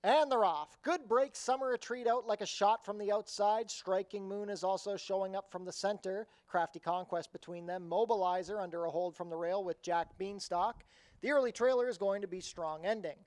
And they're off. Good break. Summer Retreat out like a shot from the outside. Striking Moon is also showing up from the center. Crafty Conquest between them. Mobilizer under a hold from the rail with Jack Beanstalk. The early trailer is going to be Strong Ending.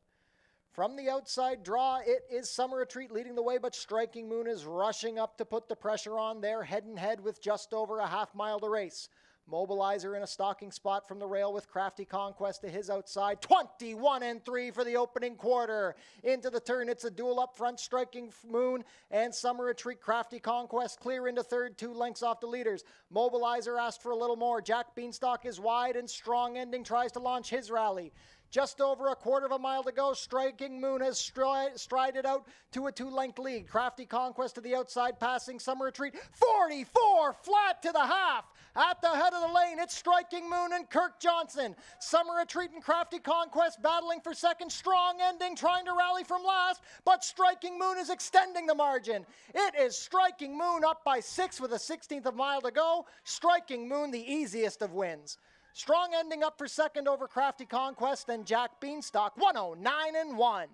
From the outside draw, it is Summer Retreat leading the way, but Striking Moon is rushing up to put the pressure on. They're head and head with just over a half mile to race. Mobilizer in a stalking spot from the rail with Crafty Conquest to his outside. 21-3 for the opening quarter. Into the turn, it's a duel up front. Striking Moon and Summer Retreat. Crafty Conquest clear into third, 2 lengths off the leaders. Mobilizer asked for a little more. Jack Beanstalk is wide and Strong Ending tries to launch his rally. Just over a quarter of a mile to go. Striking Moon has strided out to a 2-length lead. Crafty Conquest to the outside, passing Summer Retreat. 44 flat to the half. At the head of the lane, it's Striking Moon and Kirk Johnson. Summer Retreat and Crafty Conquest battling for second. Strong Ending trying to rally from last, but Striking Moon is extending the margin. It is Striking Moon up by 6 with a 16th of a mile to go. Striking Moon the easiest of wins. Strong Ending up for second over Crafty Conquest and Jack Beanstalk, 109-1.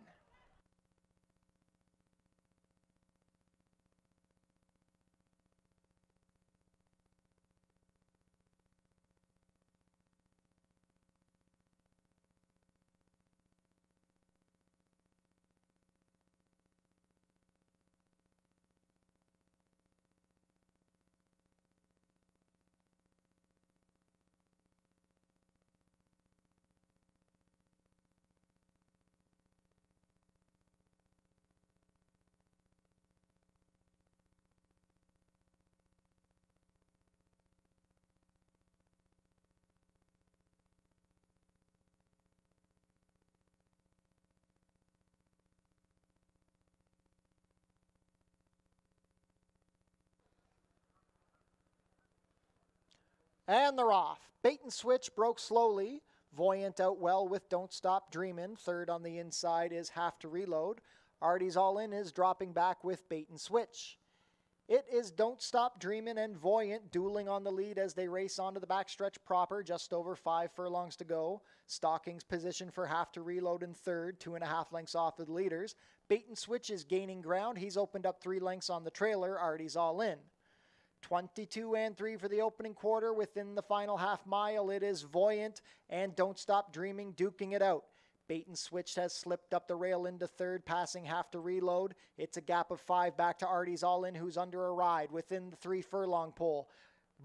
And they're off. Bait and Switch broke slowly. Voyant out well with Don't Stop Dreamin'. Third on the inside is Have to Reload. Artie's All In is dropping back with Bait and Switch. It is Don't Stop Dreamin' and Voyant dueling on the lead as they race onto the backstretch proper, just over 5 furlongs to go. Stocking's position for Have to Reload in third, 2.5 lengths off of the leaders. Bait and Switch is gaining ground. He's opened up 3 lengths on the trailer. Artie's All In. 22-3 for the opening quarter. Within the final half mile, it is Voyant and Don't Stop Dreaming duking it out. Bait and Switch has slipped up the rail into third, passing Have to Reload. It's a gap of 5 back to Artie's All In, who's under a ride within the 3 furlong pole.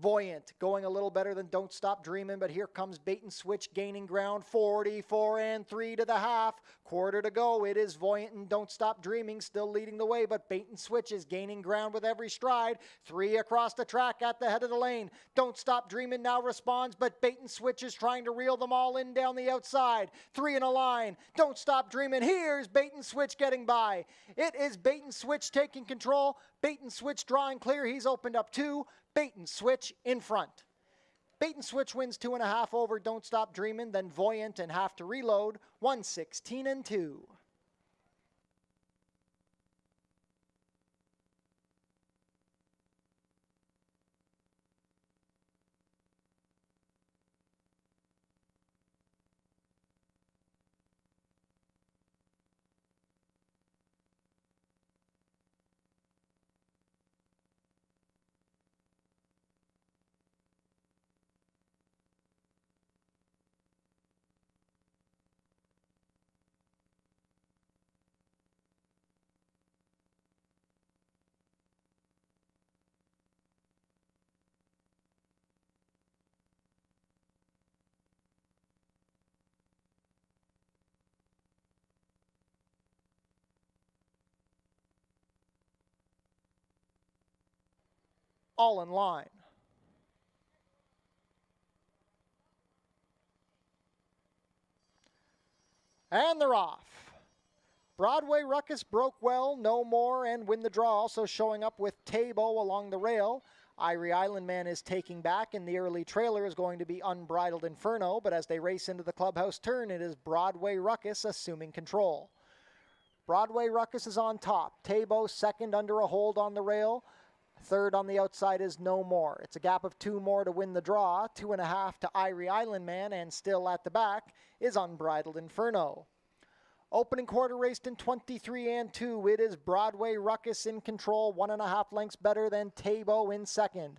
Voyant going a little better than Don't Stop Dreamin', but here comes Bait and Switch gaining ground. 44-3 to the half. Quarter to go. It is Voyant and Don't Stop Dreaming still leading the way, but Bait and Switch is gaining ground with every stride. 3 across the track at the head of the lane. Don't Stop Dreamin' now responds, but Bait and Switch is trying to reel them all in down the outside. 3 in a line. Don't Stop Dreamin'. Here's Bait and Switch getting by. It is Bait and Switch taking control. Bait and Switch drawing clear. He's opened up 2. Bait and Switch in front. Bait and Switch wins 2.5 over Don't Stop Dreamin', then Voyant and Have to Reload, 116-2. All in line. And they're off. Broadway Ruckus broke well, No More, and Win the Draw also showing up with Tabo along the rail. Erie Island Man is taking back, and the early trailer is going to be Unbridled Inferno, but as they race into the clubhouse turn, it is Broadway Ruckus assuming control. Broadway Ruckus is on top. Tabo second under a hold on the rail. Third on the outside is No More. It's a gap of 2 more to Win the Draw, 2.5 to Erie Island Man, and still at the back is Unbridled Inferno. Opening quarter raced in 23 and 2. It is Broadway Ruckus in control, 1.5 lengths better than Tabo in second.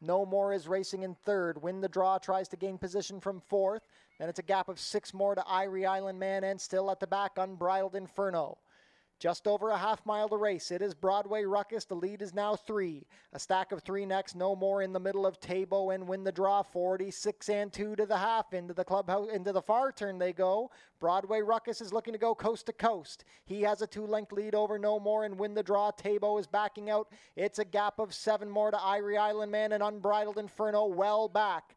No More is racing in third. Win the Draw tries to gain position from fourth. Then it's a gap of 6 more to Erie Island Man, and still at the back, Unbridled Inferno. Just over a half mile to race. It is Broadway Ruckus. The lead is now 3. A stack of 3 next. No More in the middle of Tabo and Win the Draw. 46 and 2 to the half. Into the clubhouse, into the far turn they go. Broadway Ruckus is looking to go coast to coast. He has a 2-length lead over No More and Win the Draw. Tabo is backing out. It's a gap of 7 more to Erie Island Man and Unbridled Inferno well back.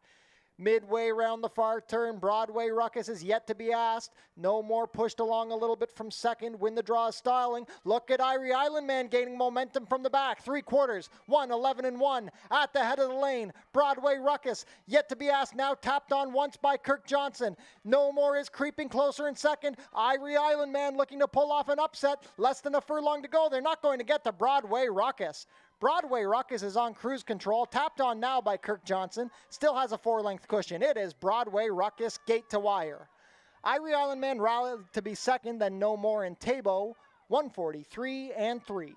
Midway around the far turn, Broadway Ruckus is yet to be asked. No More pushed along a little bit from second. Win the Draw styling. Look at Erie Island Man gaining momentum from the back. 3/4, 1:11 and 1 at the head of the lane. Broadway Ruckus yet to be asked, now tapped on once by Kirk Johnson. No More is creeping closer in second. Erie Island Man looking to pull off an upset. Less than a furlong to go. They're not going to get to Broadway Ruckus. Broadway Ruckus is on cruise control, tapped on now by Kirk Johnson, still has a 4-length cushion. It is Broadway Ruckus, gate to wire. Erie Island Man rallied to be second, then No More and Tabo, 143 and 3.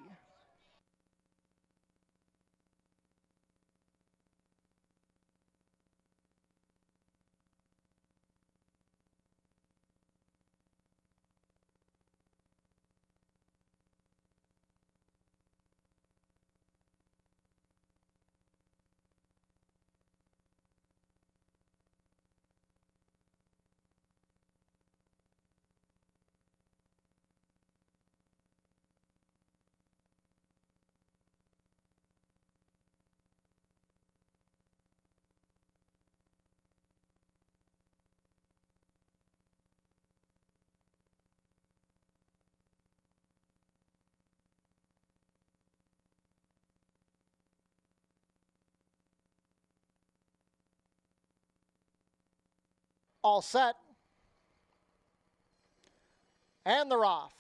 All set. And they're off.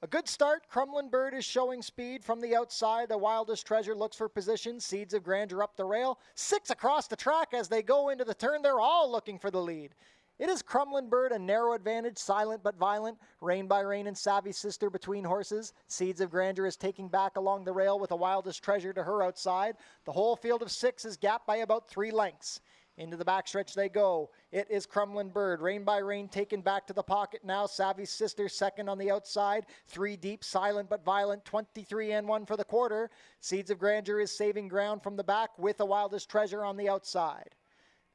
A good start. Crumlin Bird is showing speed from the outside. The Wildest Treasure looks for position. Seeds of Grandeur up the rail. 6 across the track as they go into the turn. They're all looking for the lead. It is Crumlin Bird, a narrow advantage, Silent but Violent. Rain by Rain and Savvy Sister between horses. Seeds of Grandeur is taking back along the rail with a Wildest Treasure to her outside. The whole field of 6 is gapped by about 3 lengths. Into the backstretch they go. It is Crumlin Bird. Rain by Rain taken back to the pocket now. Savvy Sister second on the outside. 3 deep, Silent but Violent. 23 and 1 for the quarter. Seeds of Grandeur is saving ground from the back with a Wildest Treasure on the outside.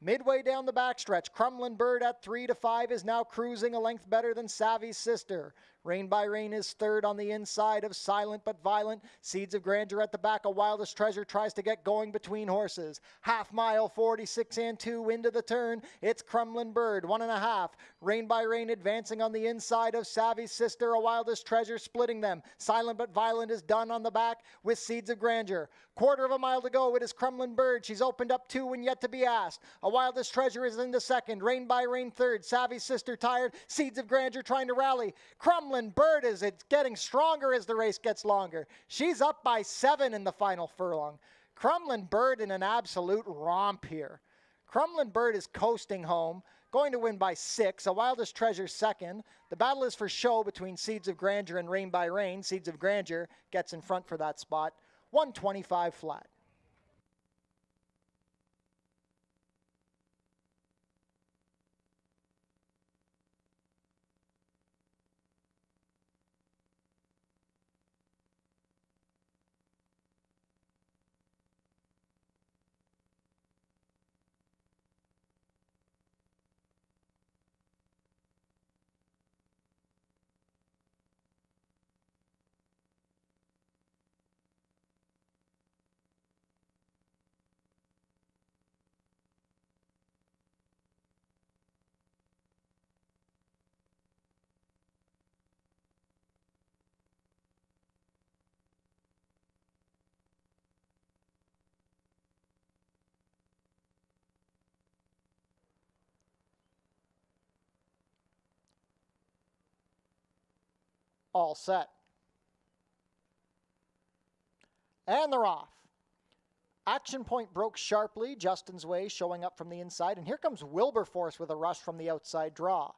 Midway down the backstretch, Crumlin Bird at 3 to 5 is now cruising a length better than Savvy's Sister. Rain by Rain is third on the inside of Silent but Violent. Seeds of Grandeur at the back. A Wildest Treasure tries to get going between horses. Half mile, 46 and 2 into the turn. It's Crumlin Bird, 1.5. Rain by Rain advancing on the inside of Savvy's Sister. A Wildest Treasure splitting them. Silent but Violent is done on the back with Seeds of Grandeur. 1/4 mile to go. It is Crumlin Bird. She's opened up 2 and yet to be asked. A Wildest Treasure is into second. Rain by Rain third. Savvy's Sister tired. Seeds of Grandeur trying to rally. Crumlin Bird is getting stronger as the race gets longer. She's up by 7 in the final furlong. Crumlin Bird in an absolute romp here. Crumlin Bird is coasting home, going to win by 6. A Wildest Treasure second. The battle is for show between Seeds of Grandeur and Rain by Rain. Seeds of Grandeur gets in front for that spot. 125 flat. All set. And they're off. Action Point broke sharply, Justin's Way showing up from the inside, and here comes Wilberforce with a rush from the outside draw.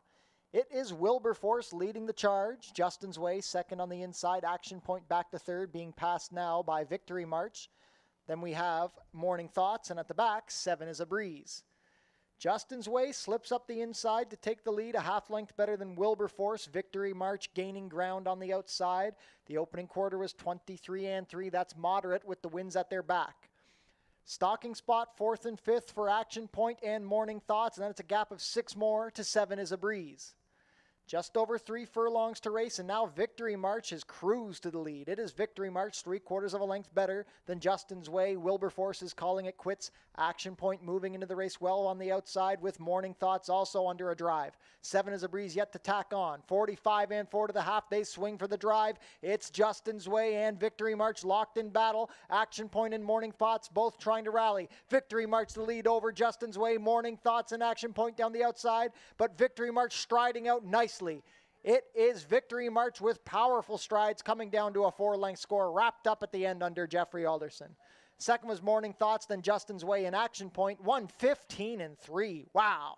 It is Wilberforce leading the charge. Justin's Way second on the inside. Action Point back to third, being passed now by Victory March. Then we have Morning Thoughts, and at the back, 7 is a Breeze. Justin's Way slips up the inside to take the lead, a half length better than Wilberforce. Victory March gaining ground on the outside. The opening quarter was 23-3. That's moderate with the wins at their back. Stalking spot, 4th and 5th for Action Point and Morning Thoughts, and then it's a gap of 6 more to 7 is a Breeze. Just over 3 furlongs to race, and now Victory March has cruised to the lead. It is Victory March, 3/4 of a length better than Justin's Way. Wilberforce is calling it quits. Action Point moving into the race well on the outside with Morning Thoughts also under a drive. 7 is a Breeze yet to tack on. 45-4 to the half. They swing for the drive. It's Justin's Way and Victory March locked in battle. Action Point and Morning Thoughts both trying to rally. Victory March the lead over Justin's Way. Morning Thoughts and Action Point down the outside, but Victory March striding out nicely. It is Victory March with powerful strides coming down to a 4-length score, wrapped up at the end under Jeffrey Alderson. Second was Morning Thoughts, then Justin's Way and Action Point, 1:15-3. Wow.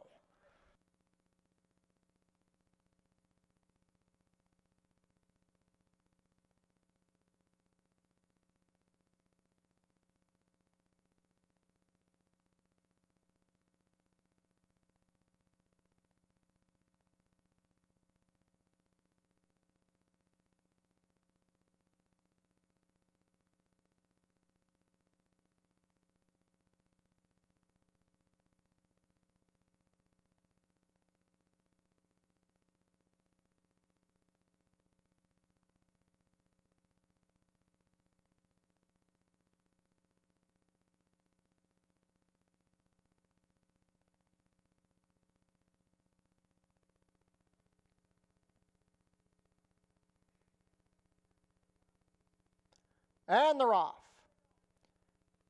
And they're off.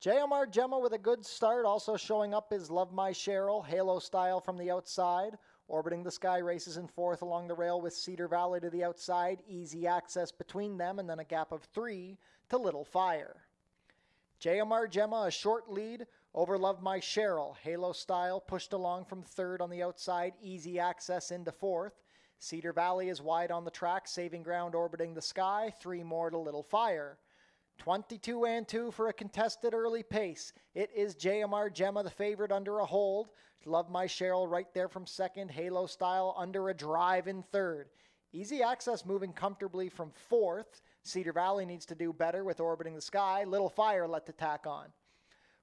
JMR Gemma with a good start. Also showing up is Love My Cheryl, Halo style from the outside. Orbiting the Sky races in 4th along the rail with Cedar Valley to the outside. Easy access between them, and then a gap of 3 to Little Fire. JMR Gemma a short lead over Love My Cheryl. Halo style pushed along from 3rd on the outside. Easy access into 4th. Cedar Valley is wide on the track, saving ground orbiting the Sky. 3 more to Little Fire. 22-2 for a contested early pace. It is JMR Gemma, the favorite, under a hold. Love My Cheryl right there from 2nd. Halo style under a drive in 3rd. Easy access moving comfortably from 4th. Cedar Valley needs to do better with orbiting the Sky. Little Fire let the tack on.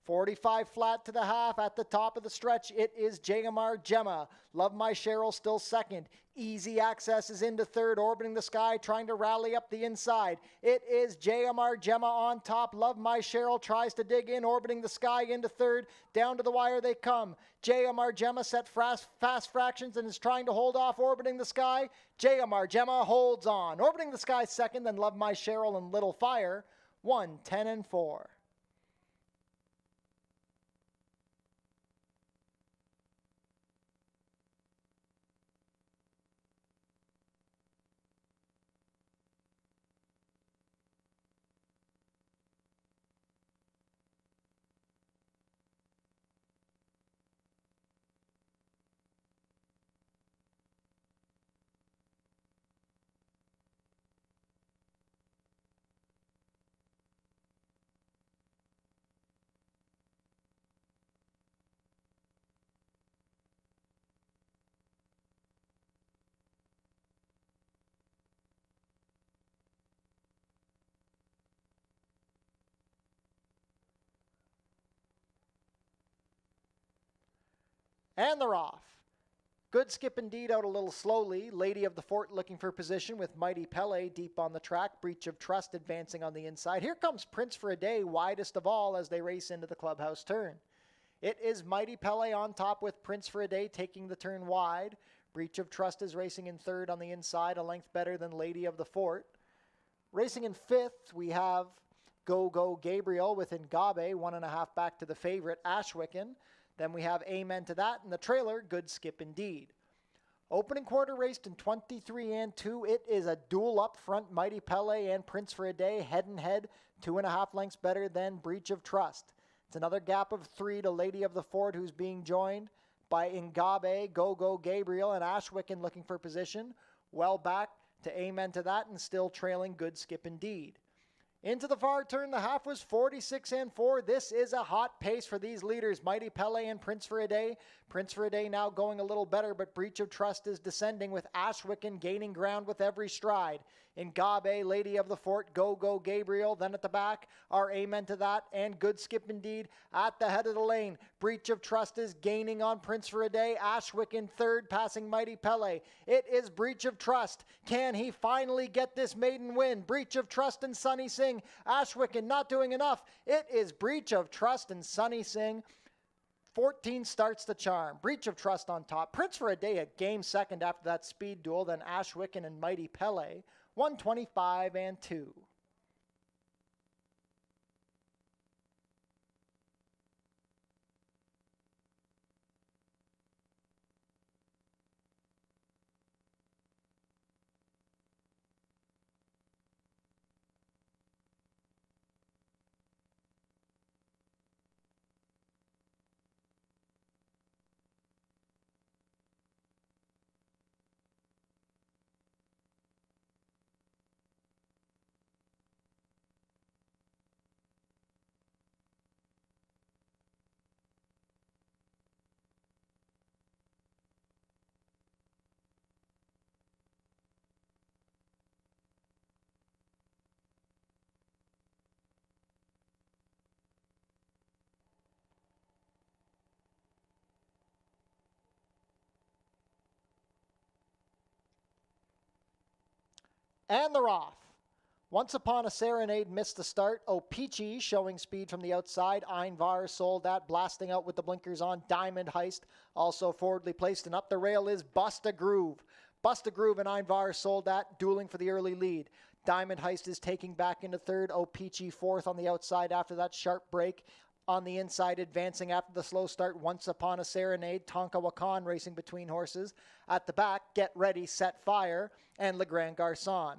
45 flat to the half at the top of the stretch. It is JMR Gemma. Love My Cheryl still 2nd. Easy access is into 3rd, orbiting the Sky, trying to rally up the inside. It is JMR Gemma on top. Love My Cheryl tries to dig in, orbiting the Sky into 3rd. Down to the wire they come. JMR Gemma set fast fractions and is trying to hold off orbiting the Sky. JMR Gemma holds on. Orbiting the Sky 2nd, then Love My Cheryl and Little Fire, 1:10-4. And they're off. Good skip indeed, out a little slowly. Lady of the Fort looking for position with Mighty Pele deep on the track. Breach of Trust advancing on the inside. Here comes Prince for a Day, widest of all as they race into the clubhouse turn. It is Mighty Pele on top with Prince for a Day taking the turn wide. Breach of Trust is racing in 3rd on the inside, a length better than Lady of the Fort. Racing in 5th, we have Go Go Gabriel with Ngabe, 1.5 back to the favorite, Ashwicken. Then we have Amen to That in the trailer, Good Skip Indeed. Opening quarter raced in 23-2. It is a duel up front, Mighty Pele and Prince for a Day, head and head, 2.5 lengths better than Breach of Trust. It's another gap of 3 to Lady of the Fort, who's being joined by Ngabe, Go Gabriel, and Ashwickan looking for position. Well back to amen to that and still trailing Good Skip Indeed. Into the far turn, the half was 46-4. This is a hot pace for these leaders, Mighty Pele and Prince for a Day. Prince for a Day now going a little better, but Breach of Trust is descending with Ashwickan gaining ground with every stride. Ngabe, Lady of the Fort, Go Gabriel, then at the back are Amen to That and Good Skip Indeed at the head of the lane. Breach of Trust is gaining on Prince for a Day. Ashwickan third, passing Mighty Pele. It is Breach of Trust. Can he finally get this maiden win? Breach of Trust and Sunny Singh. Ashwickan not doing enough. It is Breach of Trust and Sunny Singh. 14 starts the charm. Breach of Trust on top. Prince for a Day a game second after that speed duel. Then Ashwickan and Mighty Pele. 125-2. And they're off. Once Upon a Serenade missed the start. Opeachy showing speed from the outside. Einvar sold that, blasting out with the blinkers on. Diamond Heist also forwardly placed, and up the rail is Bust a Groove. Bust a Groove and Einvar sold that, dueling for the early lead. Diamond Heist is taking back into third. Opeachy fourth on the outside after that sharp break. On the inside, advancing after the slow start, Once Upon a Serenade. Tonka Wakan racing between horses. At the back, Get Ready, Set Fire, and Le Grand Garçon.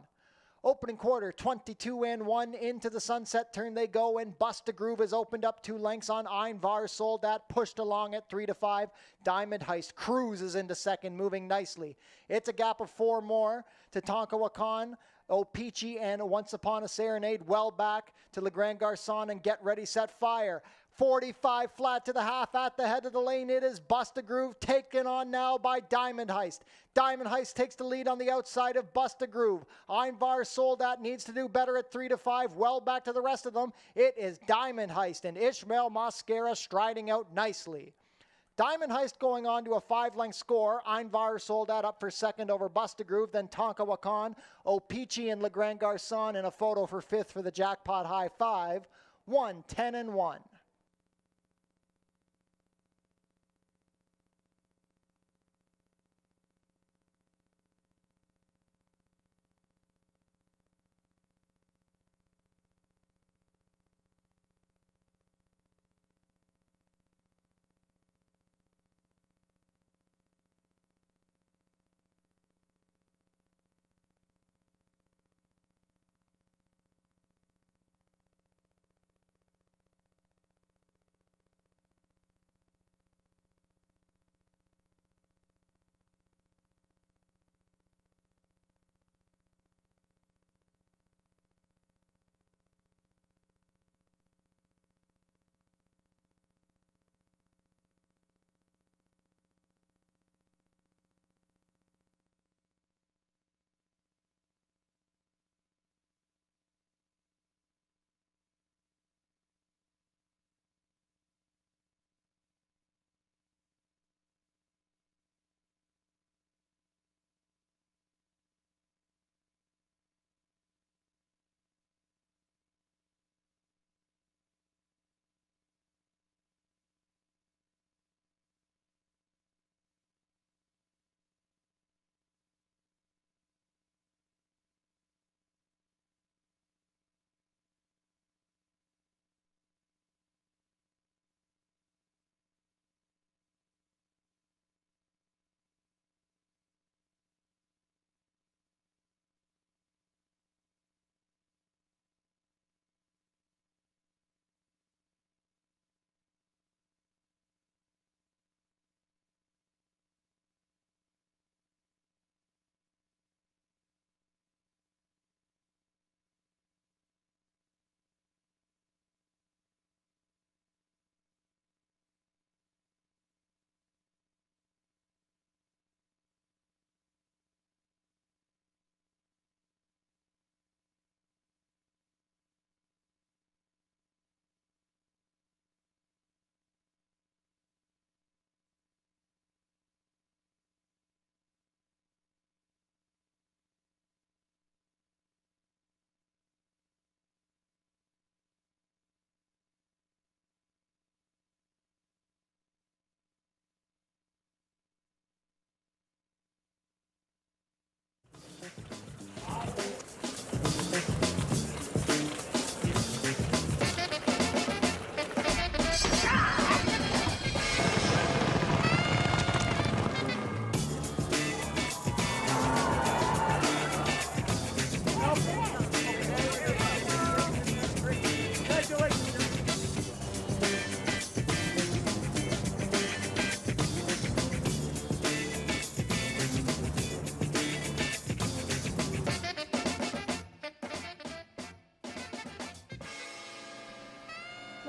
Opening quarter, 22-1 into the sunset turn they go, and Bust a Groove has opened up 2 lengths on Einvar sold that, pushed along at 3-5. Diamond Heist cruises into second, moving nicely. It's a gap of 4 more to Tonka Wakan. Opeachy and Once Upon a Serenade well back to Le Grand Garçon and Get Ready, Set Fire. 45 flat to the half at the head of the lane. It is Bust a Groove taken on now by Diamond Heist. Diamond Heist takes the lead on the outside of Bust a Groove. Einvar sold that, needs to do better at 3-5. Well back to the rest of them. It is Diamond Heist and Ishmael Mascara striding out nicely. Diamond Heist going on to a 5-length score. Einvar sold that up for second over Bust a Groove. Then Tonka Wakan, Opeachy, and Le Grand Garçon in a photo for fifth for the jackpot high 5. 1-10-1.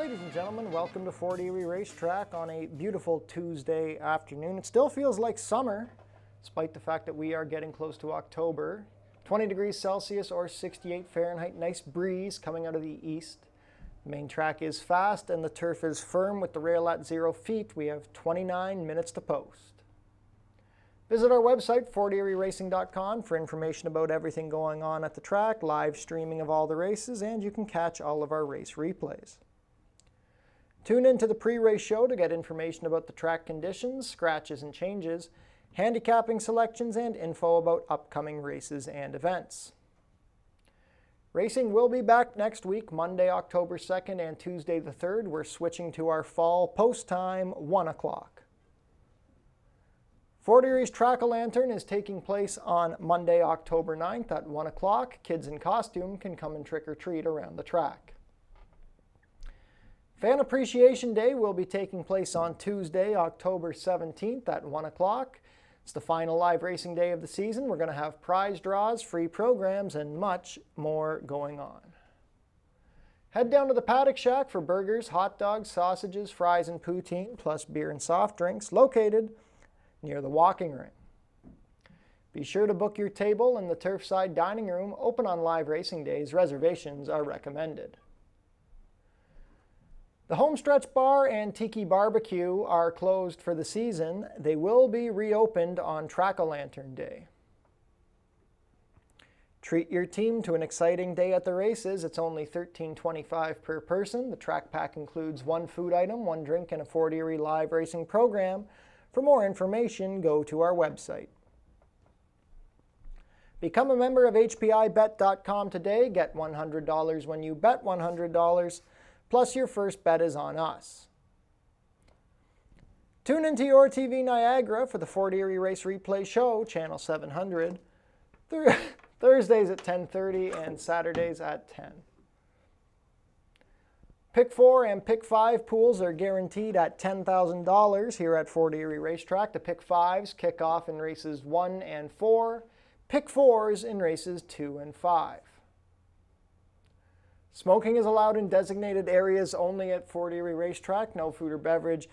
Ladies and gentlemen, welcome to Fort Erie Racetrack on a beautiful Tuesday afternoon. It still feels like summer, despite the fact that we are getting close to October. 20 degrees Celsius or 68 Fahrenheit, nice breeze coming out of the east. The main track is fast and the turf is firm with the rail at 0 feet. We have 29 minutes to post. Visit our website, fortierieracing.com, for information about everything going on at the track, live streaming of all the races, and you can catch all of our race replays. Tune in to the pre-race show to get information about the track conditions, scratches and changes, handicapping selections, and info about upcoming races and events. Racing will be back next week, Monday, October 2nd and Tuesday the 3rd. We're switching to our fall post time, 1 o'clock. Fort Erie's Track-A-Lantern is taking place on Monday, October 9th at 1 o'clock. Kids in costume can come and trick-or-treat around the track. Fan Appreciation Day will be taking place on Tuesday, October 17th at 1 o'clock. It's the final live racing day of the season. We're going to have prize draws, free programs, and much more going on. Head down to the Paddock Shack for burgers, hot dogs, sausages, fries, and poutine, plus beer and soft drinks, located near the walking ring. Be sure to book your table in the Turfside Dining Room, open on live racing days. Reservations are recommended. The Homestretch Bar and Tiki Barbecue are closed for the season. They will be reopened on Track-A-Lantern Day. Treat your team to an exciting day at the races. It's only $13.25 per person. The track pack includes one food item, one drink, and a Fort Erie live racing program. For more information, go to our website. Become a member of HPIBet.com today. Get $100 when you bet $100, plus your first bet is on us. Tune into your TV Niagara for the Fort Erie Race Replay Show, Channel 700, Thursdays at 10:30 and Saturdays at 10. Pick 4 and Pick 5 pools are guaranteed at $10,000 here at Fort Erie Racetrack. The Pick 5s kick off in races 1 and 4. Pick 4s in races 2 and 5. Smoking is allowed in designated areas only at Fort Erie Racetrack. No food or beverage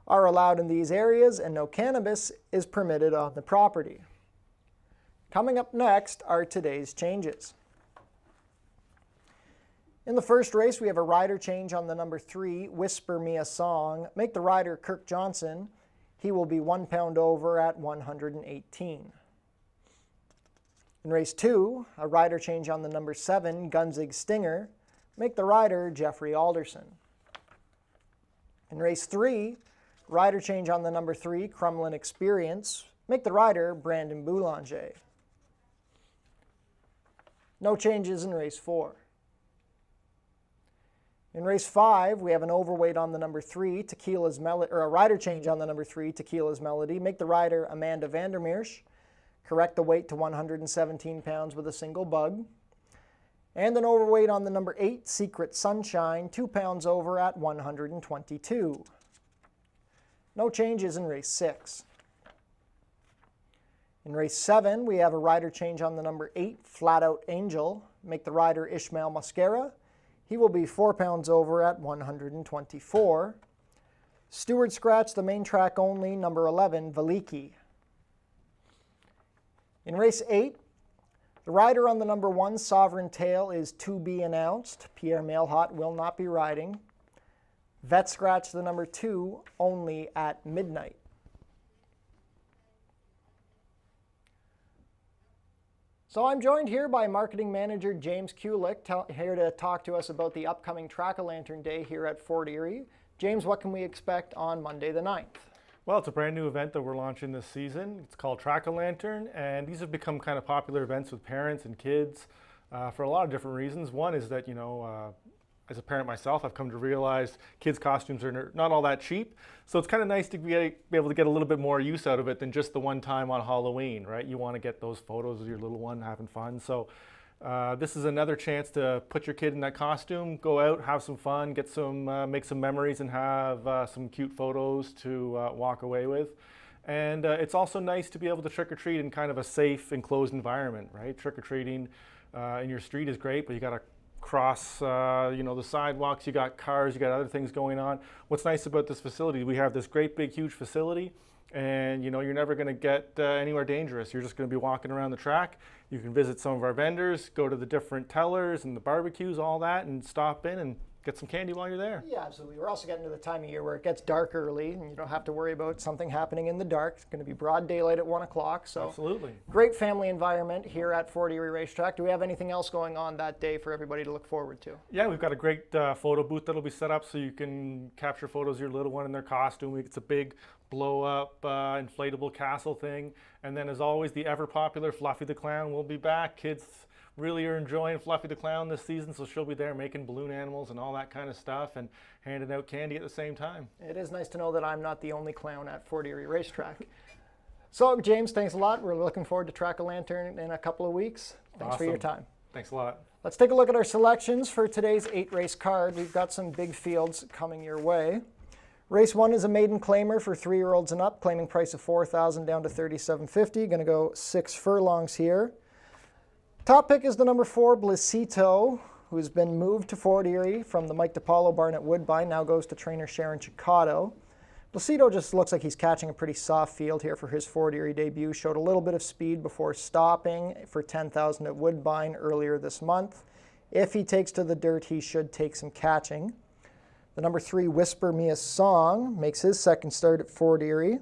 are allowed in these areas, and no cannabis is permitted on the property. Coming up next are today's changes. In the first race, we have a rider change on the number 3, Whisper Me a Song. Make the rider Kirk Johnson. He will be 1 pound over at 118. In race 2, a rider change on the number 7, Gunzig Stinger. Make the rider Jeffrey Alderson. In race 3, rider change on the number 3, Crumlin Experience. Make the rider Brandon Boulanger. No changes in race 4. In race 5, we have an overweight on the number 3, Tequila's Melody, or a rider change on the number 3, Tequila's Melody. Make the rider Amanda Vandermeersch. Correct the weight to 117 pounds with a single bug. And an overweight on the number 8, Secret Sunshine, 2 pounds over at 122. No changes in race 6. In race 7, we have a rider change on the number 8, Flat Out Angel. Make the rider Ishmael Mascara. He will be 4 pounds over at 124. Stewart scratch the main track only, number 11, Veliki. In race 8, the rider on the number 1, Sovereign Tail, is to be announced. Pierre Mailhot will not be riding. Vet scratch the number 2, only at midnight. So I'm joined here by Marketing Manager James Kulik, here to talk to us about the upcoming Track-A-Lantern Day here at Fort Erie. James, what can we expect on Monday the 9th? Well, it's a brand new event that we're launching this season. It's called Track-A-Lantern, and these have become kind of popular events with parents and kids for a lot of different reasons. One is that, as a parent myself, I've come to realize kids' costumes are not all that cheap. So it's kind of nice to be able to get a little bit more use out of it than just the one time on Halloween, right? You want to get those photos of your little one having fun. So this is another chance to put your kid in that costume, go out, have some fun, get some, make some memories, and have some cute photos to walk away with. And it's also nice to be able to trick-or-treat in kind of a safe, enclosed environment, right? Trick-or-treating in your street is great, but you got to cross the sidewalks. You got cars, you got other things going on. What's nice about this facility, we have this great big huge facility, and you're never going to get anywhere dangerous. You're just going to be walking around the track. You can visit some of our vendors, go to the different tellers and the barbecues, all that, and stop in and get some candy while you're there. Yeah, absolutely. We're also getting to the time of year where it gets dark early, and you don't have to worry about something happening in the dark. It's going to be broad daylight at 1 o'clock. So absolutely. Great family environment here at Fort Erie Racetrack. Do we have anything else going on that day for everybody to look forward to? Yeah, we've got a great photo booth that'll be set up so you can capture photos of your little one in their costume. It's a big blow-up inflatable castle thing. And then, as always, the ever-popular Fluffy the Clown will be back. Kids really are enjoying Fluffy the Clown this season, so she'll be there making balloon animals and all that kind of stuff and handing out candy at the same time. It is nice to know that I'm not the only clown at Fort Erie Racetrack. So, James, thanks a lot. We're looking forward to Track-A-Lantern in a couple of weeks. Thanks for your time. Thanks a lot. Let's take a look at our selections for today's 8-race card. We've got some big fields coming your way. Race 1 is a maiden claimer for 3-year-olds and up, claiming price of $4,000 down to $3,750. Going to go 6 furlongs here. Top pick is the number 4, Blicito, who's been moved to Fort Erie from the Mike DiPaolo barn at Woodbine, now goes to trainer Sharon Chicotto. Blicito just looks like he's catching a pretty soft field here for his Fort Erie debut. Showed a little bit of speed before stopping for $10,000 at Woodbine earlier this month. If he takes to the dirt, he should take some catching. The number 3, Whisper Me a Song, makes his second start at Fort Erie.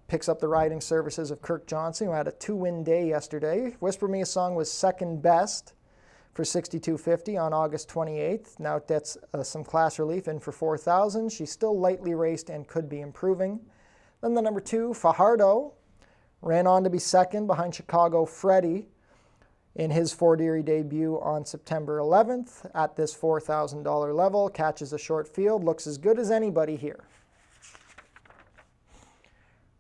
Picks up the riding services of Kirk Johnson, who had a 2-win day yesterday. Whisper Me a Song was second best for $6,250 on August 28th. Now it gets some class relief in for $4,000. She's still lightly raced and could be improving. Then the number 2, Fajardo, ran on to be second behind Chicago Freddie in his Fort Erie debut on September 11th at this $4,000 level. Catches a short field, looks as good as anybody here.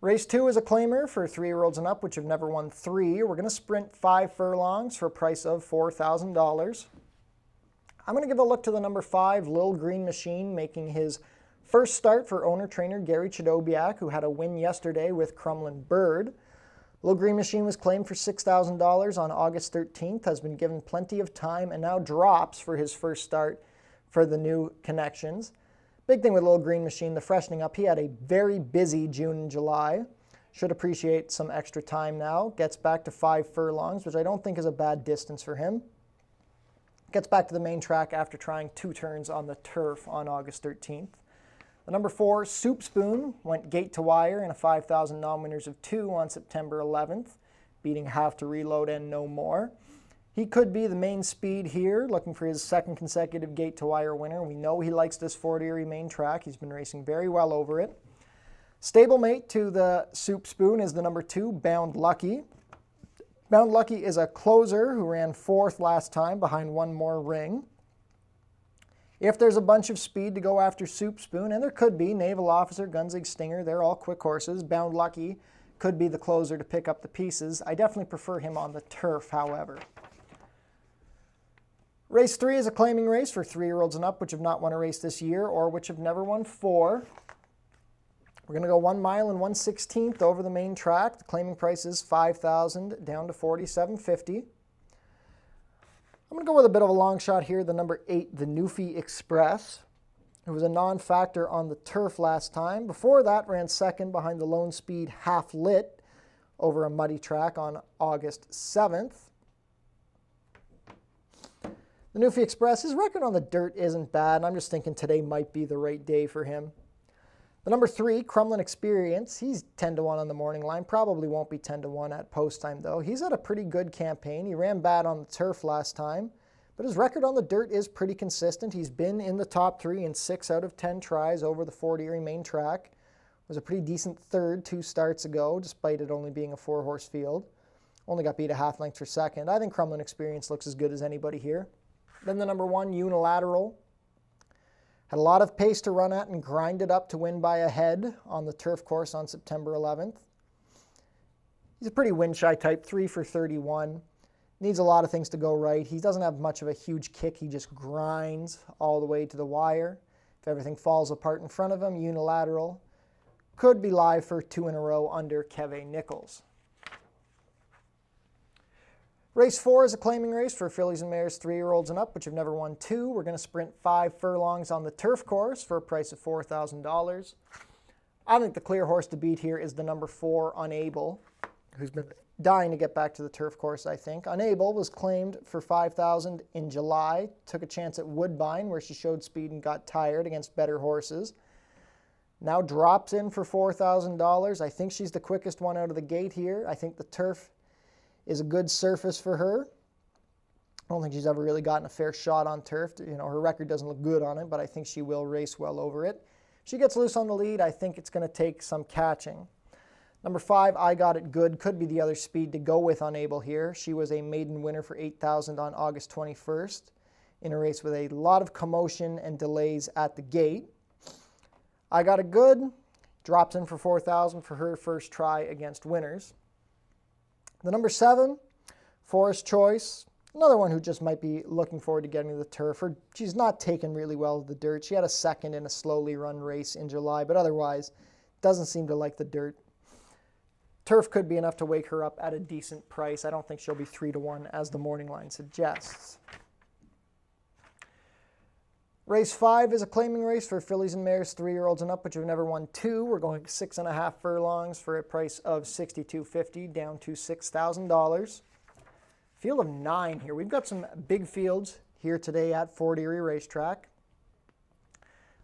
Race 2 is a claimer for 3-year-olds and up, which have never won 3. We're going to sprint 5 furlongs for a price of $4,000. I'm going to give a look to the number 5, Lil Green Machine, making his first start for owner-trainer Gary Chadobiak, who had a win yesterday with Crumlin Bird. Lil Green Machine was claimed for $6,000 on August 13th, has been given plenty of time, and now drops for his first start for the new connections. Big thing with Little Green Machine, the freshening up. He had a very busy June and July. Should appreciate some extra time now. Gets back to 5 furlongs, which I don't think is a bad distance for him. Gets back to the main track after trying 2 turns on the turf on August 13th. The number 4, Soup Spoon, went gate to wire in a 5,000 non-winners of 2 on September 11th, beating Have to Reload and No More. He could be the main speed here, looking for his second consecutive gate-to-wire winner. We know he likes this Fort Erie main track. He's been racing very well over it. Stablemate to the Soup Spoon is the number 2, Bound Lucky. Bound Lucky is a closer who ran 4th last time behind One More Ring. If there's a bunch of speed to go after Soup Spoon, and there could be, Naval Officer, Gunzig Stinger, they're all quick horses. Bound Lucky could be the closer to pick up the pieces. I definitely prefer him on the turf, however. Race 3 is a claiming race for 3-year-olds and up, which have not won a race this year or which have never won 4. We're going to go 1 mile and 1/16 over the main track. The claiming price is $5,000 down to $4,750. I'm going to go with a bit of a long shot here, the number 8, the Newfie Express, who was a non-factor on the turf last time. Before that, ran second behind the Lone Speed Half Lit over a muddy track on August 7th. The Newfie Express, his record on the dirt isn't bad, and I'm just thinking today might be the right day for him. The number 3, Crumlin Experience, he's 10-1 on the morning line. Probably won't be 10-1 at post time, though. He's had a pretty good campaign. He ran bad on the turf last time, but his record on the dirt is pretty consistent. He's been in the top 3 in 6 out of 10 tries over the Fort Erie main track. Was a pretty decent third 2 starts ago, despite it only being a 4-horse field. Only got beat a half length for second. I think Crumlin Experience looks as good as anybody here. Then the number 1, Unilateral. Had a lot of pace to run at and grinded up to win by a head on the turf course on September 11th. He's a pretty win-shy type, 3 for 31. Needs a lot of things to go right. He doesn't have much of a huge kick. He just grinds all the way to the wire. If everything falls apart in front of him, Unilateral could be live for 2 in a row under Keve Nichols. Race 4 is a claiming race for fillies and mares 3-year-olds and up, which have never won 2. We're going to sprint 5 furlongs on the turf course for a price of $4,000. I think the clear horse to beat here is the number 4, Unable, who's been dying to get back to the turf course, I think. Unable was claimed for $5,000 in July, took a chance at Woodbine where she showed speed and got tired against better horses. Now drops in for $4,000. I think she's the quickest one out of the gate here. I think the turf is a good surface for her. I don't think she's ever really gotten a fair shot on turf. Her record doesn't look good on it, but I think she will race well over it. If she gets loose on the lead, I think it's going to take some catching. Number 5, I Got It Good, could be the other speed to go with Unable here. She was a maiden winner for $8,000 on August 21st in a race with a lot of commotion and delays at the gate. I Got It Good drops in for $4,000 for her first try against winners. The number 7, Forest Choice, another one who just might be looking forward to getting to the turf. She's not taken really well to the dirt. She had a second in a slowly run race in July, but otherwise doesn't seem to like the dirt. Turf could be enough to wake her up at a decent price. I don't think she'll be 3-1 as the morning line suggests. Race 5 is a claiming race for fillies and mares 3-year-olds and up, which have never won 2. We're going 6.5 furlongs for a price of $6,250 down to $6,000. Field of 9 here. We've got some big fields here today at Fort Erie Racetrack.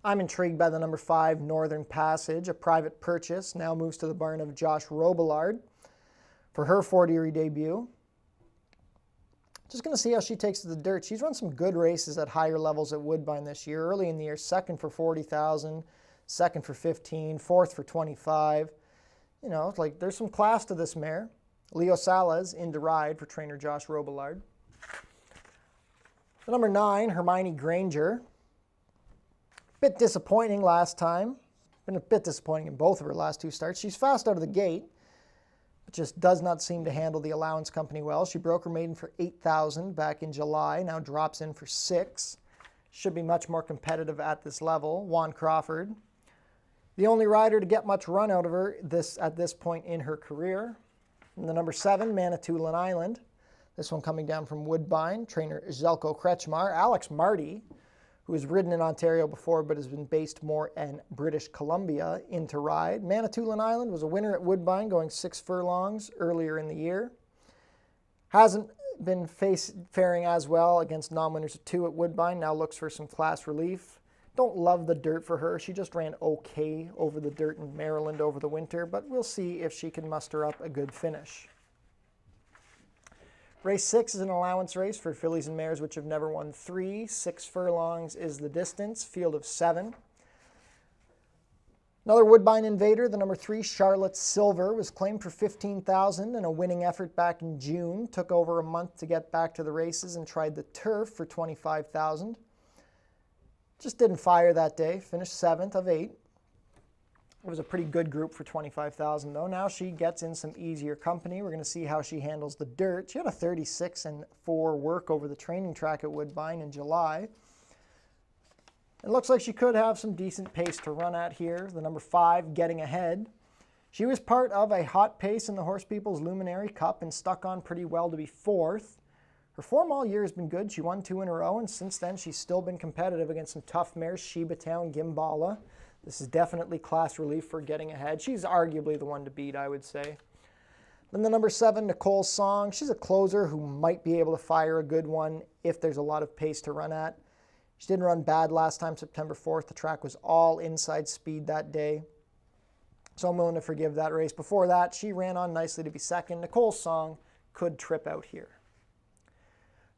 I'm intrigued by the number 5 Northern Passage, a private purchase, now moves to the barn of Josh Robillard for her Fort Erie debut. Just going to see how she takes to the dirt. She's run some good races at higher levels at Woodbine this year. Early in the year, second for $40,000, second for $15,000, fourth for $25,000. It's like there's some class to this mare. Leo Salas in to ride for trainer Josh Robillard. The number 9, Hermione Granger. Bit disappointing last time. Been a bit disappointing in both of her last 2 starts. She's fast out of the gate, but just does not seem to handle the allowance company well. She broke her maiden for $8,000 back in July, now drops in for $6,000. Should be much more competitive at this level. Juan Crawford, the only rider to get much run out of her at this point in her career. And the number 7, Manitoulin Island. This one coming down from Woodbine, trainer Zelko Kretschmar. Alex Marty, who has ridden in Ontario before but has been based more in British Columbia, in to ride. Manitoulin Island was a winner at Woodbine, going 6 furlongs earlier in the year. Hasn't been faring as well against non-winners of 2 at Woodbine. Now looks for some class relief. Don't love the dirt for her. She just ran okay over the dirt in Maryland over the winter, but we'll see if she can muster up a good finish. Race 6 is an allowance race for fillies and mares which have never won 3. 6 furlongs is the distance, field of 7. Another Woodbine invader, the number 3, Charlotte Silver, was claimed for $15,000 in a winning effort back in June. Took over a month to get back to the races and tried the turf for $25,000. Just didn't fire that day, finished 7th of 8. It was a pretty good group for $25,000 though. Now she gets in some easier company. We're going to see how she handles the dirt. She had a 36-4 work over the training track at Woodbine in July. It looks like she could have some decent pace to run at here. The number 5, Getting Ahead. She was part of a hot pace in the Horse People's Luminary Cup and stuck on pretty well to be 4th. Her form all year has been good. She won 2 in a row, and since then she's still been competitive against some tough mares, Sheba Town, Gimbala. This is definitely class relief for Getting Ahead. She's arguably the one to beat, I would say. Then the number 7, Nicole Song. She's a closer who might be able to fire a good one if there's a lot of pace to run at. She didn't run bad last time, September 4th. The track was all inside speed that day, so I'm willing to forgive that race. Before that, she ran on nicely to be 2nd. Nicole Song could trip out here.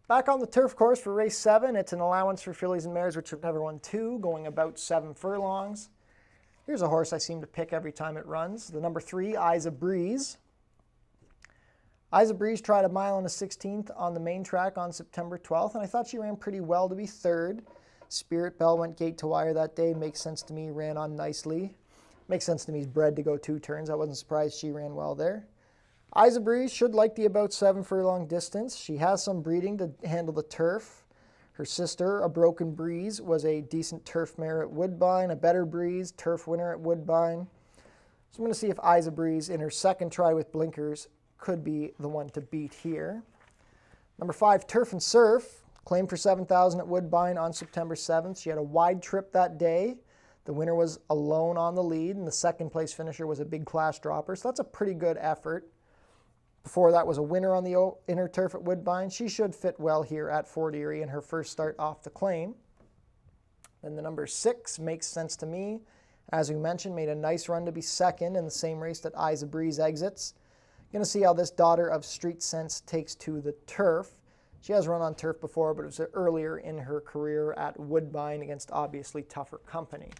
Back on the turf course for race 7, it's an allowance for fillies and mares which have never won 2, going about 7 furlongs. Here's a horse I seem to pick every time it runs. The number 3, Isa Breeze. Isa Breeze tried a mile and a 16th on the main track on September 12th, and I thought she ran pretty well to be 3rd. Spirit Bell went gate to wire that day. Makes sense to me, ran on nicely. Makes sense to me, he's bred to go 2 turns. I wasn't surprised she ran well there. Isa Breeze should like the about 7 furlong distance. She has some breeding to handle the turf. Her sister, A Broken Breeze, was a decent turf mare at Woodbine, a Better Breeze, turf winner at Woodbine. So I'm going to see if Isa Breeze, in her second try with blinkers, could be the one to beat here. Number 5, Turf and Surf, claimed for $7,000 at Woodbine on September 7th. She had a wide trip that day. The winner was alone on the lead, and the second place finisher was a big class dropper. So that's a pretty good effort. Before that was a winner on the inner turf at Woodbine. She should fit well here at Fort Erie in her first start off the claim. Then the number 6, Makes Sense to Me. As we mentioned, made a nice run to be second in the same race that Isa Breeze exits. Going to see how this daughter of Street Sense takes to the turf. She has run on turf before, but it was earlier in her career at Woodbine against obviously tougher company.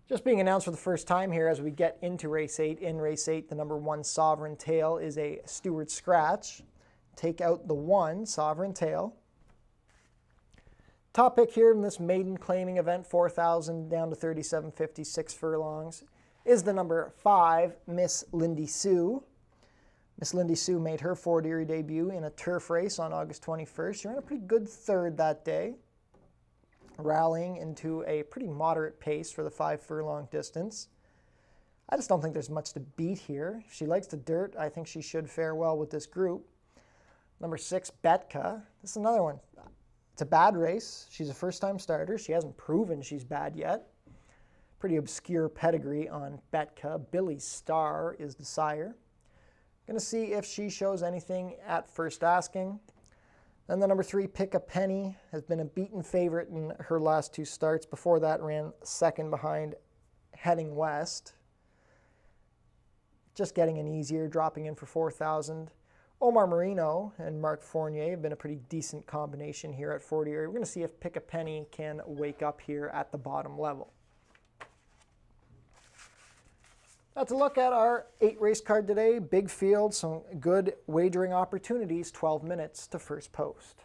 Just being announced for the first time here as we get into race 8. In race 8, the number 1 Sovereign Tail is a Stewart Scratch. Take out the 1 Sovereign Tail. Top pick here in this maiden claiming event, 4,000 down to 3,750, 6 furlongs, is the number 5 Miss Lindy Sue. Miss Lindy Sue made her Fort Erie debut in a turf race on August 21st. She ran a pretty good third that day, rallying into a pretty moderate pace for the 5 furlong distance. I just don't think there's much to beat here. If she likes the dirt, I think she should fare well with this group. Number 6, Betka. This is another one. It's a bad race. She's a first-time starter. She hasn't proven she's bad yet. Pretty obscure pedigree on Betka. Billy Starr is the sire. Going to see if she shows anything at first asking. Then the number 3, Pick a Penny, has been a beaten favorite in her last 2 starts. Before that, ran second behind Heading West. Just getting an easier, dropping in for 4,000. Omar Marino and Mark Fournier have been a pretty decent combination here at Fort Erie. We're going to see if Pick a Penny can wake up here at the bottom level. That's a look at our 8 race card today. Big field, some good wagering opportunities, 12 minutes to first post.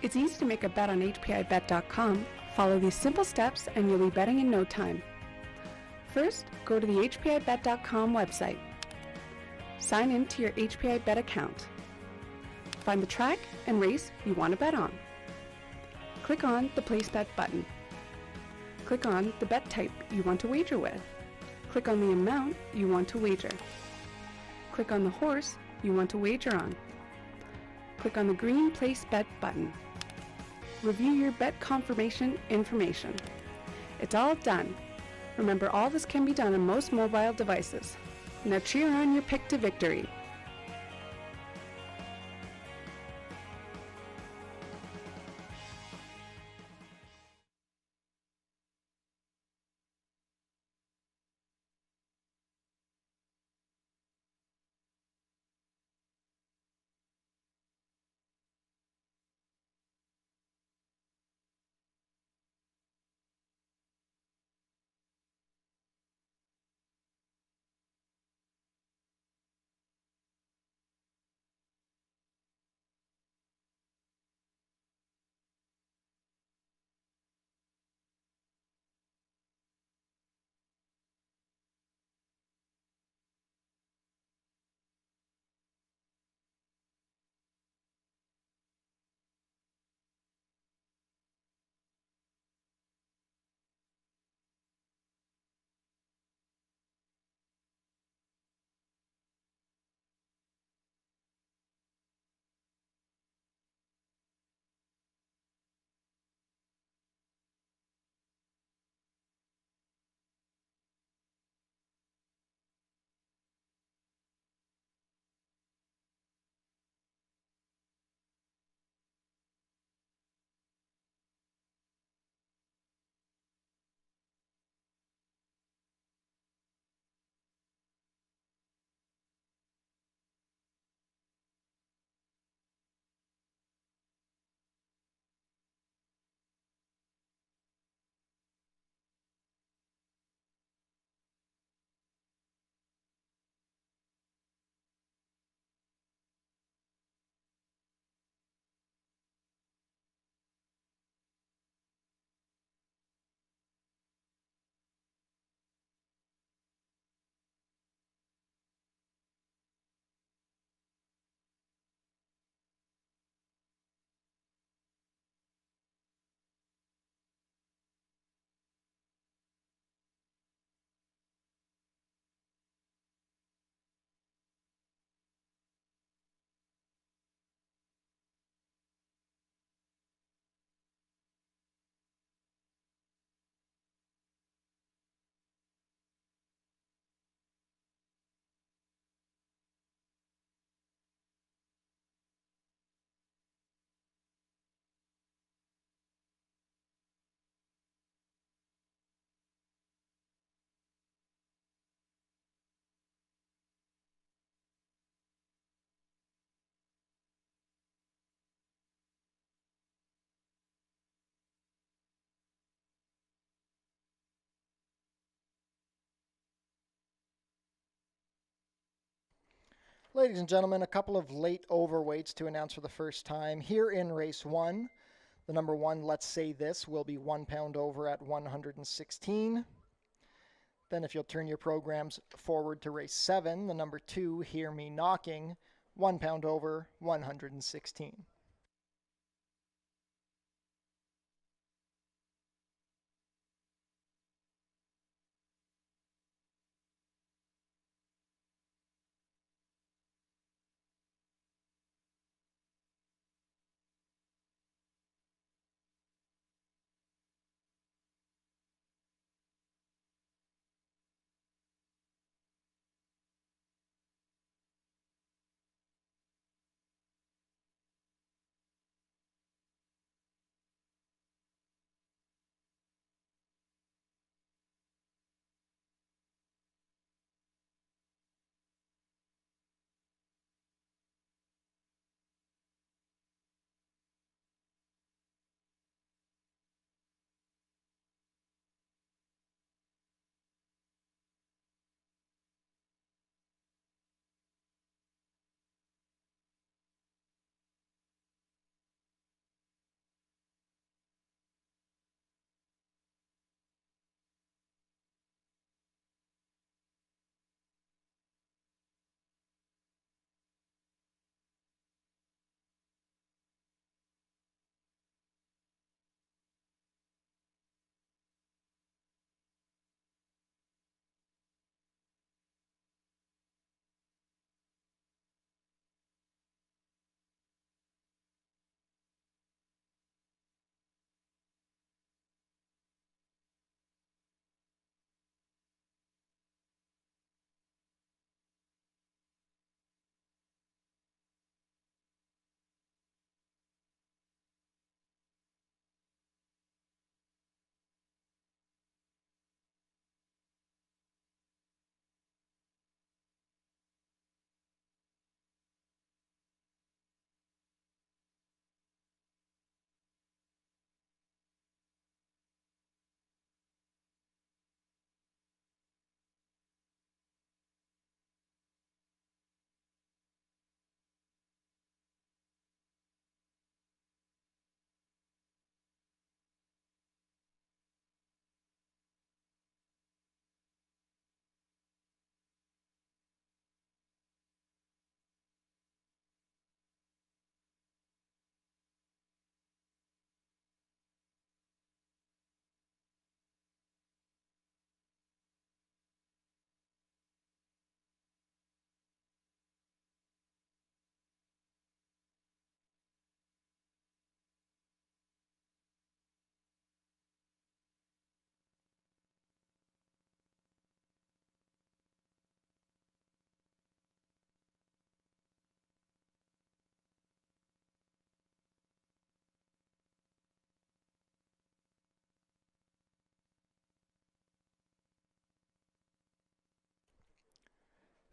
It's easy to make a bet on HPIBet.com. Follow these simple steps and you'll be betting in no time. First, go to the HPIBet.com website. Sign in to your HPIBet account. Find the track and race you want to bet on. Click on the Place Bet button. Click on the bet type you want to wager with. Click on the amount you want to wager. Click on the horse you want to wager on. Click on the green Place Bet button. Review your bet confirmation information. It's all done. Remember, all this can be done on most mobile devices. Now cheer on your pick to victory. Ladies and gentlemen, a couple of late overweights to announce for the first time here in race 1. The number 1, Let's Say This, will be 1 pound over at 116. Then if you'll turn your programs forward to race 7, the number 2, Hear Me Knocking, 1 pound over, 116.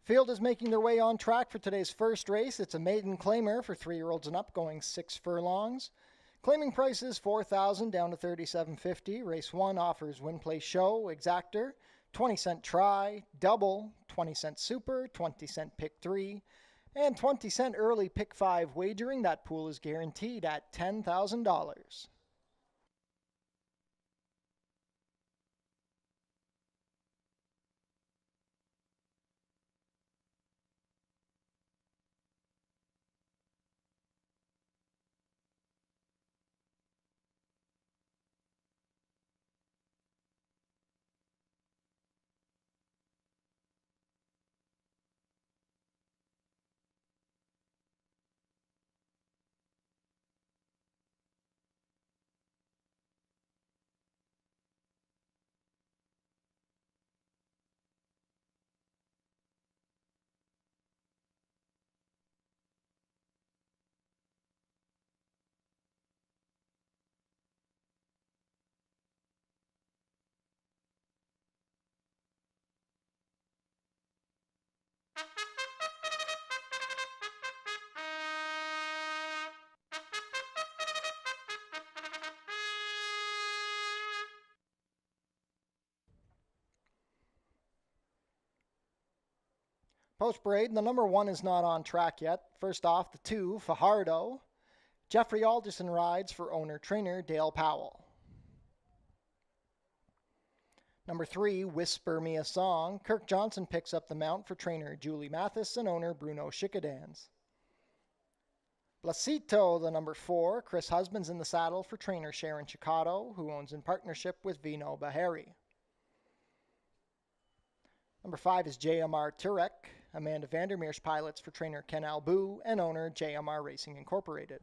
Field is making their way on track for today's first race. It's a maiden claimer for 3-year-olds and up, going 6 furlongs. Claiming prices $4,000 down to $3,750. Race 1 offers win, play, show, exactor, 20-cent try, double, 20-cent super, 20-cent pick 3, and 20-cent early pick 5 wagering. That pool is guaranteed at $10,000. Post parade, the number 1 is not on track yet. First off, the 2, Fajardo. Jeffrey Alderson rides for owner-trainer Dale Powell. Number 3, Whisper Me a Song. Kirk Johnson picks up the mount for trainer Julie Mathis and owner Bruno Schickedans. Blasito, the number 4. Chris Husband's in the saddle for trainer Sharon Chicato, who owns in partnership with Vino Bahari. Number 5 is JMR Turek. Amanda Vandermeer's pilots for trainer Ken Albu and owner JMR Racing Incorporated.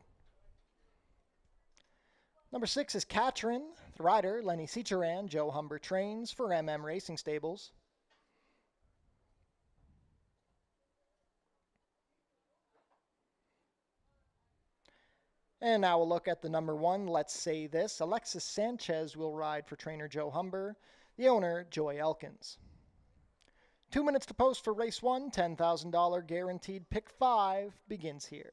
Number 6 is Katrin. The rider, Lenny Ciceran, Joe Humber trains for Racing Stables. And now we'll look at the number 1, Let's Say This. Alexis Sanchez will ride for trainer Joe Humber, the owner, Joy Elkins. 2 minutes to post for race 1, $10,000 guaranteed pick 5 begins here.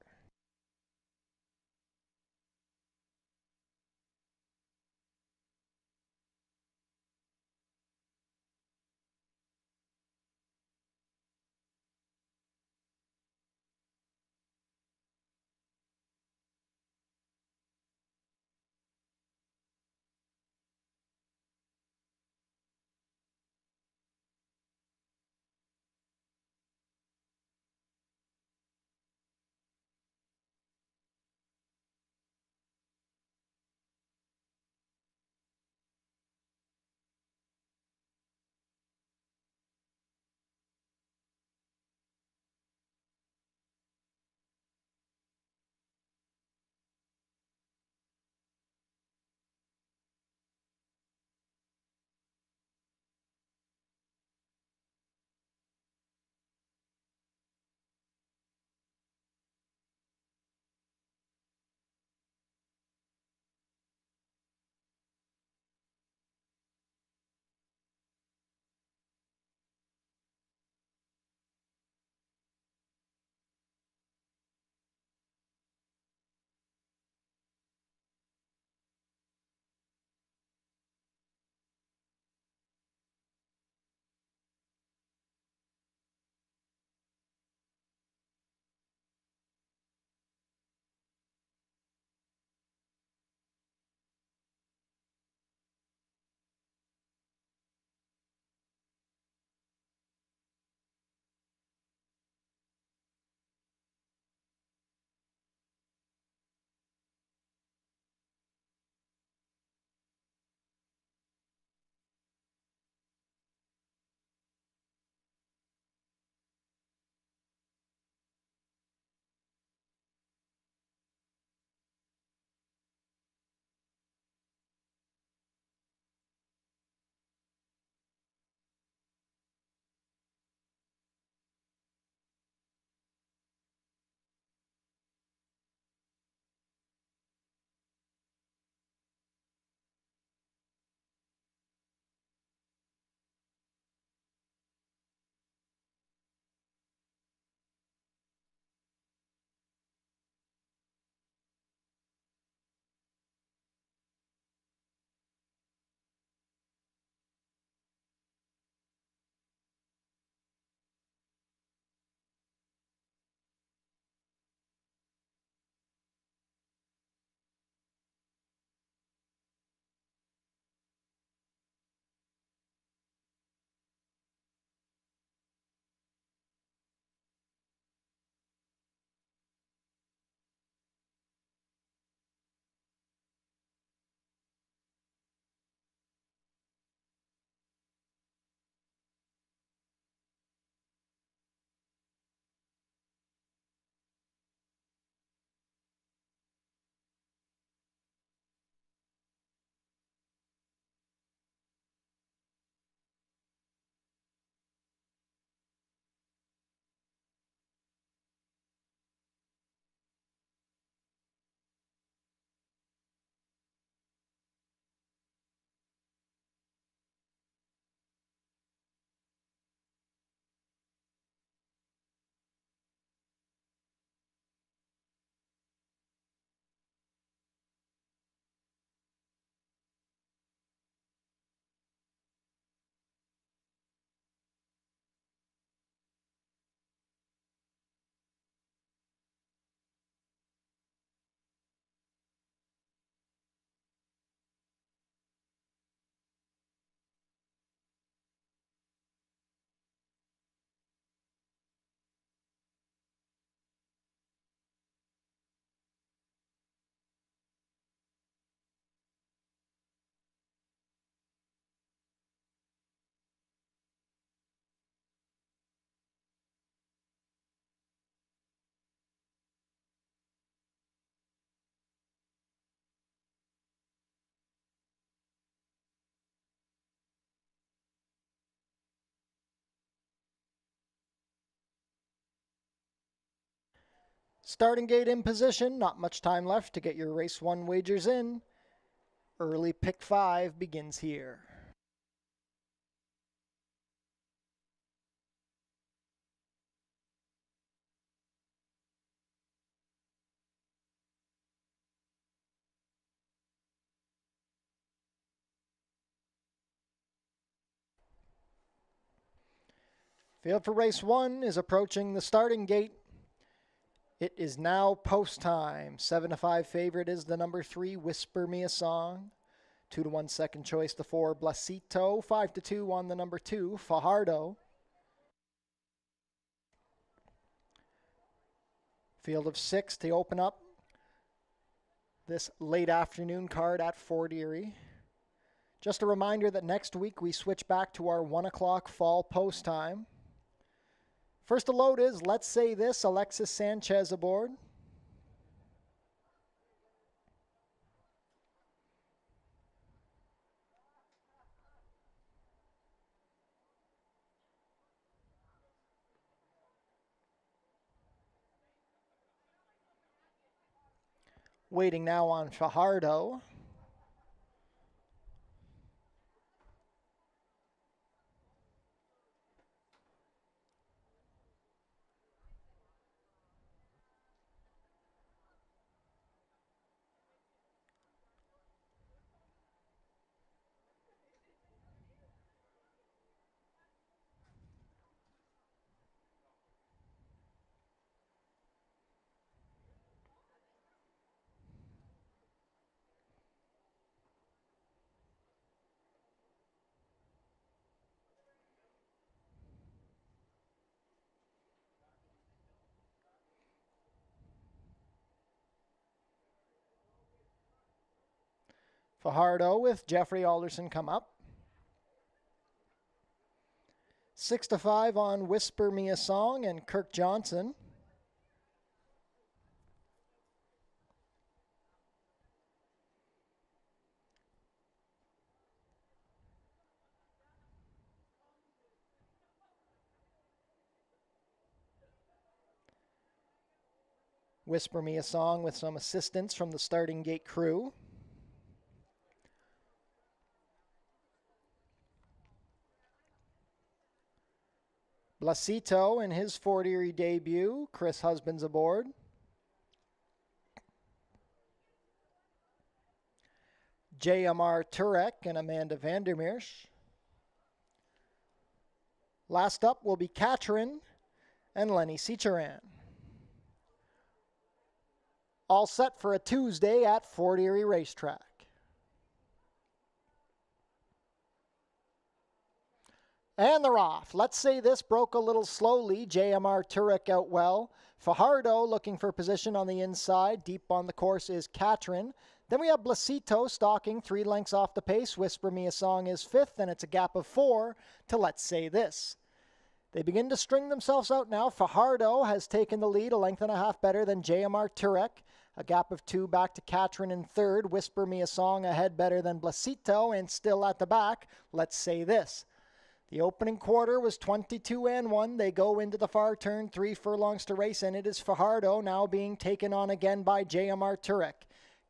Starting gate in position, not much time left to get your race 1 wagers in. Early pick 5 begins here. Field for race 1 is approaching the starting gate. It is now post time. 7-5 favorite is the number 3, Whisper Me a Song. 2-1 second choice, the 4, Blasito. 5-2 on the number 2, Fajardo. Field of 6 to open up this late afternoon card at Fort Erie. Just a reminder that next week we switch back to our 1 o'clock fall post time. First to load is Let's Say This, Alexis Sanchez aboard. Waiting now on Fajardo. Fajardo with Jeffrey Alderson come up. 6-5 on Whisper Me a Song and Kirk Johnson. Whisper Me a Song with some assistance from the starting gate crew. Blasito in his Fort Erie debut. Chris Husbands aboard. JMR Turek and Amanda Vandermeersch. Last up will be Katrin and Lenny Seacharan. All set for a Tuesday at Fort Erie Racetrack. And they're off. Let's Say This broke a little slowly. JMR Turek out well. Fajardo looking for position on the inside. Deep on the course is Katrin. Then we have Blasito stalking 3 lengths off the pace. Whisper Me a Song is 5th, and it's a gap of 4 to Let's Say This. They begin to string themselves out now. Fajardo has taken the lead, a length and a half better than JMR Turek. A gap of 2 back to Katrin in 3rd. Whisper Me a Song ahead better than Blasito, and still at the back, Let's Say This. The opening quarter was 22-1. They go into the far turn, 3 furlongs to race, and it is Fajardo now being taken on again by JMR Turek.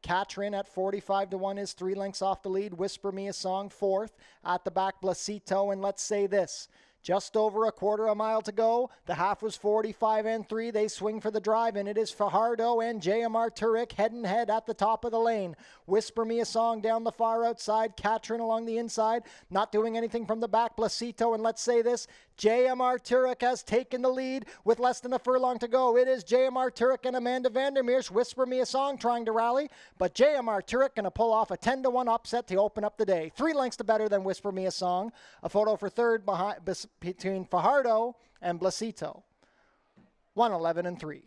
Katrin at 45-1 is 3 lengths off the lead. Whisper Me a Song 4th. At the back, Blasito, and Let's Say This. Just over a quarter a mile to go. The half was 45-3. They swing for the drive, and it is Fajardo and JMR Turek head and head at the top of the lane. Whisper Me a Song down the far outside. Katrin along the inside. Not doing anything from the back. Blasito, and Let's Say This. JMR Turek has taken the lead with less than a furlong to go. It is JMR Turek and Amanda Vandermeersch. Whisper Me a Song trying to rally, but JMR Turek going to pull off a 10-1 upset to open up the day. 3 lengths to better than Whisper Me a Song. A photo for 3rd between Fajardo and Blasito. 1:11-3.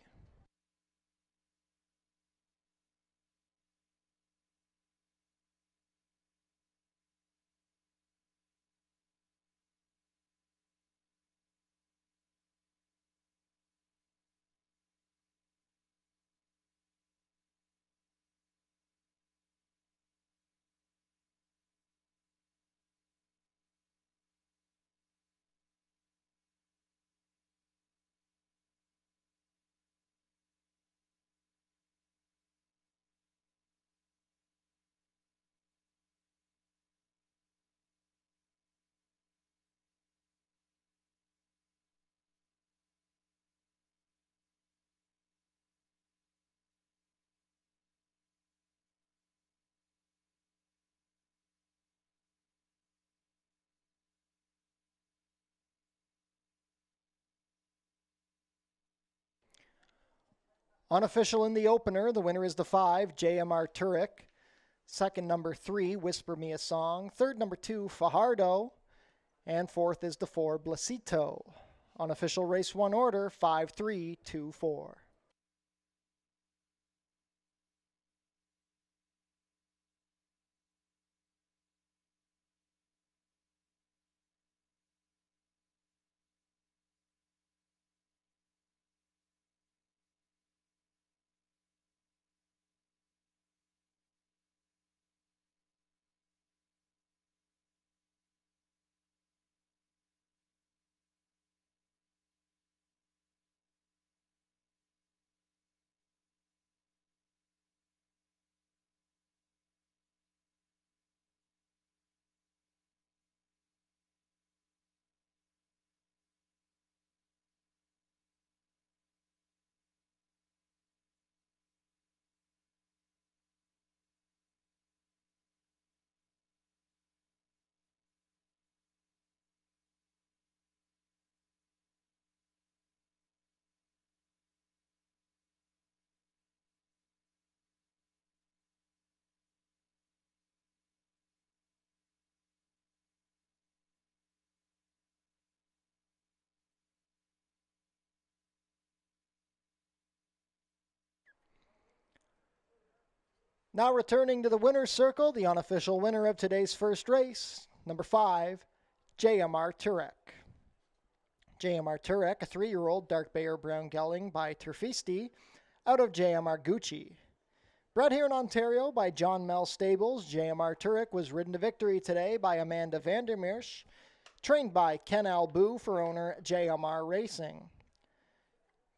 Unofficial in the opener, the winner is the 5, JMR Turek. Second, number 3, Whisper Me a Song. Third, number 2, Fajardo. And fourth is the 4, Blasito. Unofficial race 1 order, 5-3-2-4. Now returning to the winner's circle, the unofficial winner of today's first race, number 5, JMR Turek. JMR Turek, a 3-year-old dark bay or brown gelding by Turfisti, out of JMR Gucci. Bred here in Ontario by John Mell Stables, JMR Turek was ridden to victory today by Amanda Vandermeersch, trained by Ken Albu for owner JMR Racing.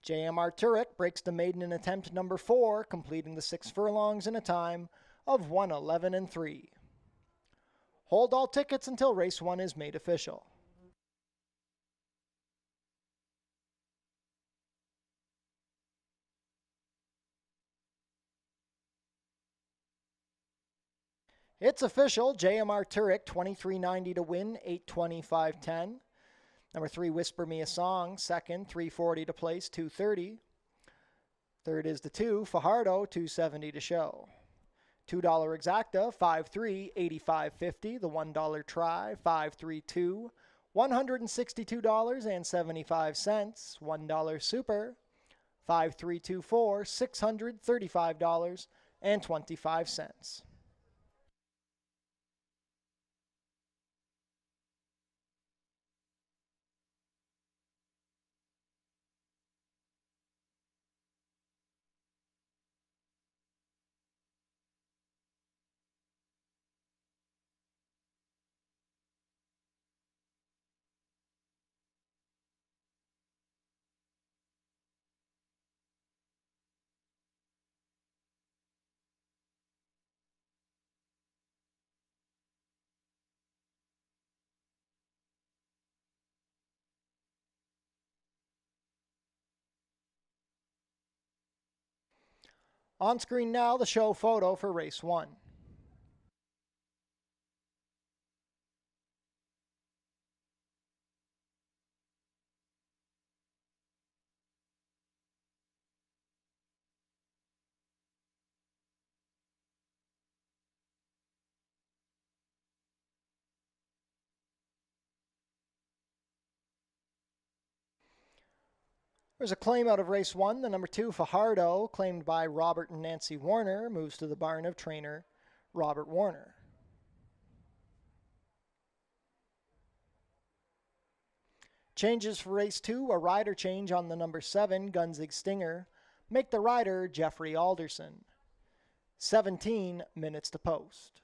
JMR Turek breaks the maiden in attempt number 4, completing the 6 furlongs in a time of 1:11:3. Hold all tickets until race 1 is made official. It's official. JMR Turek, 23.90 to win, 825.10. Number 3, Whisper Me a Song, second, 340 to place, 230. Third is the 2, Fajardo, 270 to show. $2 exacta, 5-3, 85.50. The $1 try, 5-3-2, $162.75. $1 super, 5-3-2-4, $635.25. On screen now, the show photo for race 1. There's a claim out of race 1. The number 2, Fajardo, claimed by Robert and Nancy Warner, moves to the barn of trainer Robert Warner. Changes for race 2, a rider change on the number 7, Gunzig Stinger. Make the rider Jeffrey Alderson. 17 minutes to post.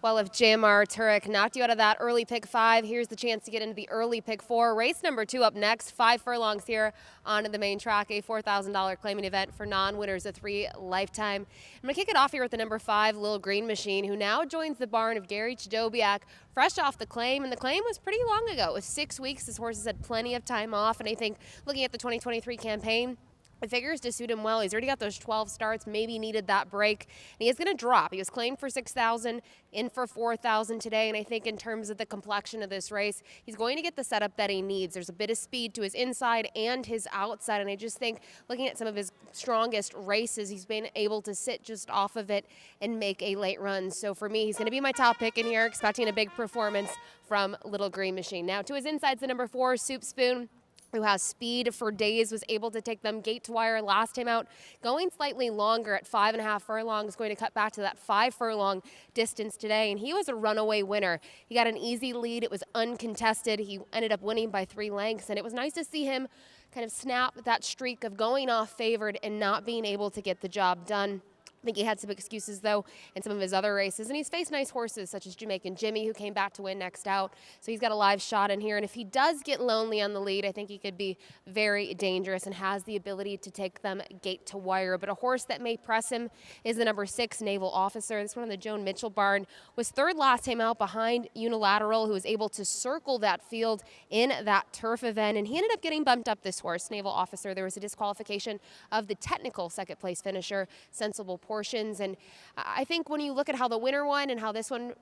Well, if Jamar Turek knocked you out of that early pick 5, here's the chance to get into the early pick 4. Race number 2 up next, 5 furlongs here on the main track, a $4,000 claiming event for non-winners, a 3 lifetime. I'm going to kick it off here with the number 5, Little Green Machine, who now joins the barn of Gary Chidobiak, fresh off the claim, and the claim was pretty long ago. It was 6 weeks. This horse has had plenty of time off, and I think looking at the 2023 campaign, it figures to suit him well. He's already got those 12 starts, maybe needed that break. And he is going to drop. He was claimed for 6,000, in for 4,000 today. And I think in terms of the complexion of this race, he's going to get the setup that he needs. There's a bit of speed to his inside and his outside. And I just think looking at some of his strongest races, he's been able to sit just off of it and make a late run. So for me, he's going to be my top pick in here, expecting a big performance from Little Green Machine. Now to his insides, the number 4, Soup Spoon, who has speed for days, was able to take them gate to wire last time out, going slightly longer at 5.5 furlongs, going to cut back to that 5 furlong distance today, and he was a runaway winner. He got an easy lead. It was uncontested. He ended up winning by 3 lengths, and it was nice to see him kind of snap that streak of going off favored and not being able to get the job done. I think he had some excuses, though, in some of his other races. And he's faced nice horses, such as Jamaican Jimmy, who came back to win next out. So he's got a live shot in here. And if he does get lonely on the lead, I think he could be very dangerous and has the ability to take them gate to wire. But a horse that may press him is the number 6, Naval Officer. This one in the Joan Mitchell barn was 3rd last time out behind Unilateral, who was able to circle that field in that turf event. And he ended up getting bumped up, this horse, Naval Officer. There was a disqualification of the technical second-place finisher, Sensible Portions. And I think when you look at how the winner won and how this one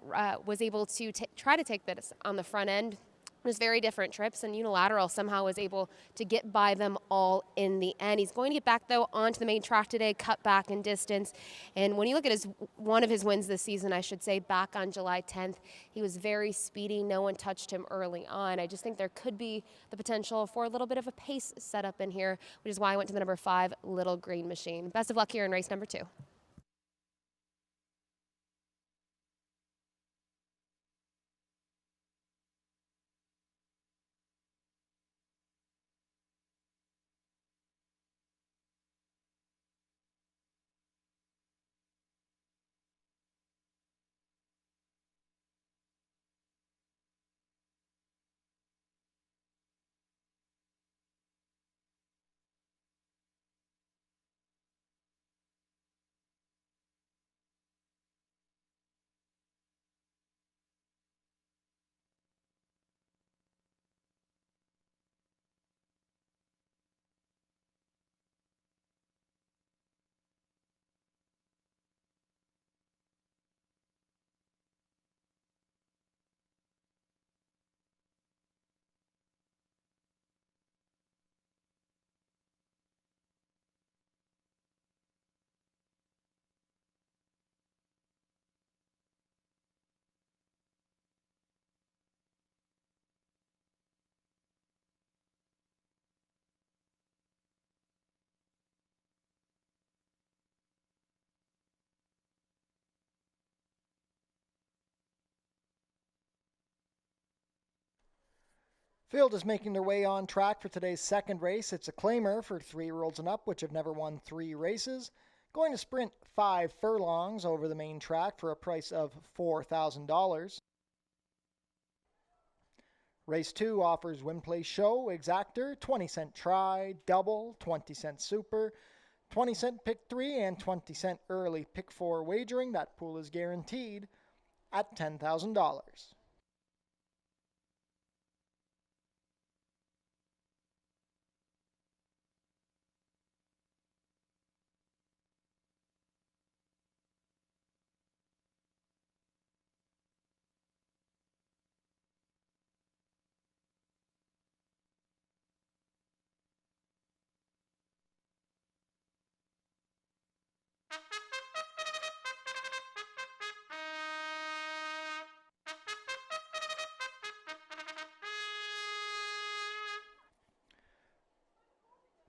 was able to try to take this on the front end, it was very different trips, and Unilateral somehow was able to get by them all in the end. He's going to get back, though, onto the main track today, cut back in distance. And when you look at one of his wins this season, I should say, back on July 10th, he was very speedy. No one touched him early on. I just think there could be the potential for a little bit of a pace setup in here, which is why I went to the number 5, Little Green Machine. Best of luck here in race number 2. Field is making their way on track for today's second race. It's a claimer for 3-year-olds and up, which have never won 3 races. Going to sprint 5 furlongs over the main track for a price of $4,000. Race 2 offers Win Play Show, Exactor, 20-cent try, double, 20-cent super, 20-cent pick 3, and 20-cent early pick 4 wagering. That pool is guaranteed at $10,000.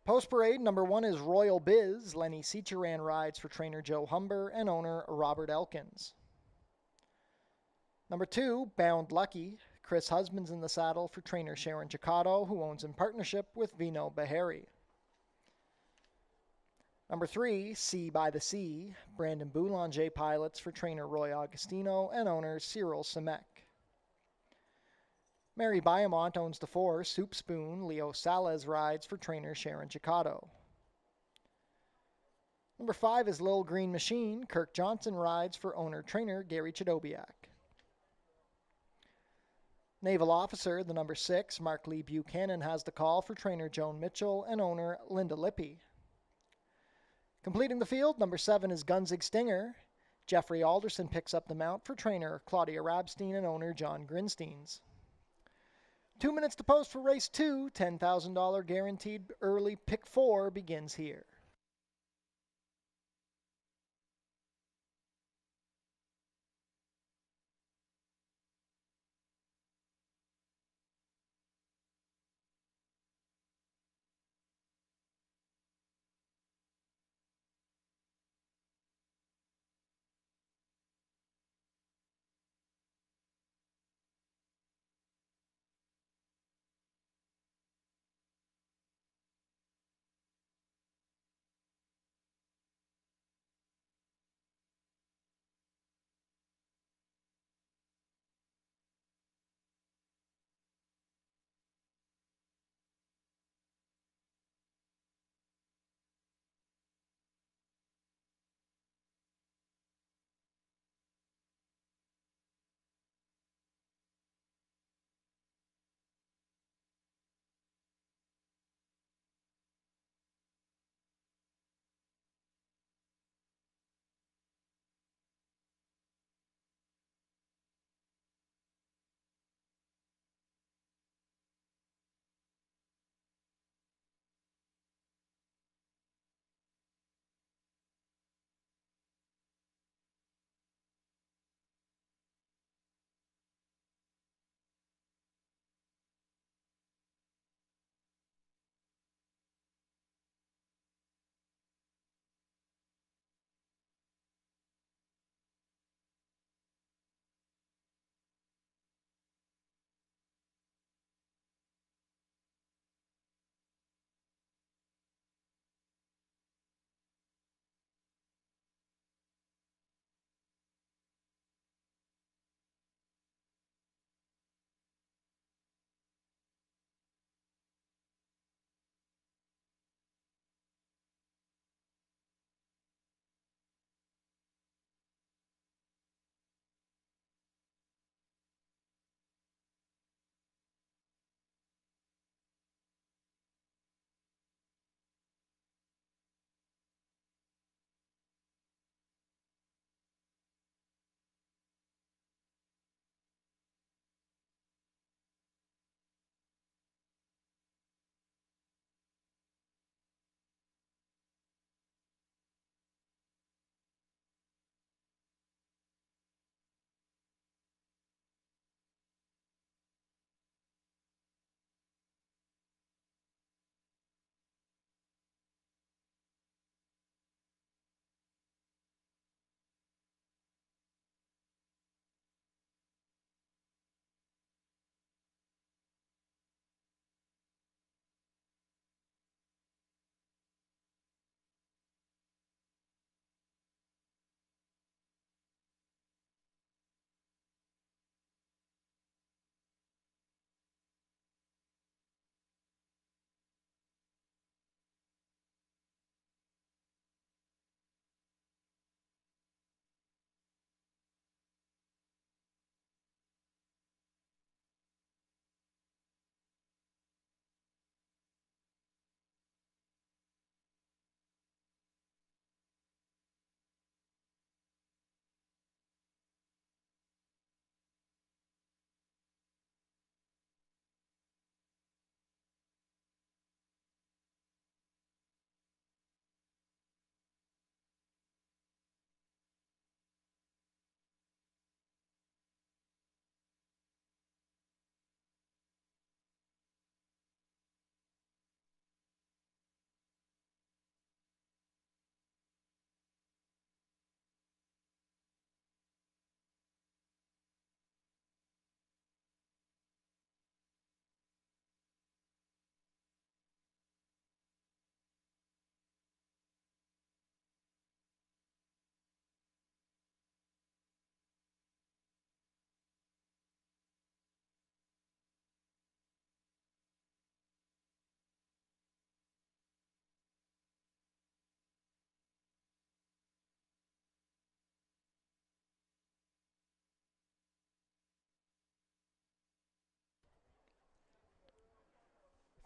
Post Parade, number 1 is Royal Biz. Lenny Seacheran rides for trainer Joe Humber and owner Robert Elkins. Number 2, Bound Lucky. Chris Husband's in the saddle for trainer Sharon Chicato, who owns in partnership with Vino Bahari. Number 3, Sea by the Sea. Brandon Boulanger pilots for trainer Roy Augustino and owner Cyril Semek. Mary Biamont owns the 4, Soup Spoon. Leo Salas rides for trainer Sharon Chicato. Number 5 is Little Green Machine. Kirk Johnson rides for owner-trainer Gary Chadobiak. Naval Officer, the number 6, Mark Lee Buchanan, has the call for trainer Joan Mitchell and owner Linda Lippy. Completing the field, number 7 is Gunzig Stinger. Jeffrey Alderson picks up the mount for trainer Claudia Rabstein and owner John Grinsteins. 2 minutes to post for race 2. $10,000 guaranteed early pick 4 begins here.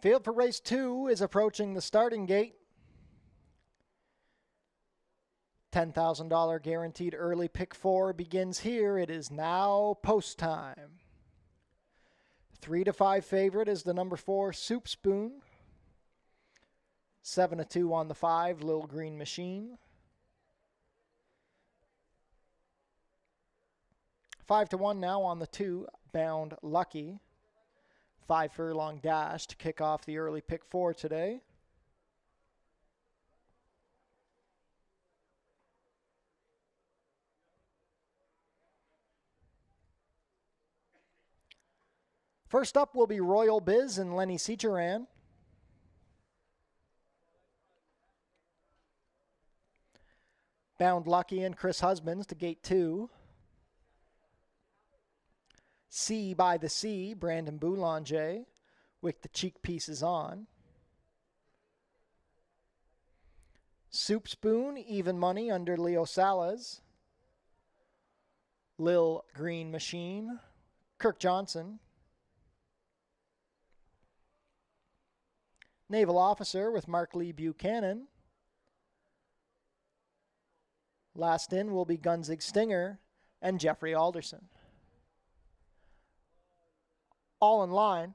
Field for race 2 is approaching the starting gate. $10,000 guaranteed early pick 4 begins here. It is now post time. 3 to 5 favorite is the number 4 Soup Spoon. 7 to 2 on the 5 Lil Green Machine. 5 to 1 now on the 2 Bound Lucky. 5 furlong dash to kick off the early pick 4 today. First up will be Royal Biz and Lenny Seacheran. Bound Lucky and Chris Husbands to gate 2. Sea by the Sea, Brandon Boulanger, with the cheek pieces on. Soup Spoon, Even Money under Leo Salas. Lil Green Machine, Kirk Johnson. Naval Officer with Mark Lee Buchanan. Last in will be Gunzig Stinger and Jeffrey Alderson. All in line.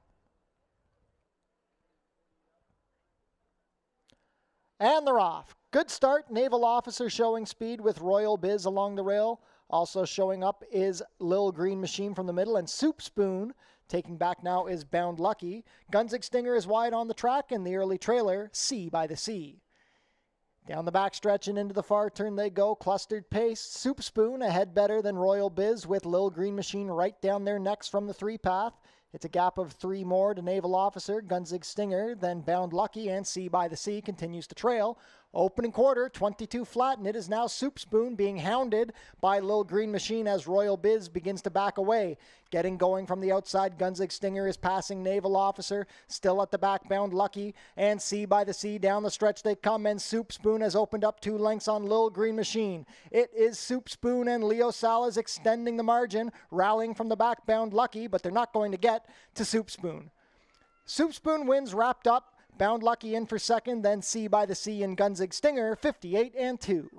And they're off. Good start. Naval Officer showing speed with Royal Biz along the rail. Also showing up is Lil Green Machine from the middle, and Soup Spoon taking back now is Bound Lucky. Gunzig Stinger is wide on the track, and the early trailer, Sea by the Sea. Down the backstretch and into the far turn they go, clustered pace. Soup Spoon ahead better than Royal Biz with Lil Green Machine right down there next from the 3 path. It's a gap of 3 more to Naval Officer, Gunzig Stinger, then Bound Lucky, and Sea by the Sea continues to trail. Opening quarter, 22 flat, and it is now Soup Spoon being hounded by Lil Green Machine as Royal Biz begins to back away. Getting going from the outside, Gunzig Stinger is passing Naval Officer, still at the back, Bound Lucky, and Sea by the Sea. Down the stretch they come, and Soup Spoon has opened up 2 lengths on Lil Green Machine. It is Soup Spoon and Leo Salas extending the margin, rallying from the back, Bound Lucky, but they're not going to get to Soup Spoon. Soup Spoon wins wrapped up. Bound Lucky in for second, then Sea by the Sea and Gunzig Stinger, 58 and 2.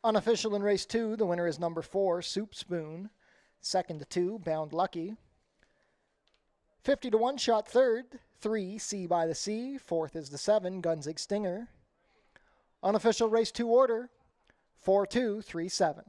Unofficial in race 2, the winner is number 4, Soup Spoon. Second to 2, Bound Lucky. 50 to 1 shot third, 3, Sea by the Sea. Fourth is the 7, Gunzig Stinger. Unofficial race 2 order, 4-2, 3-7.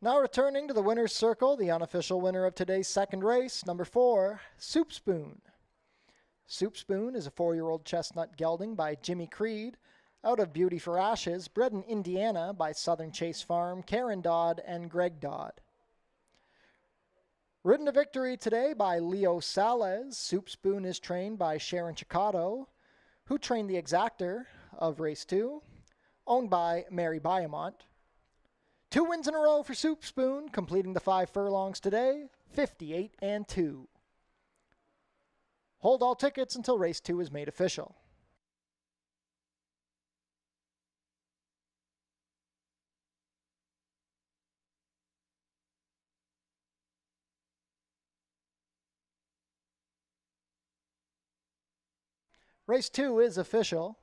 Now returning to the winner's circle, the unofficial winner of today's second race, number 4, Soup Spoon. Soup Spoon is a 4-year-old chestnut gelding by Jimmy Creed, out of Beauty for Ashes, bred in Indiana by Southern Chase Farm, Karen Dodd, and Greg Dodd. Ridden to victory today by Leo Salez. Soup Spoon is trained by Sharon Chicotto, who trained the exactor of race 2, owned by Mary Biamont. 2 wins in a row for Soup Spoon, completing the 5 furlongs today, 58-2. Hold all tickets until race 2 is made official. Race 2 is official.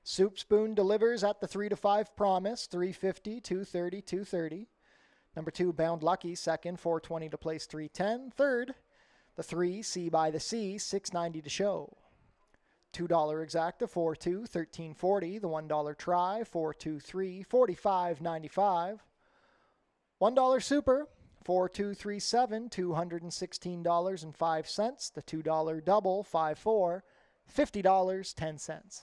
Soup Spoon delivers at the 3 to 5 promise, 350, 230, 230. Number 2, Bound Lucky, second, 420 to place, 310. Third, the 3, C by the Sea, 690 to show. $2 exacta, 4-2, 1340. The $1 try, 423, 45.95. $1 super, 4237, $216.05. The $2 double, 54, $50.10.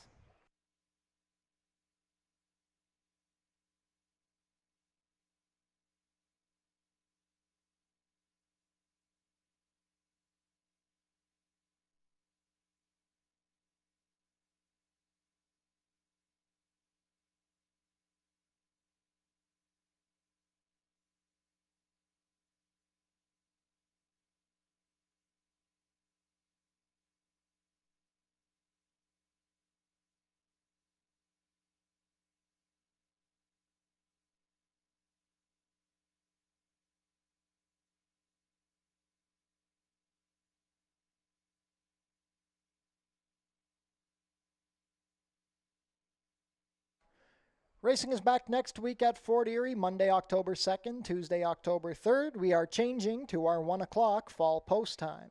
Racing is back next week at Fort Erie, Monday, October 2nd, Tuesday, October 3rd. We are changing to our 1 o'clock fall post time.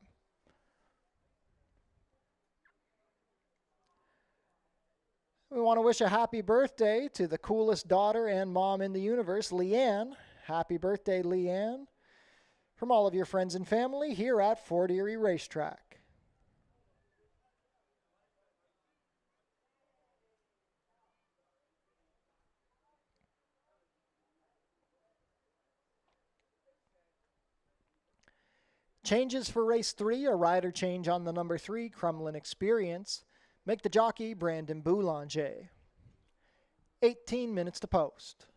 We want to wish a happy birthday to the coolest daughter and mom in the universe, Leanne. Happy birthday, Leanne. From all of your friends and family here at Fort Erie Racetrack. Changes for race 3, a rider change on the number 3, Crumlin Experience. Make the jockey Brandon Boulanger. 18 minutes to post.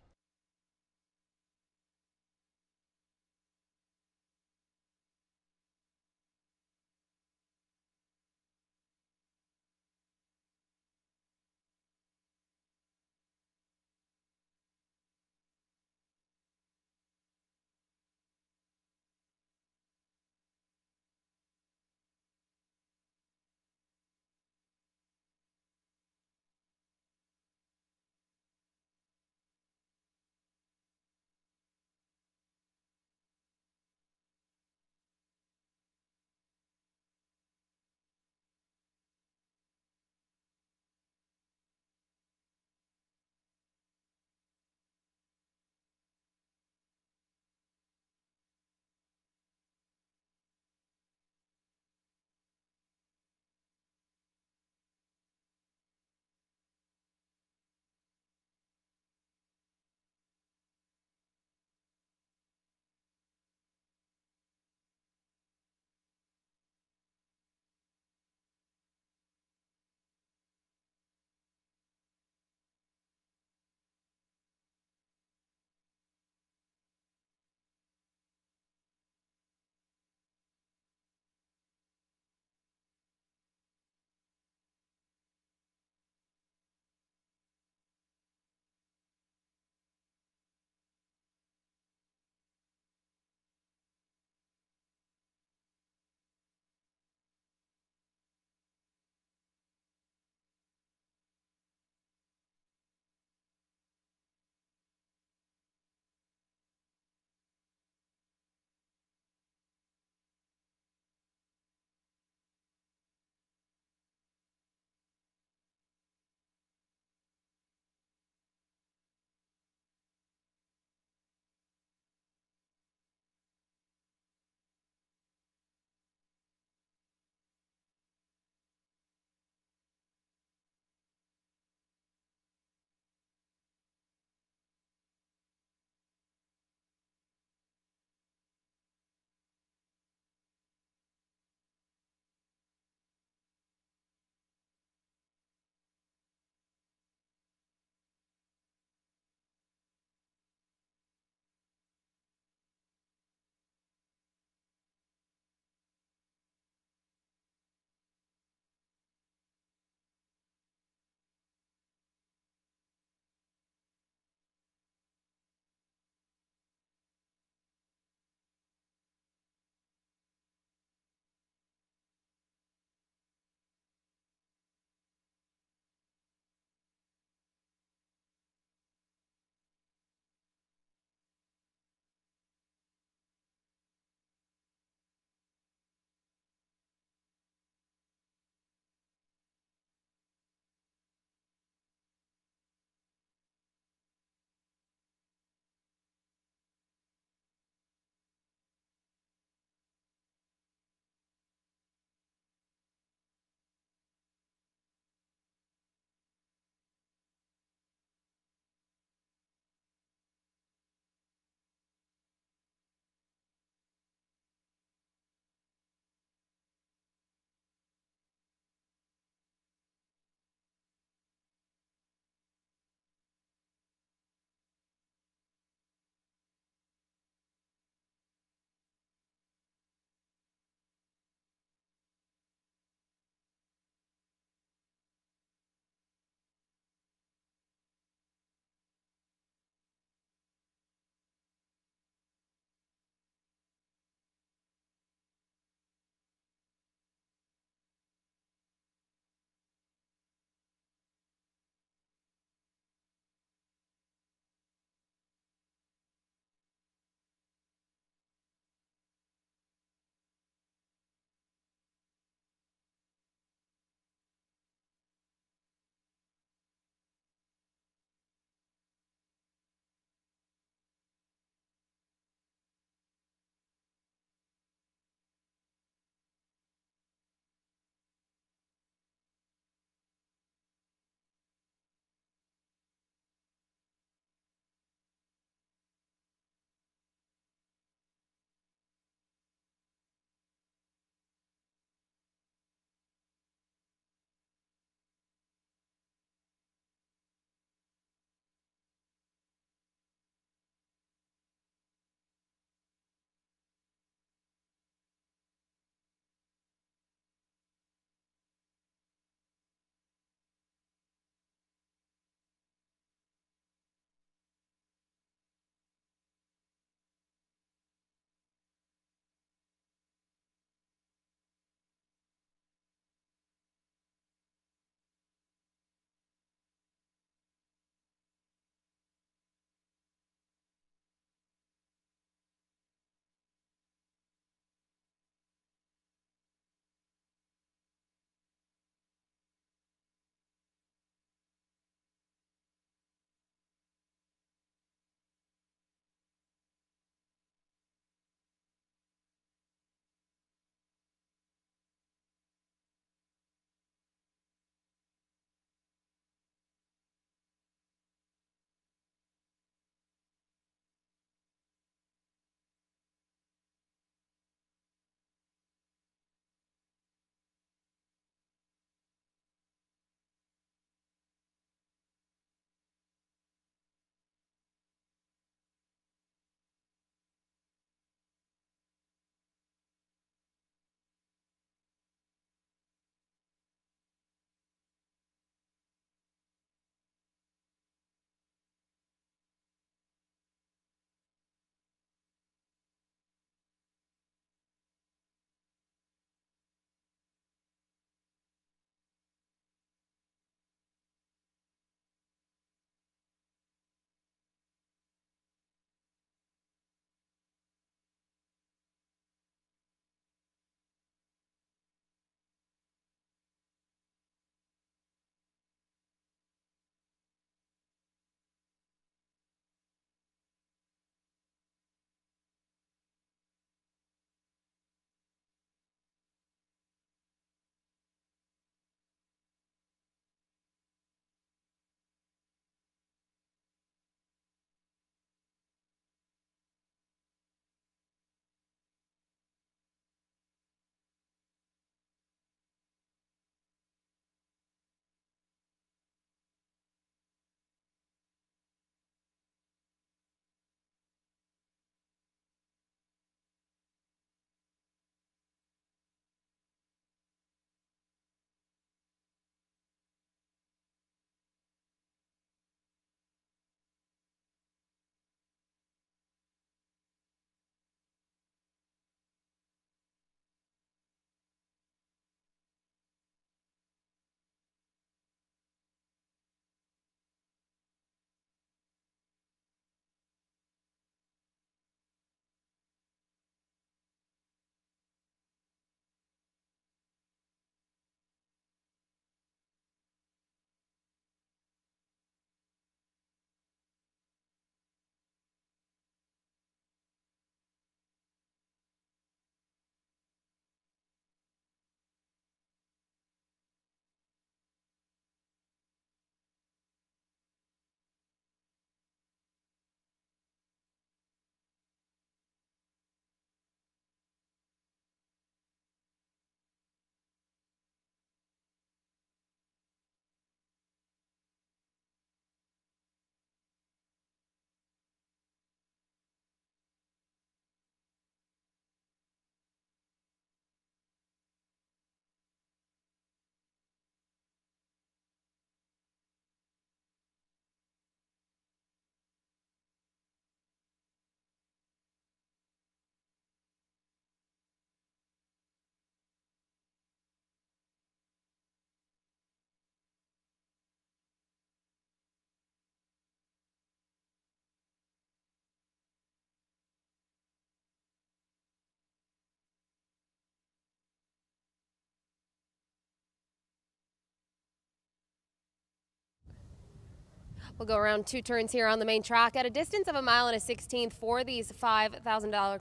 We'll go around 2 turns here on the main track at a distance of 1.16 miles for these $5,000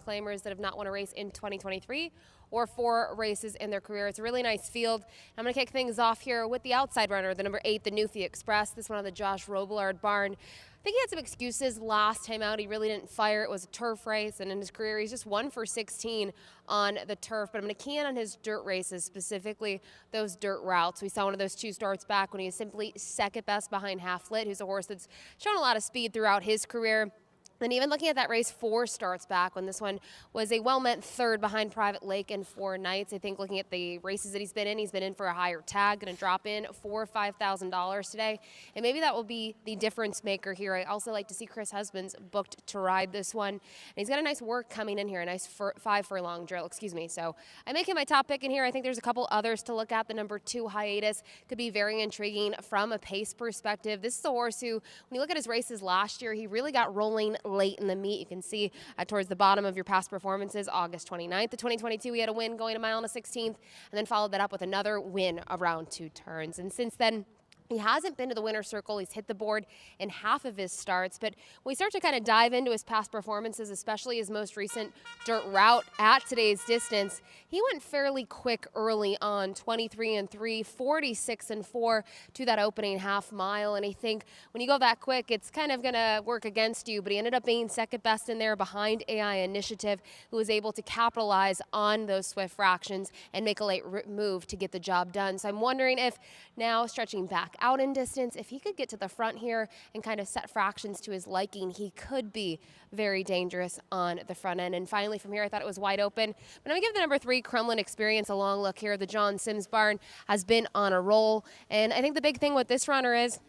claimers that have not won a race in 2023 or 4 races in their career. It's a really nice field. I'm going to kick things off here with the outside runner, the number 8, the Newfie Express. This one on the Josh Robillard barn. I think he had some excuses last time out. He really didn't fire. It was a turf race, and in his career, he's just 1 for 16 on the turf. But I'm going to key in on his dirt races, specifically those dirt routes. We saw one of those 2 starts back when he was simply second best behind Halflit, who's a horse that's shown a lot of speed throughout his career. Then even looking at that race 4 starts back when this one was a well-meant third behind Private Lake and 4 Nights. I think looking at the races that he's been in for a higher tag, going to drop in $4,000 or $5,000 today. And maybe that will be the difference maker here. I also like to see Chris Husbands booked to ride this one. And he's got a nice work coming in here, a nice 5 furlong drill, So I make him my top pick in here. I think there's a couple others to look at. The number 2 Hiatus could be very intriguing from a pace perspective. This is a horse who, when you look at his races last year, he really got rolling late in the meet. You can see towards the bottom of your past performances, August 29th of 2022, he had a win going 1.16 miles, and then followed that up with another win around 2 turns. And since then, he hasn't been to the winner's circle. He's hit the board in half of his starts. But when we start to kind of dive into his past performances, especially his most recent dirt route at today's distance, he went fairly quick early on, 23-3, 46-4 to that opening half mile. And I think when you go that quick, it's kind of going to work against you. But he ended up being second best in there behind AI Initiative, who was able to capitalize on those swift fractions and make a late move to get the job done. So I'm wondering if now, stretching back out in distance, if he could get to the front here and kind of set fractions to his liking, he could be very dangerous on the front end. And finally, from here, I thought it was wide open. But I'm going to give the number 3 Kremlin Experience a long look here. The John Sims barn has been on a roll. And I think the big thing with this runner is,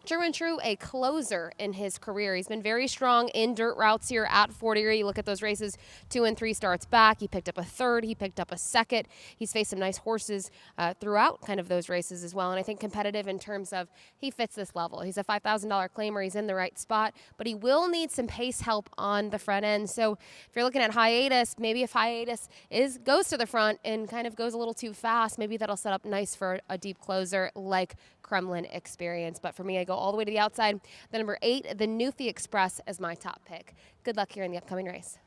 true and true, a closer in his career. He's been very strong in dirt routes here at Fort Erie. You look at those races 2 and 3 starts back. He picked up a third. He picked up a second. He's faced some nice horses throughout kind of those races as well. And I think competitive in terms of he fits this level. He's a $5,000 claimer. He's in the right spot, but he will need some pace help on the front end. So if you're looking at Hiatus, maybe if Hiatus goes to the front and kind of goes a little too fast, maybe that'll set up nice for a deep closer like Kremlin Experience. But for me, I go all the way to the outside. The number 8, the Newfie Express, as my top pick. Good luck here in the upcoming race.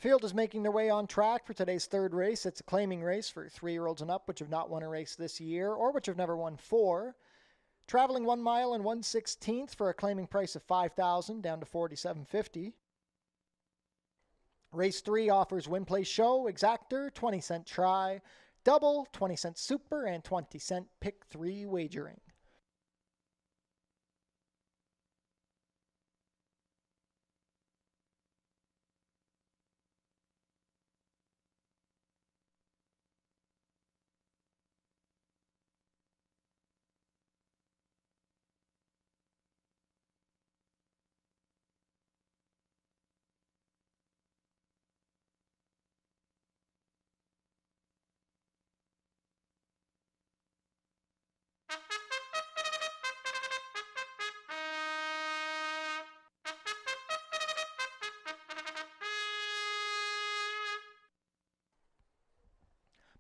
Field is making their way on track for today's third race. It's a claiming race for 3-year-olds and up, which have not won a race this year or which have never won 4. Traveling 1 mile and 1/16 for a claiming price of $5,000 down to $47.50. Race 3 offers win, play, show, exactor, 20-cent try, double, 20-cent super, and 20-cent pick 3 wagering.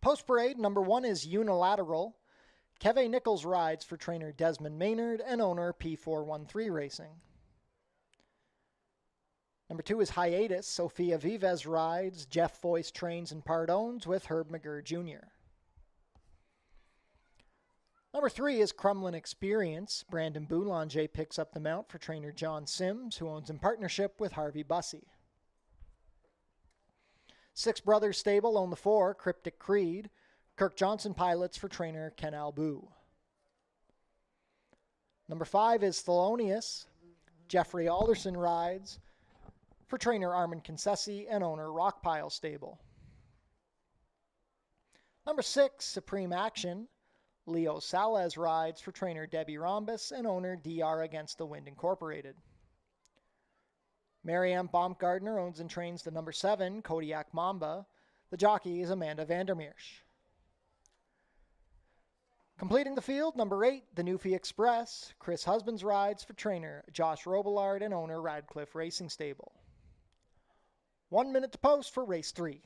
Post parade, number 1 is Unilateral. Keve Nichols rides for trainer Desmond Maynard and owner P413 Racing. Number 2 is Hiatus. Sofia Vives rides. Jeff Voice trains and part owns with Herb McGurr Jr. Number 3 is Crumlin Experience. Brandon Boulanger picks up the mount for trainer John Sims, who owns in partnership with Harvey Bussey. Six Brothers Stable own the 4, Cryptic Creed. Kirk Johnson pilots for trainer Ken Albu. Number 5 is Thelonious. Jeffrey Alderson rides for trainer Armin Concessi and owner Rockpile Stable. Number 6, Supreme Action. Leo Salez rides for trainer Debbie Rhombus and owner DR Against the Wind Incorporated. Marianne Baumgartner owns and trains the number 7, Kodiak Mamba. The jockey is Amanda Vandermeersch. Completing the field, number 8, the Newfie Express. Chris Husbands rides for trainer Josh Robillard and owner Radcliffe Racing Stable. 1 minute to post for race 3.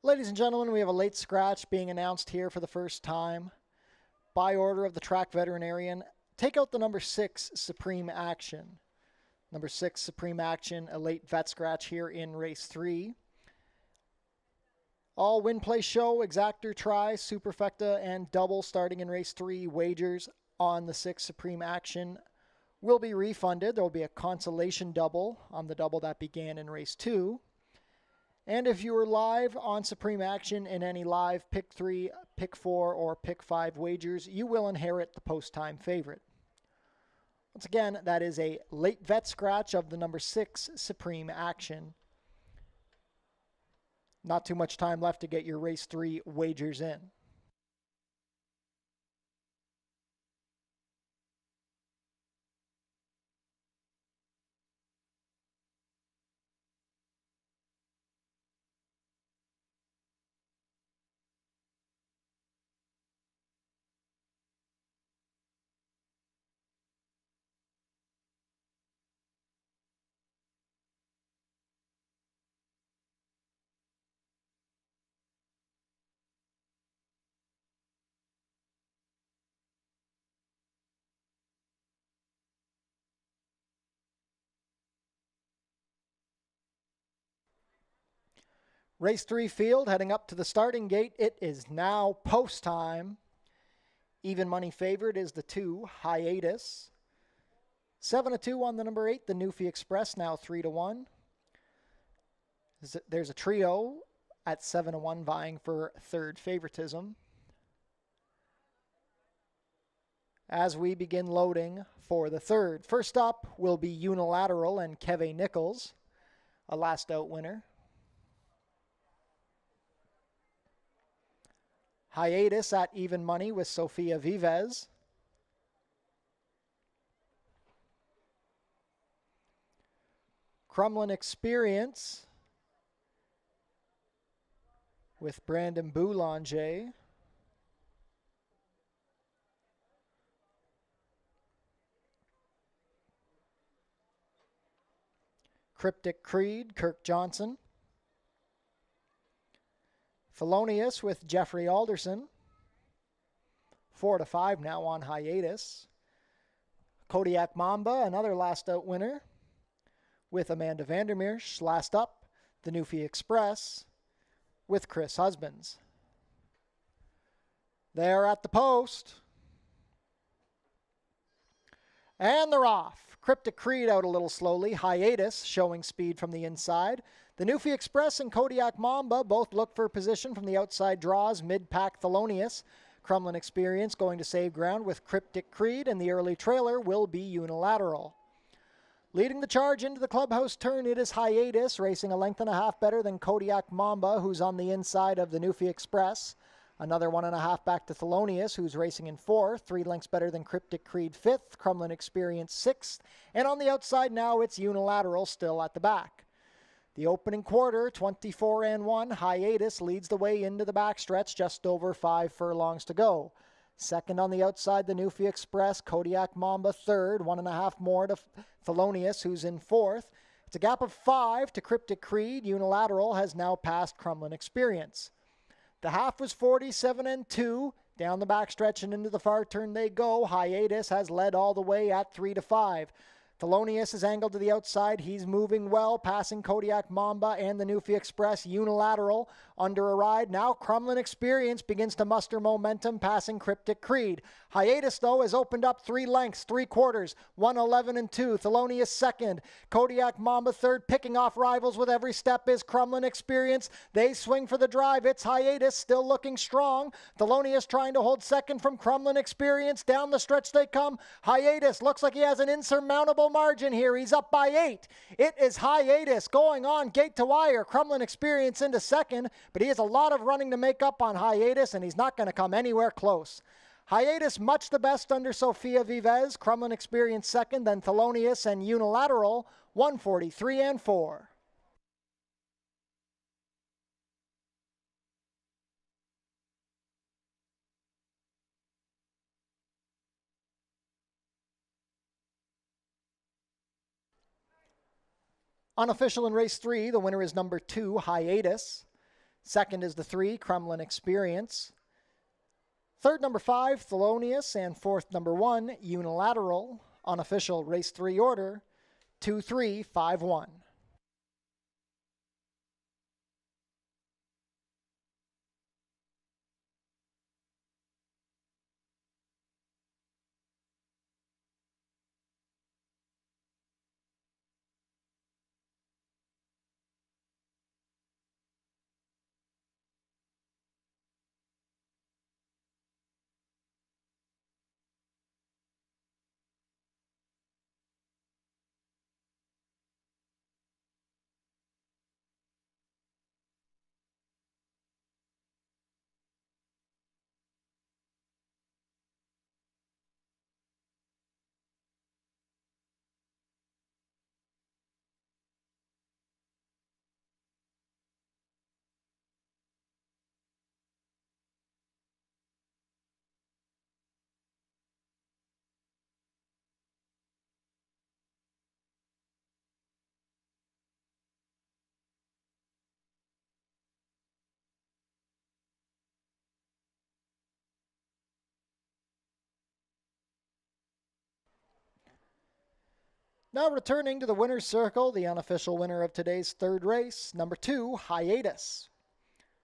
Ladies and gentlemen, we have a late scratch being announced here for the first time. By order of the track veterinarian, take out the number 6, Supreme Action. Number 6, Supreme Action, a late vet scratch here in race 3. All win, play, show, exactor, try, superfecta, and double starting in race 3. Wagers on the 6, Supreme Action will be refunded. There will be a consolation double on the double that began in race 2. And if you were live on Supreme Action in any live pick 3, pick 4, or pick 5 wagers, you will inherit the post-time favorite. Once again, that is a late vet scratch of the number 6, Supreme Action. Not too much time left to get your race 3 wagers in. Race 3 field heading up to the starting gate. It is now post time. Even money favored is the 2, Hiatus. 7-2 on the number 8, the Newfie Express, now 3-1. There's a trio at 7-1 vying for third favoritism. As we begin loading for the third. First up will be Unilateral and Keve Nichols, a last out winner. Hiatus at even money with Sofia Vives. Crumlin Experience with Brandon Boulanger. Cryptic Creed, Kirk Johnson. Thelonious with Jeffrey Alderson. 4-5 now on Hiatus. Kodiak Mamba, another last out winner with Amanda Vandermeersch. Last up, the Newfie Express with Chris Husbands. They're at the post. And they're off. Cryptic Creed out a little slowly. Hiatus showing speed from the inside. The Newfie Express and Kodiak Mamba both look for position from the outside draws. Mid-pack Thelonious. Crumlin Experience going to save ground with Cryptic Creed, and the early trailer will be Unilateral. Leading the charge into the clubhouse turn, it is Hiatus, racing a length and a half better than Kodiak Mamba, who's on the inside of the Newfie Express. Another 1.5 back to Thelonious, who's racing in 4th. 3 lengths better than Cryptic Creed 5th. Crumlin Experience 6th. And on the outside now, it's Unilateral still at the back. The opening quarter, 24-1, Hiatus leads the way into the backstretch, just over 5 furlongs to go. Second on the outside, the Newfie Express, Kodiak Mamba third, 1.5 more to Thelonious, who's in 4th. It's a gap of 5 to Cryptic Creed. Unilateral has now passed Crumlin Experience. The half was 47-2. Down the backstretch and into the far turn they go. Hiatus has led all the way at 3-5. Thelonious is angled to the outside. He's moving well, passing Kodiak Mamba and the Newfie Express. Unilateral under a ride. Now Crumlin Experience begins to muster momentum, passing Cryptic Creed. Hiatus, though, has opened up 3 lengths, 3/4, 1:11-2. Thelonious second. Kodiak Mamba third, picking off rivals with every step is Crumlin Experience. They swing for the drive. It's Hiatus, still looking strong. Thelonious trying to hold second from Crumlin Experience. Down the stretch they come. Hiatus looks like he has an insurmountable margin here. He's up by 8. It is Hiatus going on gate to wire. Crumlin Experience into second, but he has a lot of running to make up on Hiatus, and he's not going to come anywhere close. Hiatus much the best under Sofia Vives. Crumlin Experience second, then Thelonious and Unilateral 143-4. Unofficial in race 3, the winner is number 2, Hiatus. Second is the 3, Kremlin Experience. Third, number 5, Thelonious, and fourth, number 1, Unilateral. Unofficial race 3 order, 2-3-5-1. Now returning to the winner's circle, the unofficial winner of today's third race, number 2, Hiatus.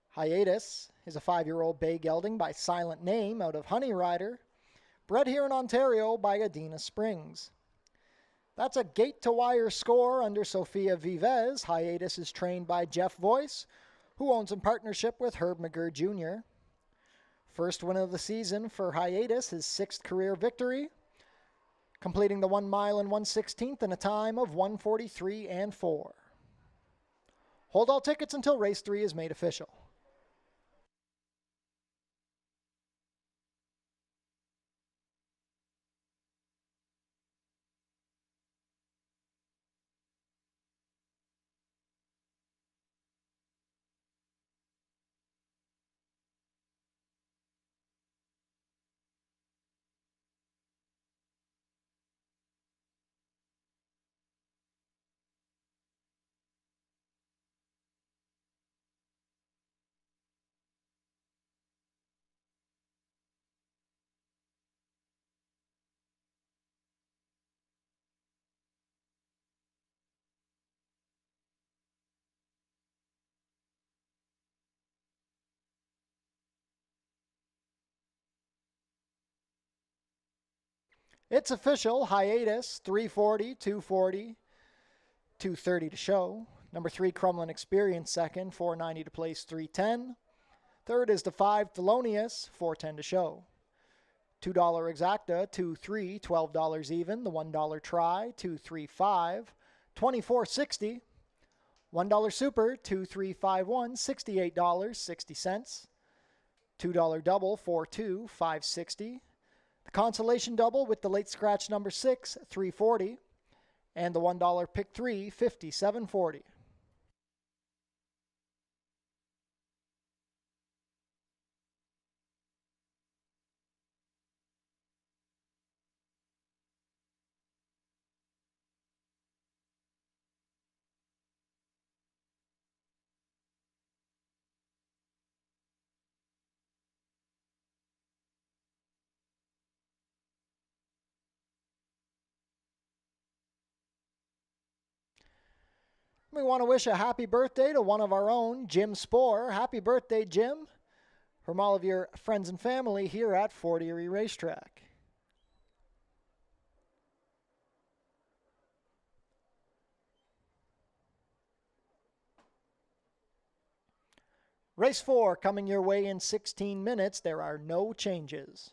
Hiatus is a 5-year-old bay gelding by Silent Name out of Honey Rider, bred here in Ontario by Adena Springs. That's a gate-to-wire score under Sophia Vives. Hiatus is trained by Jeff Voice, who owns in partnership with Herb McGurr Jr. First win of the season for Hiatus, his 6th career victory, completing the 1 mile and 1/16 in a time of 1:43 and 4. Hold all tickets until race 3 is made official. It's official. Hiatus, 340, 240, 230 to show. Number 3, Kremlin Experience second, 490 to place, 310. Third is the 5, Thelonious, 410 to show. $2 exacta, 2-3, $12 even. The $1 try, 2-3-5, 24.60. $1 super, 2-3-5-1, $68.60. $2 double, 4-2, 560. The consolation double with the late scratch number 6, 340. And the $1 pick 3, 57.40. We want to wish a happy birthday to one of our own, Jim Spohr. Happy birthday, Jim, from all of your friends and family here at Fort Erie Racetrack. Race 4 coming your way in 16 minutes. There are no changes.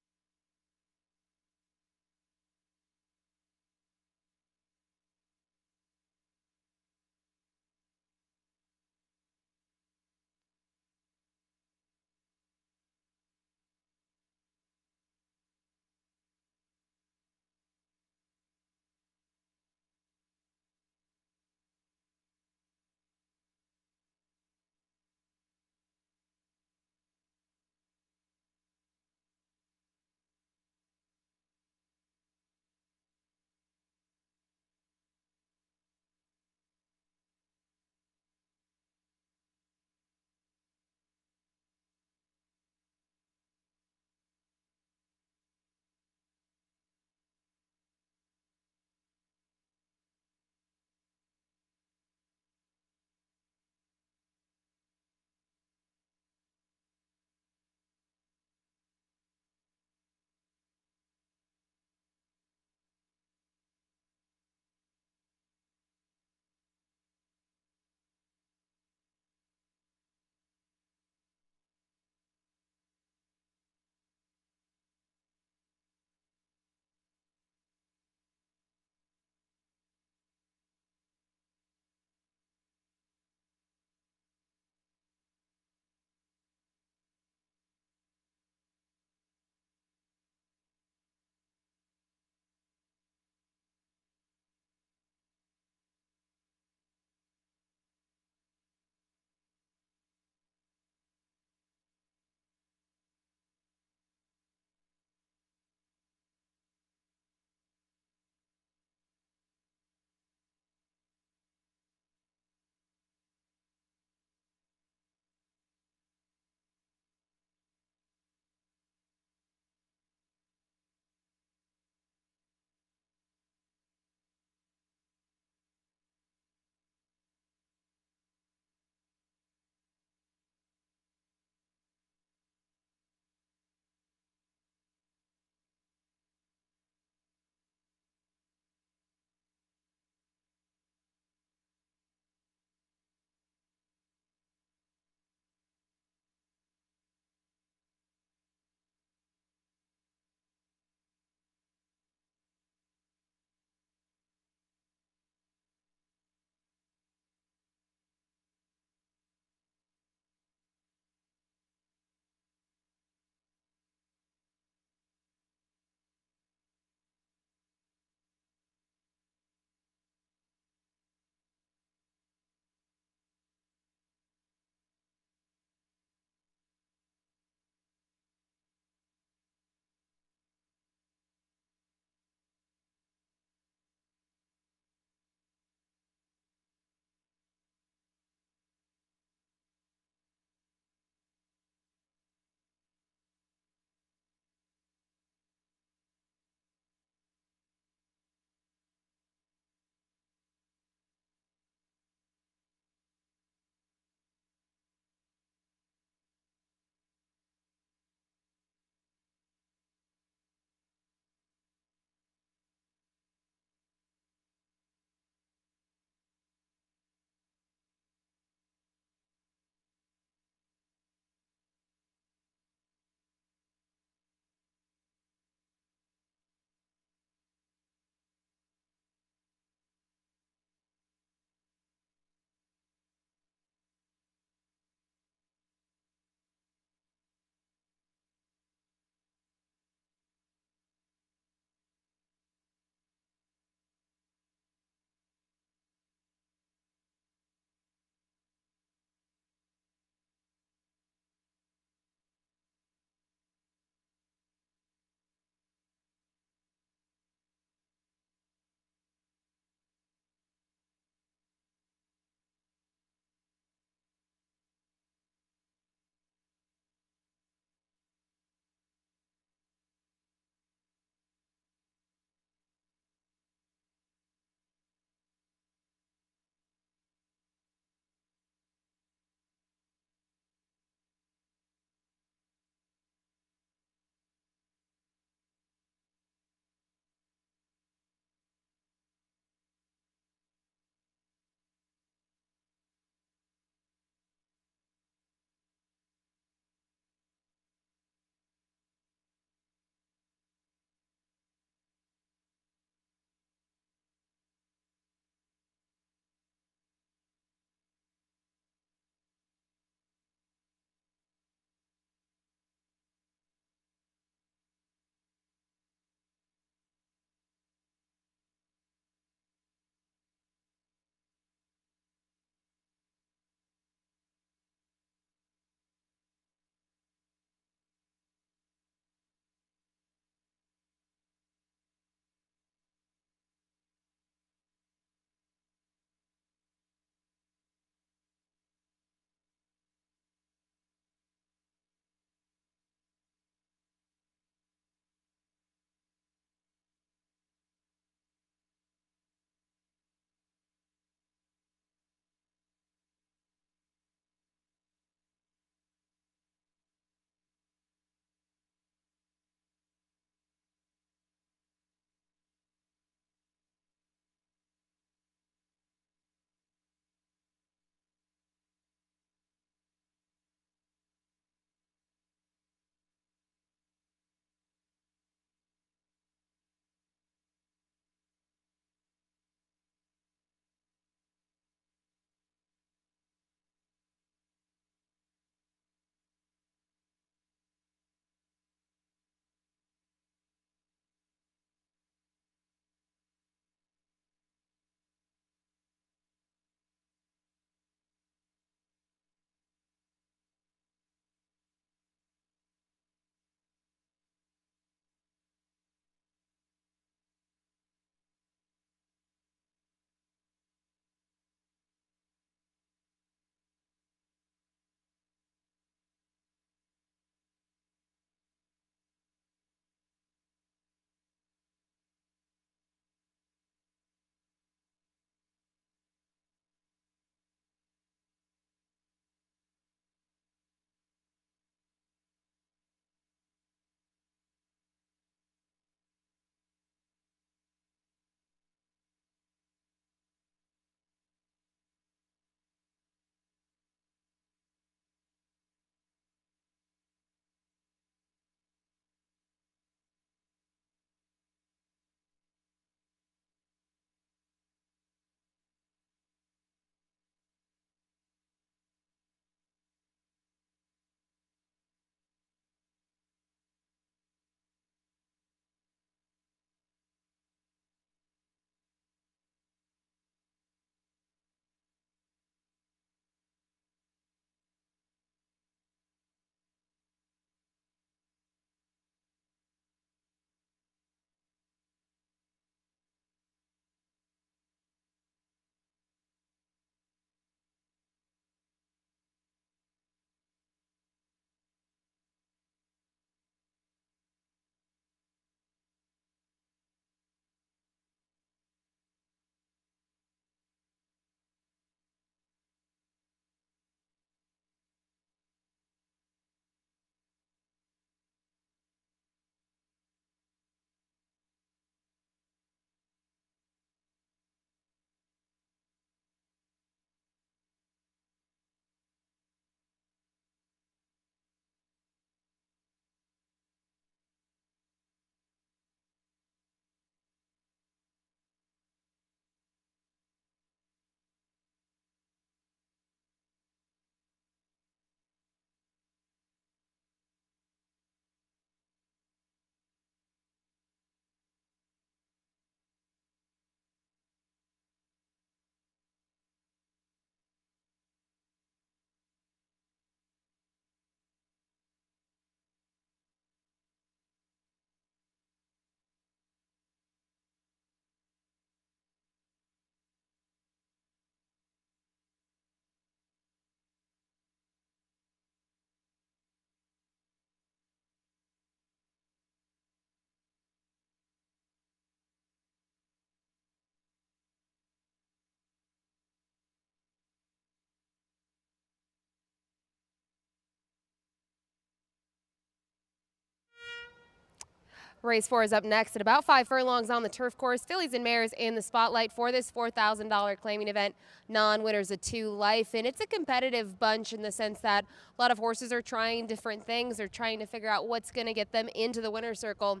Race 4 is up next at about 5 furlongs on the turf course. Fillies and Mares in the spotlight for this $4,000 claiming event. Non-winners of 2 life, and it's a competitive bunch in the sense that a lot of horses are trying different things. They're trying to figure out what's going to get them into the winner's circle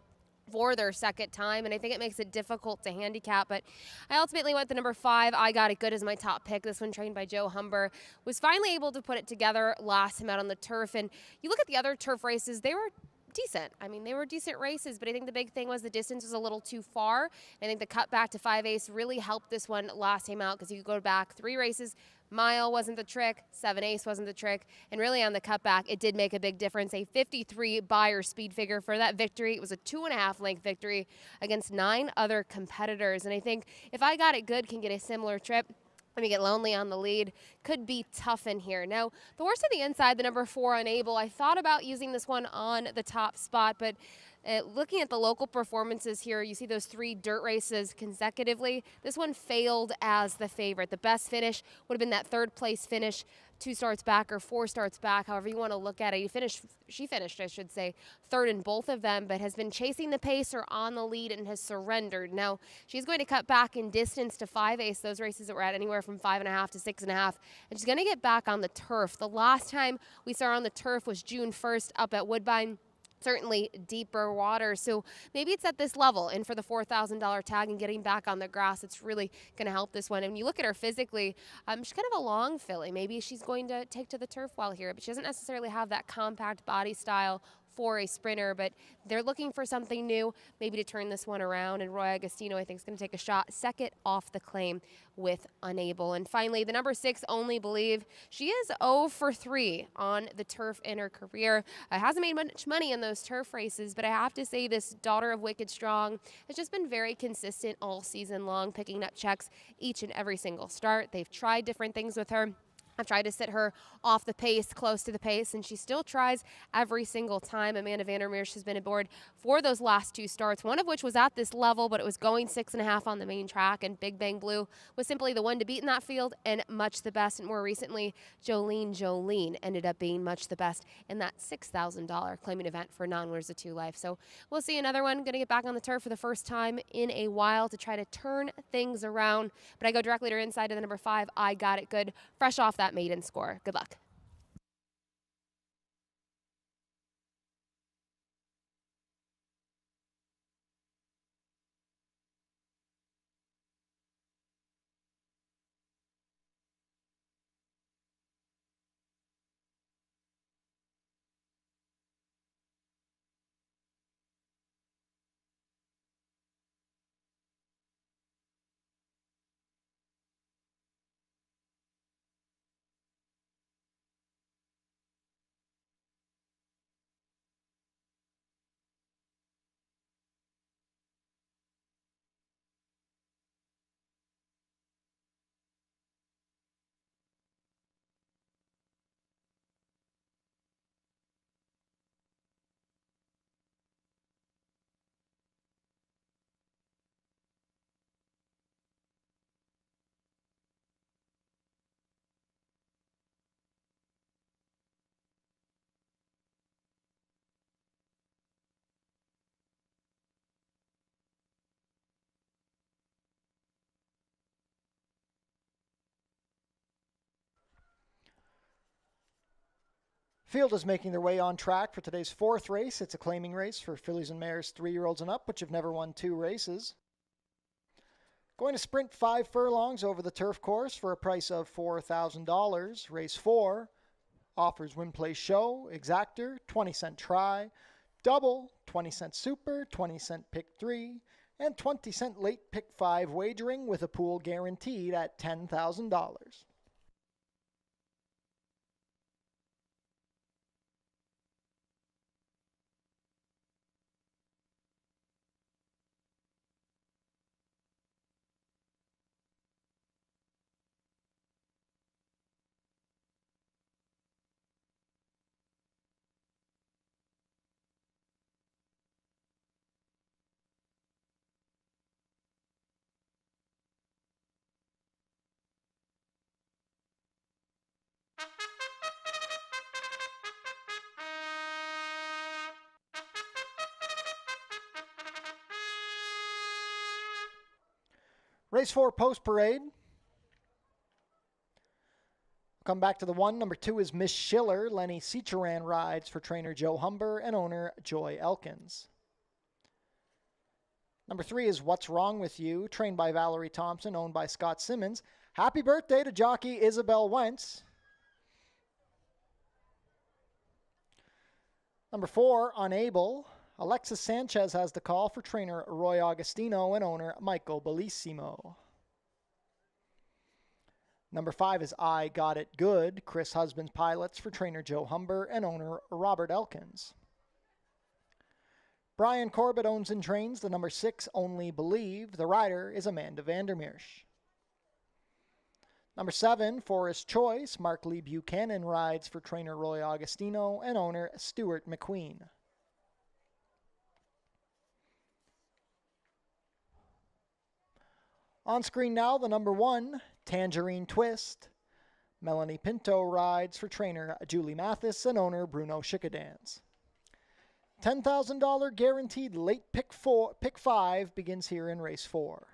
for their second time, and I think it makes it difficult to handicap. But I ultimately went the number 5, I Got It Good, as my top pick. This one, trained by Joe Humber, was finally able to put it together last time out on the turf. And you look at the other turf races, they were decent. I mean, they were decent races, but I think the big thing was the distance was a little too far. I think the cut back to 5/8 really helped this one last time out, because you go back 3 races, mile wasn't the trick, 7/8 wasn't the trick, and really on the cutback, it did make a big difference. A 53 Beyer speed figure for that victory. It was a 2.5 length victory against 9 other competitors, and I think if I Got It Good can get a similar trip, let me get Lonely on the lead, could be tough in here. Now, the horse to the inside, the number 4, Unable, I thought about using this one on the top spot, but looking at the local performances here, you see those 3 dirt races consecutively. This one failed as the favorite. The best finish would have been that 3rd place finish, 2 starts back or 4 starts back, however you want to look at it. She finished, I should say, 3rd in both of them, but has been chasing the pace or on the lead and has surrendered. Now, she's going to cut back in distance to 5/8, those races that were at anywhere from 5.5 to 6.5, and she's going to get back on the turf. The last time we saw her on the turf was June 1st up at Woodbine. Certainly deeper water, so maybe it's at this level, and for the $4,000 tag and getting back on the grass, it's really going to help this one. And when you look at her physically, she's kind of a long filly. Maybe she's going to take to the turf well here, but she doesn't necessarily have that compact body style for a sprinter, but they're looking for something new, maybe to turn this one around, and Roy Agostino, I think, is going to take a shot second off the claim with Unable. And finally, the number 6, Only Believe. She is 0 for 3 on the turf in her career. Hasn't made much money in those turf races, but I have to say this Daughter of Wicked Strong has just been very consistent all season long, picking up checks each and every single start. They've tried different things with her. I've tried to sit her off the pace, close to the pace, and she still tries every single time. Amanda Vandermeer has been aboard for those last 2 starts, one of which was at this level, but it was going 6.5 on the main track, and Big Bang Blue was simply the one to beat in that field and much the best. And more recently, Jolene ended up being much the best in that $6,000 claiming event for non-winners of 2 life. So we'll see another one going to get back on the turf for the first time in a while to try to turn things around. But I go directly to her inside of the number 5, I Got It Good, fresh off that maiden score. Good luck. Field is making their way on track for today's 4th race. It's a claiming race for fillies and mares 3-year-olds and up, which have never won 2 races. Going to sprint 5 furlongs over the turf course for a price of $4,000. Race 4 offers win, play, show, exactor, 20-cent try, double, 20-cent super, 20-cent pick 3, and 20-cent late pick 5 wagering with a pool guaranteed at $10,000. Race 4 post parade. Come back to the 1. Number 2 is Miss Schiller. Lenny Seacharan rides for trainer Joe Humber and owner Joy Elkins. Number 3 is What's Wrong With You, trained by Valerie Thompson, owned by Scott Simmons. Happy birthday to jockey Isabel Wentz. Number 4, Unable. Alexis Sanchez has the call for trainer Roy Augustino and owner Michael Bellissimo. Number 5 is I Got It Good. Chris Husbands pilots for trainer Joe Humber and owner Robert Elkins. Brian Corbett owns and trains the number 6 Only Believe. The rider is Amanda Vandermeersch. Number 7, Forest Choice. Mark Lee Buchanan rides for trainer Roy Augustino and owner Stuart McQueen. On screen now, the number 1, Tangerine Twist. Melanie Pinto rides for trainer Julie Mathis and owner Bruno Schickadans. $10,000 guaranteed late pick 5 begins here in race 4.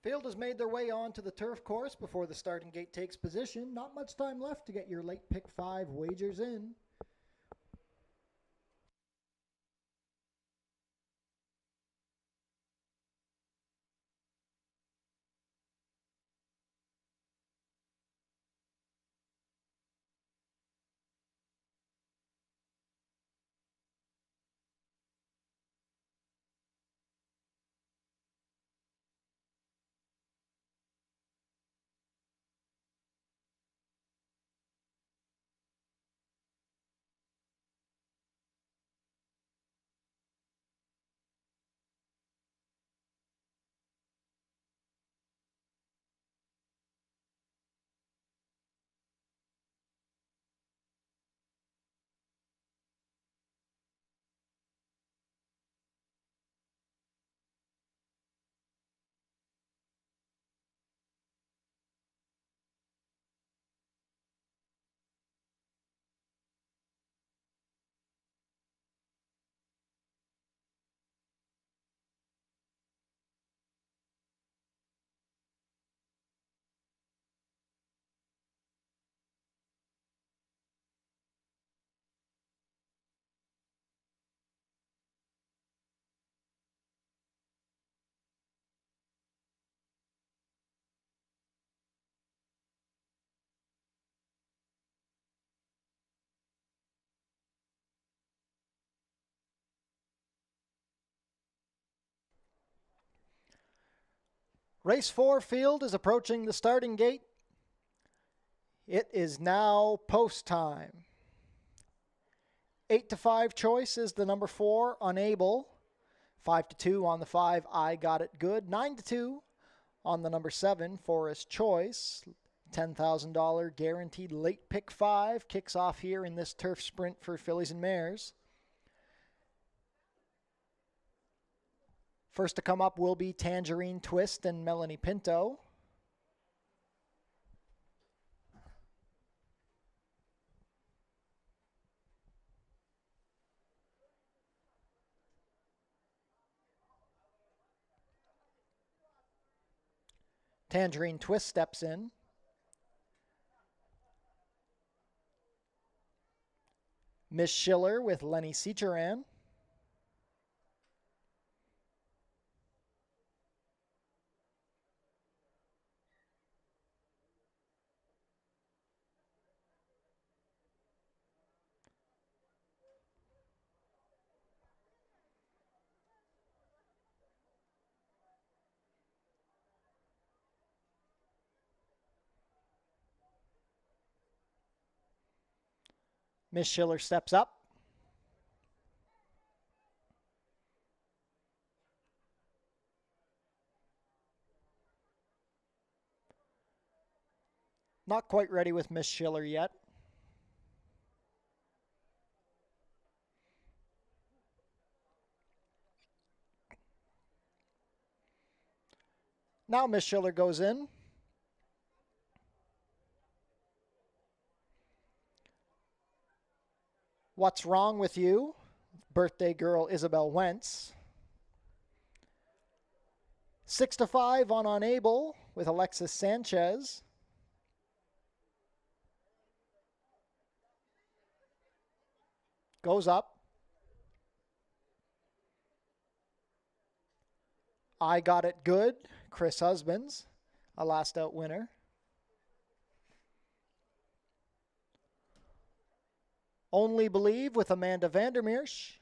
Field has made their way onto the turf course before the starting gate takes position. Not much time left to get your late pick 5 wagers in. Race 4 field is approaching the starting gate. It is now post time. 8-5 choice is the number 4, Unable. 5-2 on the 5, I Got It Good. 9-2 on the number 7, Forest Choice. $10,000 guaranteed late pick 5 kicks off here in this turf sprint for fillies and mares. First to come up will be Tangerine Twist and Melanie Pinto. Tangerine Twist steps in. Miss Schiller with Lenny Seacheran. Miss Schiller steps up. Not quite ready with Miss Schiller yet. Now Miss Schiller goes in. What's Wrong With You? Birthday girl Isabel Wentz. 6-5 on Unable with Alexis Sanchez. Goes up. I Got It Good, Chris Husbands, a last out winner. Only Believe with Amanda Vandermeersch.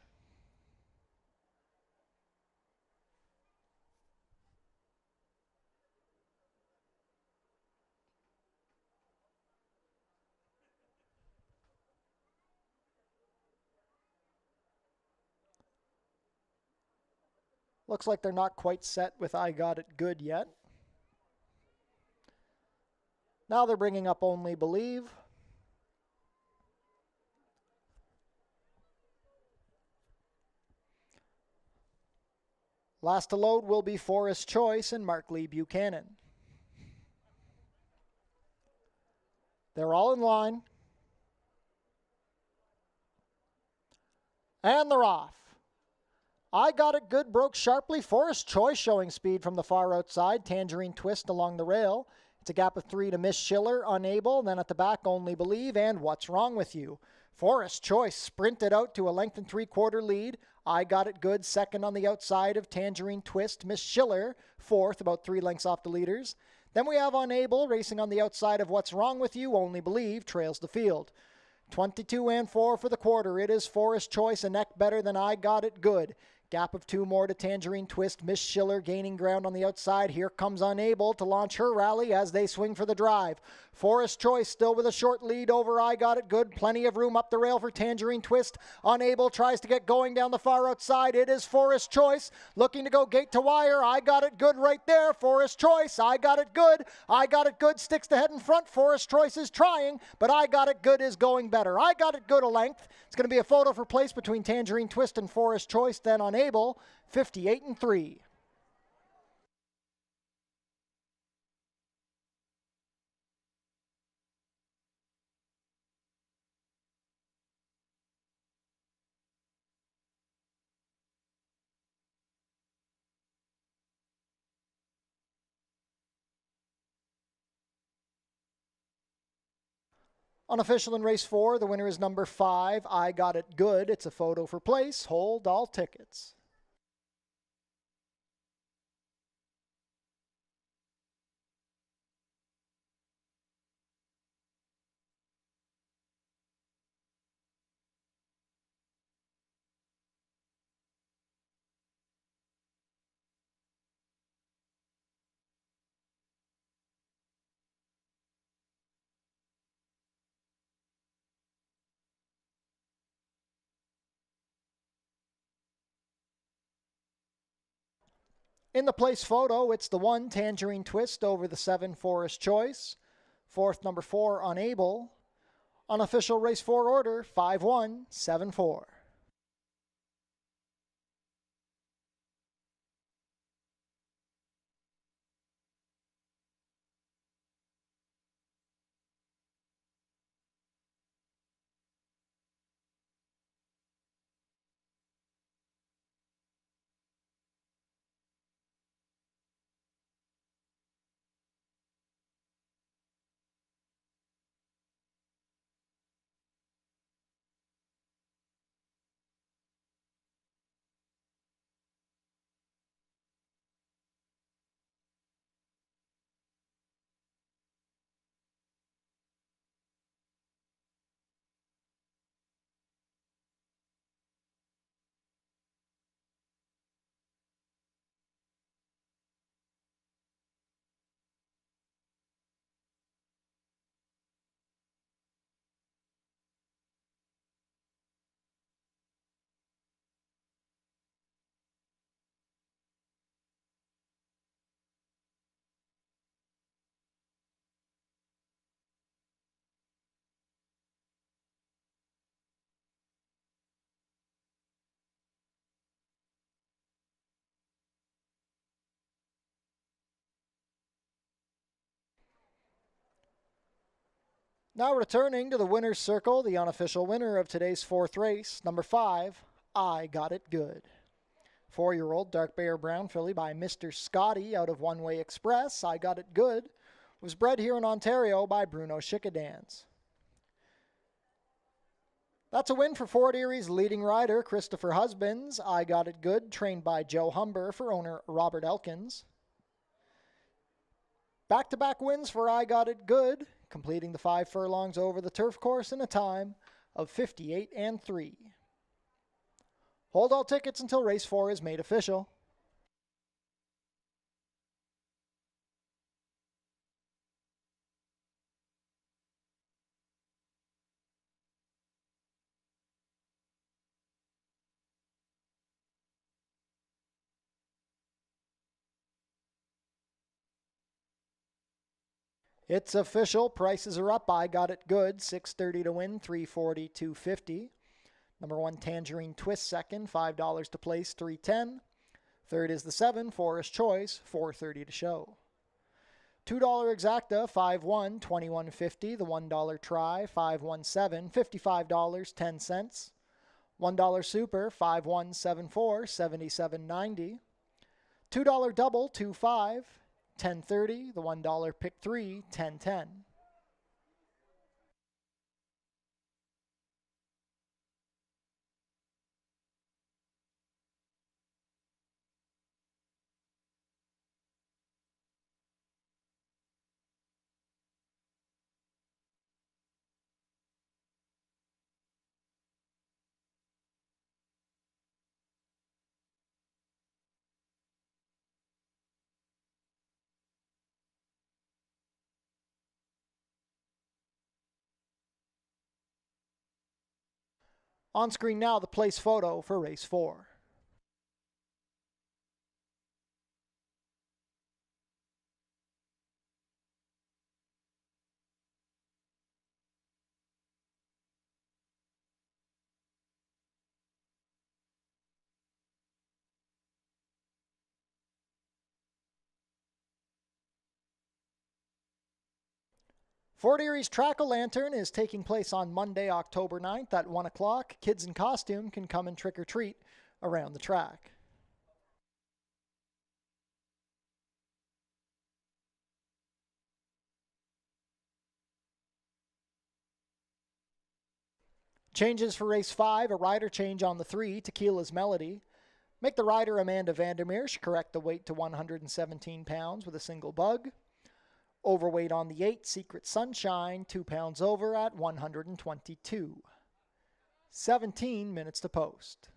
Looks like they're not quite set with I Got It Good yet. Now they're bringing up Only Believe. Last to load will be Forest Choice and Mark Lee Buchanan. They're all in line. And they're off. I Got It Good broke sharply. Forest Choice showing speed from the far outside. Tangerine Twist along the rail. It's a gap of 3 to Miss Schiller, Unable. Then at the back, Only Believe and What's Wrong With You. Forest Choice sprinted out to a length and 3/4 lead. I Got It Good second on the outside of Tangerine Twist. Miss Schiller fourth, about 3 lengths off the leaders. Then we have Unable racing on the outside of What's Wrong With You. Only Believe trails the field. 22-4 for the quarter. It is Forest Choice, a neck better than I Got It Good. Gap of 2 more to Tangerine Twist. Miss Schiller gaining ground on the outside. Here comes Unable to launch her rally as they swing for the drive. Forest Choice still with a short lead over I Got It Good. Plenty of room up the rail for Tangerine Twist. Unable tries to get going down the far outside. It is Forest Choice looking to go gate to wire. I Got It Good right there. Forest Choice. I Got It Good. I Got It Good sticks the head in front. Forest Choice is trying, but I Got It Good is going better. I Got It Good a length. It's going to be a photo for place between Tangerine Twist and Forest Choice. Then Unable, 58-3. Unofficial in race 4, the winner is number 5, I Got It Good. It's a photo for place. Hold all tickets. In the place photo, it's the 1 Tangerine Twist over the 7 Forest Choice. Fourth, number 4 Unable. Unofficial race 4 order 5174. Now returning to the winner's circle, the unofficial winner of today's 4th race, number 5, I Got It Good. 4-year-old Dark Bear Brown filly by Mr. Scotty out of One Way Express, I Got It Good, was bred here in Ontario by Bruno Chickadans. That's a win for Fort Erie's leading rider, Christopher Husbands. I Got It Good, trained by Joe Humber for owner Robert Elkins. Back-to-back wins for I Got It Good, completing the 5 furlongs over the turf course in a time of 58 and 3. Hold all tickets until race 4 is made official. It's official. Prices are up. I Got It Good. $6.30 to win. $3.40, $2.50. Number 1 Tangerine Twist second. $5 to place. $3.10. Third is the 7 Forest Choice. $4.30 to show. $2 exacta. 5-1. $21.50. The $1 try. 5-1-7. $55. 10 cents. $1 super. 5-1-7-4. $77.90. $2 double. 2-5. $10.30, the $1 pick 3, $10.10. On screen now, the place photo for race 4. Fort Erie's Track-O-Lantern is taking place on Monday, October 9th at 1 o'clock. Kids in costume can come and trick or treat around the track. Changes for race 5, a rider change on the 3, Tequila's Melody. Make the rider Amanda Vandermeer correct the weight to 117 pounds with a single bug. Overweight on the 8, Secret Sunshine, 2 pounds over at 122. 17 minutes to post.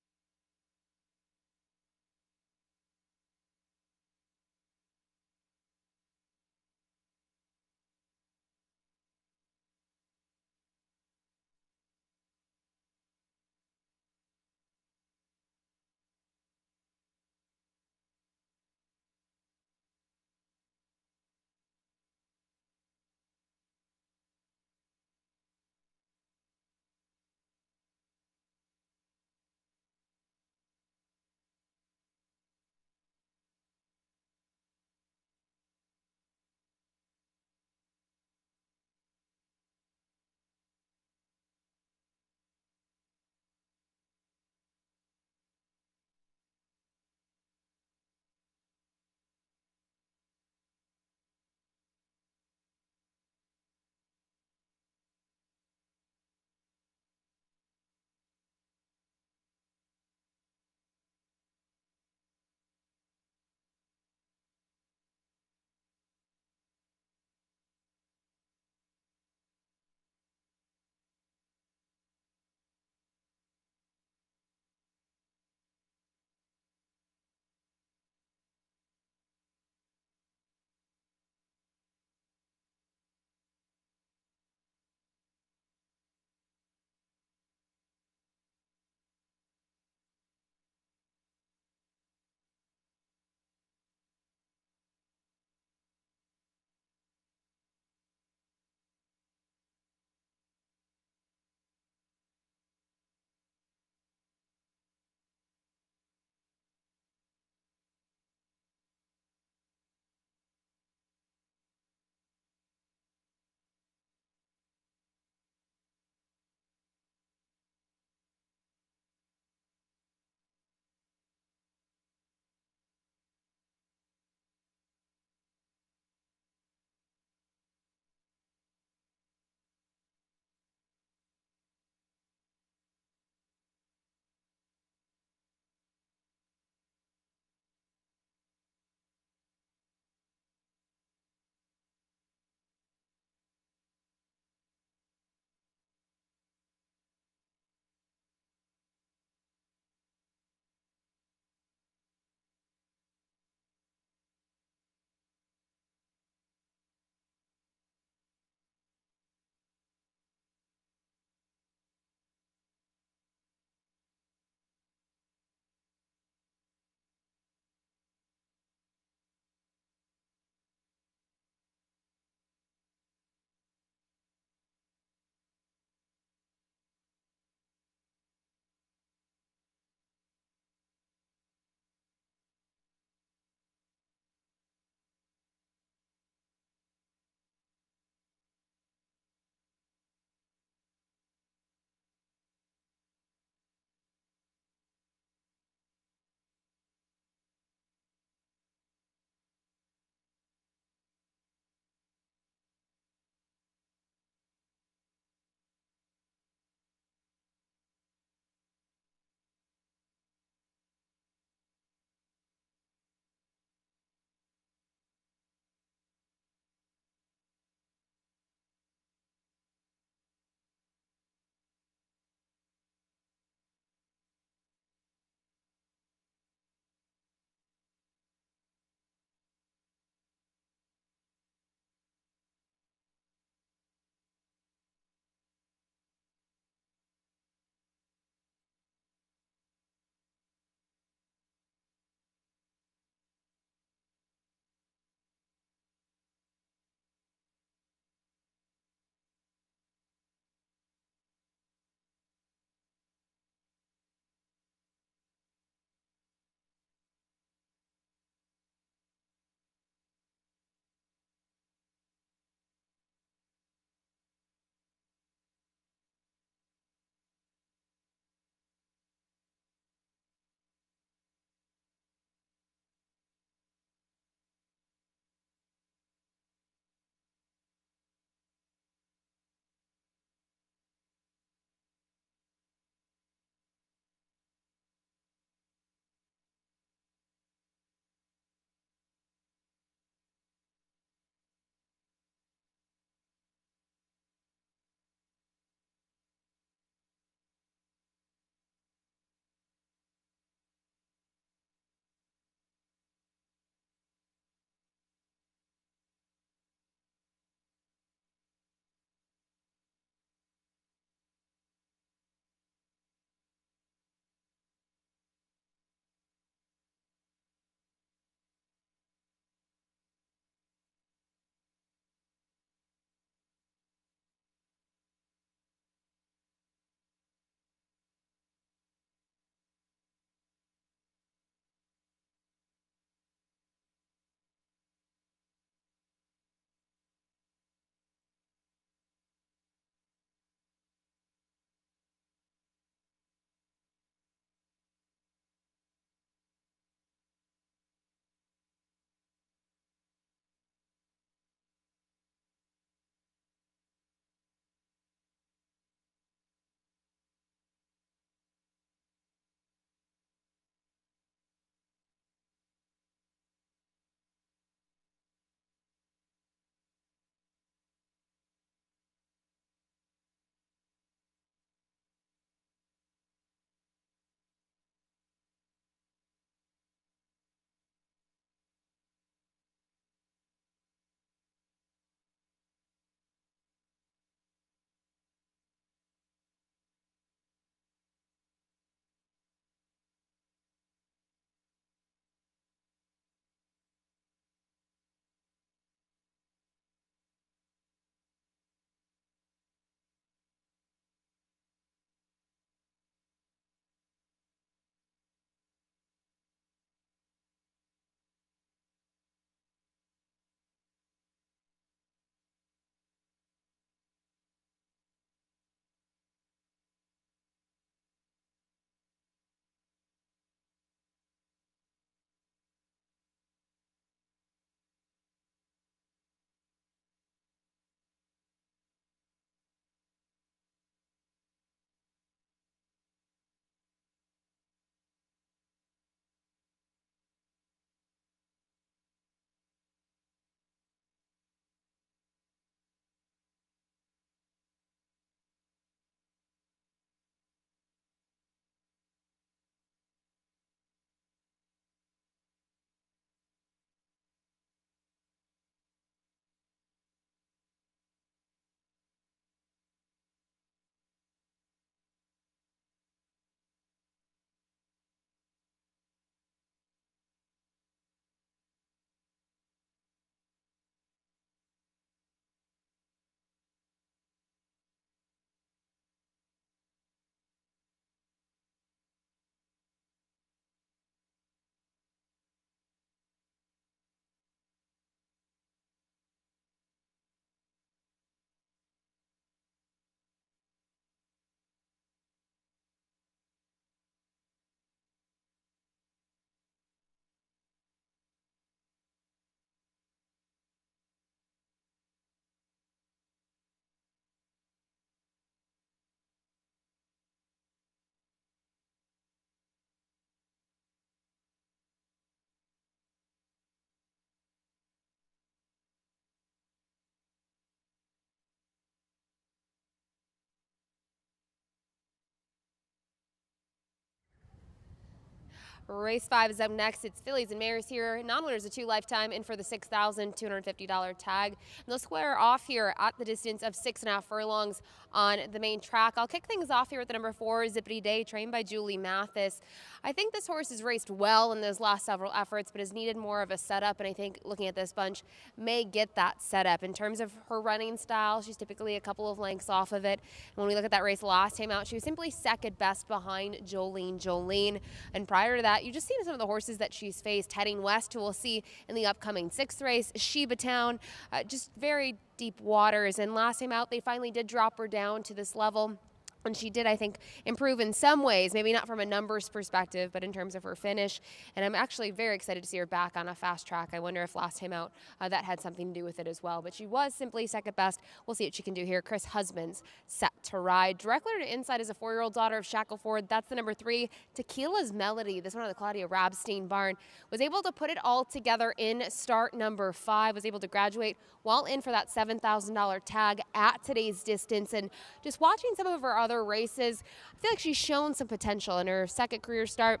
Race 5 is up next. It's fillies and mares here. Non-winners a 2 lifetime in for the $6,250 tag. And they'll square off here at the distance of 6.5 furlongs on the main track. I'll kick things off here with the number 4, Zippity Day, trained by Julie Mathis. I think this horse has raced well in those last several efforts, but has needed more of a setup. And I think looking at this bunch may get that setup. In terms of her running style, she's typically a couple of lengths off of it. And when we look at that race last time out, she was simply second best behind Jolene. And prior to that, you just seen some of the horses that she's faced heading west, who we'll see in the upcoming 6th race, Sheba Town, just very deep waters. And last time out, they finally did drop her down to this level. And she did, I think, improve in some ways, maybe not from a numbers perspective, but in terms of her finish. And I'm actually very excited to see her back on a fast track. I wonder if last time out that had something to do with it as well. But she was simply second best. We'll see what she can do here. Chris Husband's set to ride. Directly to inside is a 4-year-old daughter of Shackleford. That's the number 3, Tequila's Melody. This one of the Claudia Rabstein barn. Was able to put it all together in start number 5. Was able to graduate while in for that $7,000 tag at today's distance. And just watching some of her other races, I feel like she's shown some potential in her second career start.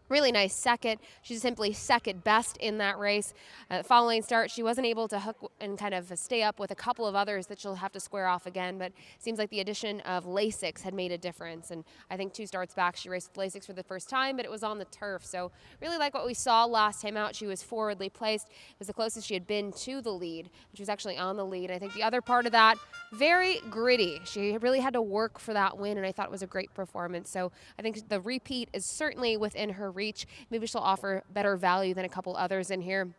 Really nice second. She's simply second best in that race. Following start, she wasn't able to hook and kind of stay up with a couple of others that she'll have to square off again, but it seems like the addition of Lasix had made a difference. And I think 2 starts back, she raced with Lasix for the first time, but it was on the turf. So really like what we saw last time out. She was forwardly placed. It was the closest she had been to the lead. She was actually on the lead. I think the other part of that, very gritty. She really had to work for that win, and I thought it was a great performance. So I think the repeat is certainly within her reach. Maybe she'll offer better value than a couple others in here.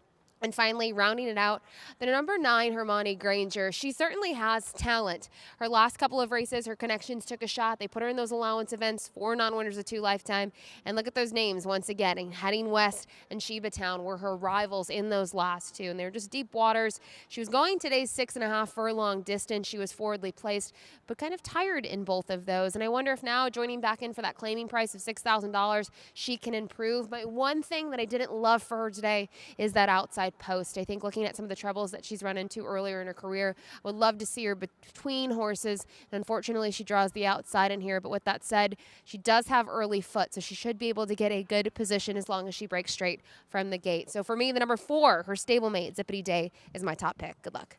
And finally, rounding it out, the number 9, Hermione Granger. She certainly has talent. Her last couple of races, her connections took a shot. They put her in those allowance events, 4 non-winners of 2 lifetime. And look at those names once again. And heading west and Sheba Town were her rivals in those last 2. And they're just deep waters. She was going today's 6.5 furlong distance. She was forwardly placed, but kind of tired in both of those. And I wonder if now joining back in for that claiming price of $6,000, she can improve. But one thing that I didn't love for her today is that outside post. I think looking at some of the troubles that she's run into earlier in her career, I would love to see her between horses. And unfortunately, she draws the outside in here. But with that said, she does have early foot, so she should be able to get a good position as long as she breaks straight from the gate. So for me, the number 4, her stablemate, Zippity Day, is my top pick. Good luck.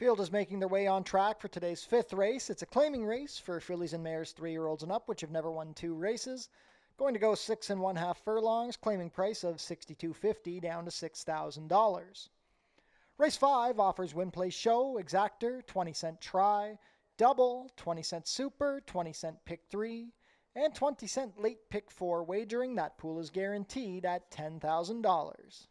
Field is making their way on track for today's fifth race. It's a claiming race for fillies and mares 3-year-olds and up, which have never won 2 races. Going to go 6 1/2 furlongs, claiming price of $62.50 down to $6,000. Race 5 offers Win Play Show, Exactor, 20-cent try, Double, 20-cent super, 20-cent pick 3, and 20-cent late pick 4 wagering. That pool is guaranteed at $10,000.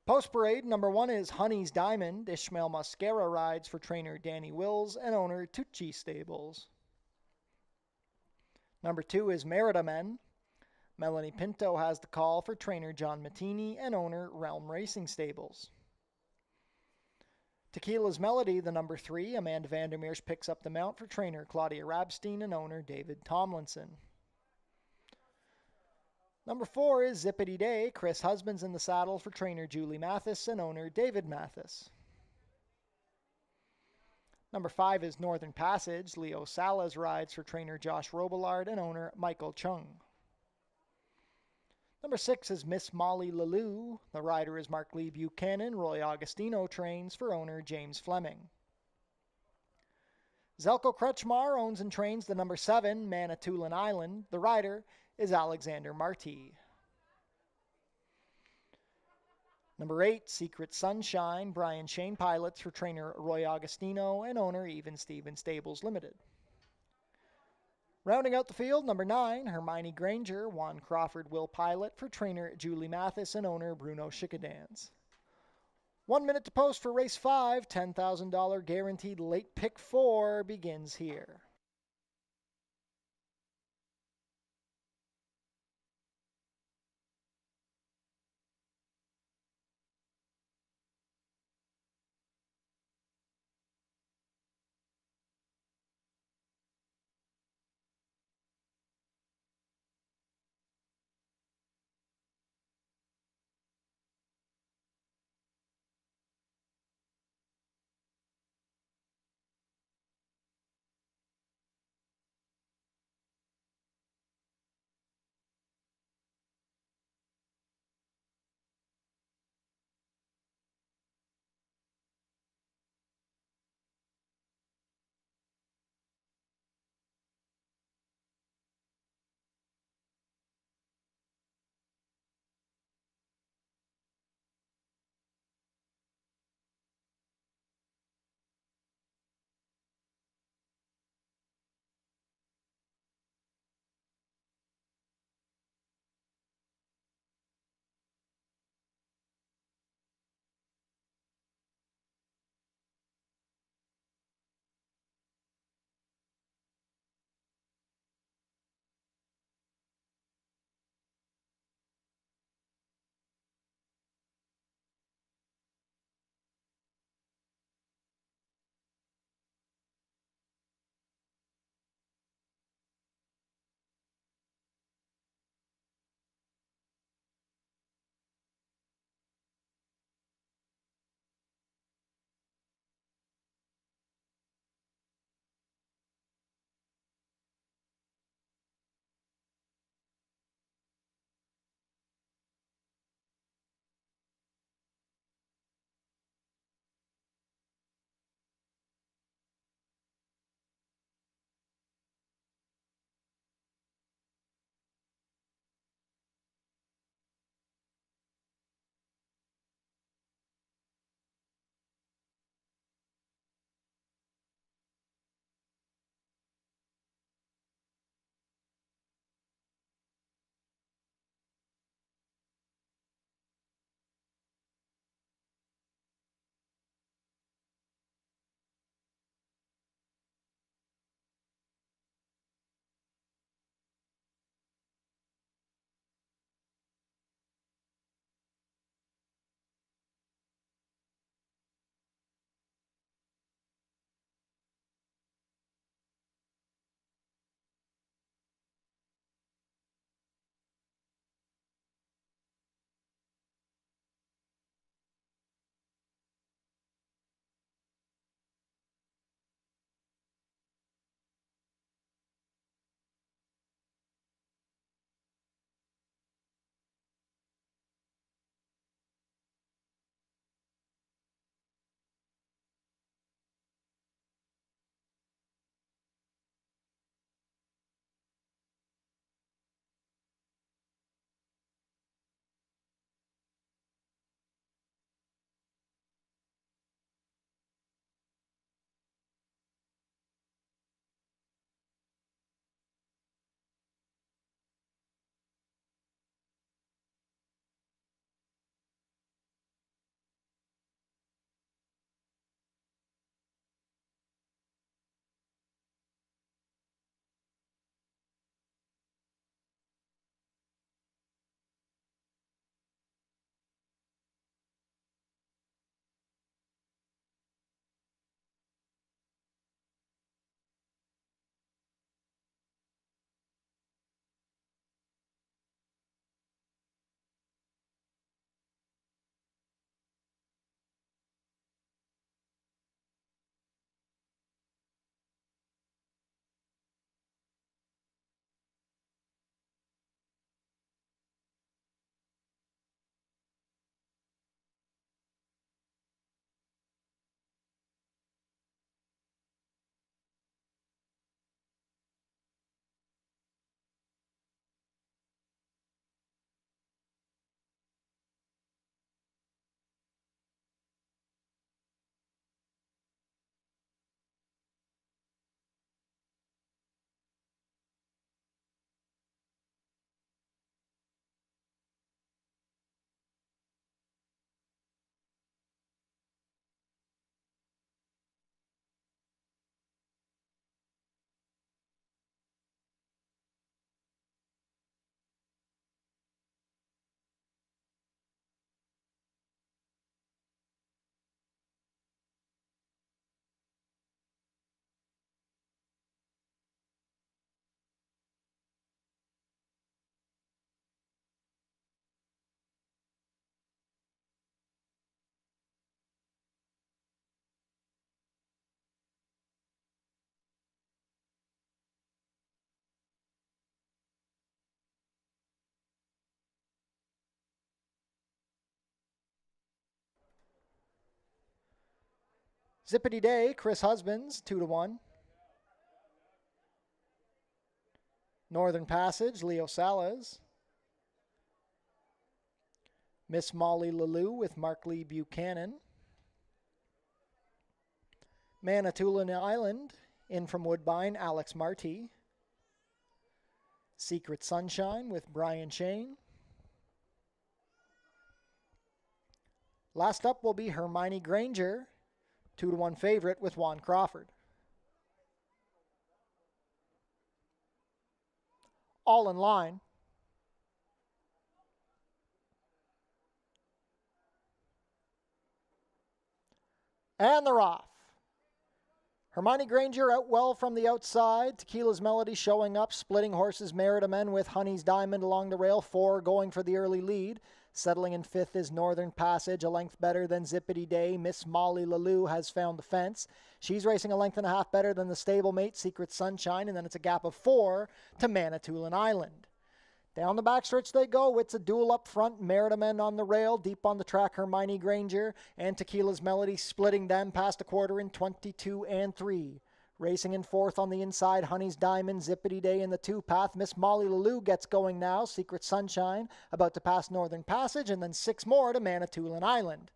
Post parade, number 1 is Honey's Diamond. Ishmael Mascara rides for trainer Danny Wills and owner Tucci Stables. Number 2 is Merida Men. Melanie Pinto has the call for trainer John Mattini and owner Realm Racing Stables. Tequila's Melody, the number 3. Amanda Vandermeers picks up the mount for trainer Claudia Rabstein and owner David Tomlinson. Number 4 is Zippity Day. Chris Husband's in the saddle for trainer Julie Mathis and owner David Mathis. Number 5 is Northern Passage. Leo Salas rides for trainer Josh Robillard and owner Michael Chung. Number 6 is Miss Molly Lalou. The rider is Mark Lee Buchanan. Roy Augustino trains for owner James Fleming. Zelko Kretschmar owns and trains the number 7, Manitoulin Island. The rider is Alexander Marti. Number 8, Secret Sunshine. Brian Shane pilots for trainer Roy Augustino and owner Even Steven Stables Limited. Rounding out the field, number 9, Hermione Granger. Juan Crawford will pilot for trainer Julie Mathis and owner Bruno Schickadans. 1 minute to post for race 5. $10,000 guaranteed late pick 4 begins here. Zippity Day, Chris Husbands, 2-1. Northern Passage, Leo Salas. Miss Molly Lalou with Mark Lee Buchanan. Manitoulin Island, in from Woodbine, Alex Marty. Secret Sunshine with Brian Shane. Last up will be Hermione Granger, 2-1 favorite with Juan Crawford. All in line. And they're off. Hermione Granger out well from the outside. Tequila's Melody showing up, splitting horses Merida-Men with Honey's Diamond along the rail. 4 going for the early lead. Settling in 5th is Northern Passage, a length better than Zippity Day. Miss Molly Lalou has found the fence. She's racing a length and a half better than the stablemate Secret Sunshine, and then it's a gap of 4 to Manitoulin Island. Down the backstretch they go. It's a duel up front. Merida-Men on the rail. Deep on the track, Hermione Granger and Tequila's Melody splitting them past a quarter in 22 and 3. Racing in 4th on the inside, Honey's Diamond, Zippity Day in the 2-path. Miss Molly Lalou gets going now. Secret Sunshine about to pass Northern Passage, and then 6 more to Manitoulin Island.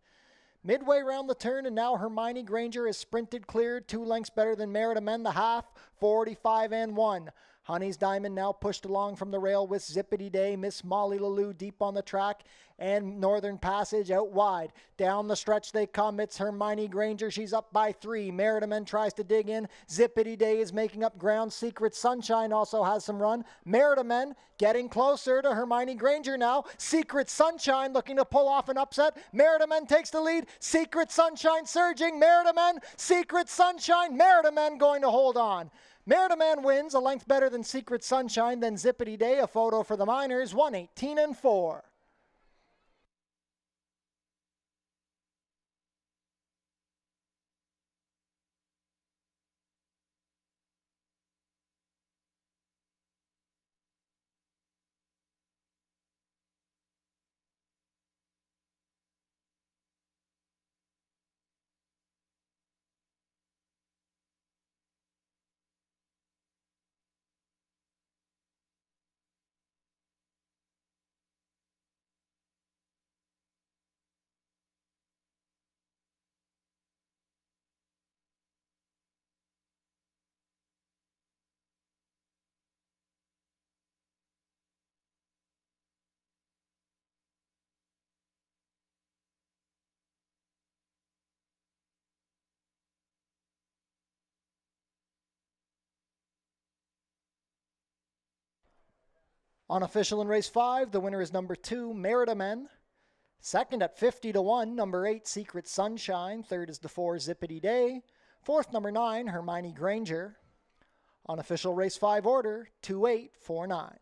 Midway round the turn, and now Hermione Granger is sprinted cleared, 2 lengths better than Merida-Men, the half, 45 and 1. Honey's Diamond now pushed along from the rail with Zippity Day, Miss Molly Lalou deep on the track, and Northern Passage out wide. Down the stretch they come. It's Hermione Granger. She's up by 3. Merida-Men tries to dig in. Zippity Day is making up ground. Secret Sunshine also has some run. Merida-Men getting closer to Hermione Granger now. Secret Sunshine looking to pull off an upset. Merida-Men takes the lead. Secret Sunshine surging. Merida-Men, Secret Sunshine. Merida-Men going to hold on. Merida-Man wins, a length better than Secret Sunshine, then Zippity Day, a photo for the Miners, 118 and 4. Unofficial in race 5, the winner is number 2, Merida-Men. Second at 50 to 1, number 8, Secret Sunshine. Third is the 4, Zippity Day. Fourth, number 9, Hermione Granger. Unofficial race 5 order, 2849.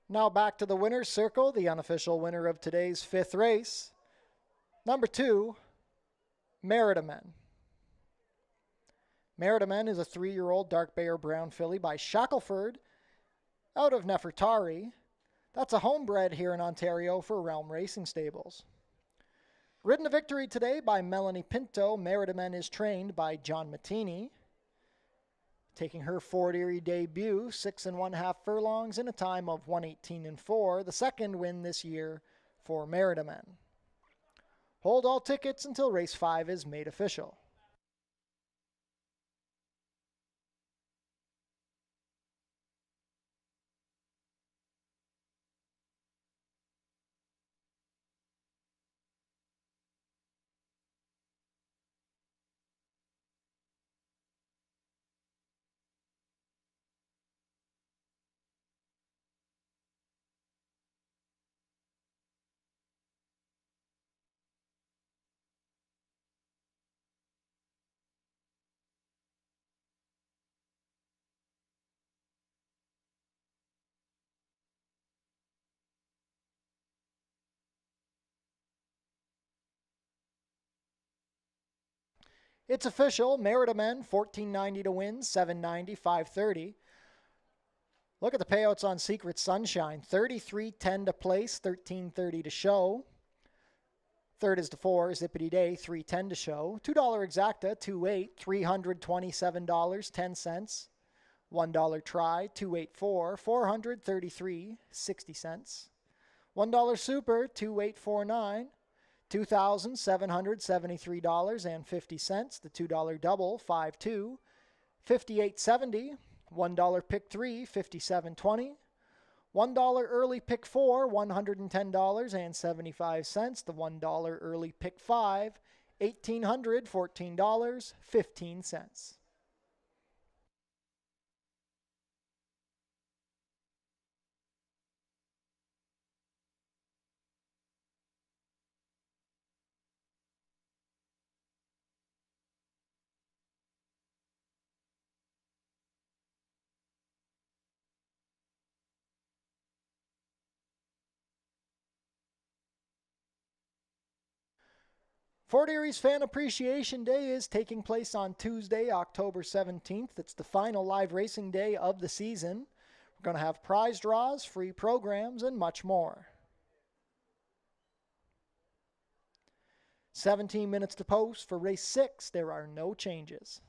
Now back to the winner's circle, the unofficial winner of today's 5th race. Number 2, Merida-Men. Merida-Men is a 3-year-old dark bay or brown filly by Shackelford out of Nefertari. That's a homebred here in Ontario for Realm Racing Stables. Ridden to victory today by Melanie Pinto, Merida-Men is trained by John Mattini. Taking her Fort Erie debut, 6 1/2 furlongs in a time of 118 and 4, the second win this year for Merida-Men. Hold all tickets until race 5 is made official. It's official. Merida men, $14.90 to win, $7.90, $5.30. Look at the payouts on Secret Sunshine. $33.10 to place, $13.30 to show. Third is to four, Zippity Day, $3.10 to show. $2 exacta, 2-8, $327.10. $1 try, 284, $433.60. $1 super, 2849, $2,773.50. The $2 double, 52, 58.70. $1 pick 3, 57.20. $1 early pick 4, $110.75. The $1 early pick 5, $1,814.15. Fort Erie's Fan Appreciation Day is taking place on Tuesday, October 17th. It's the final live racing day of the season. We're going to have prize draws, free programs, and much more. 17 minutes to post for race 6. There are no changes.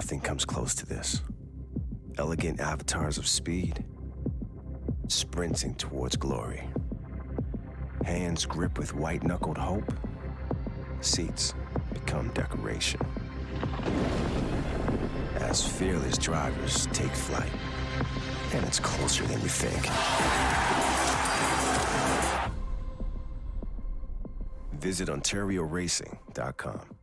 Nothing comes close to this. Elegant avatars of speed, sprinting towards glory. Hands grip with white-knuckled hope. Seats become decoration. As fearless drivers take flight, and it's closer than you think. Visit OntarioRacing.com.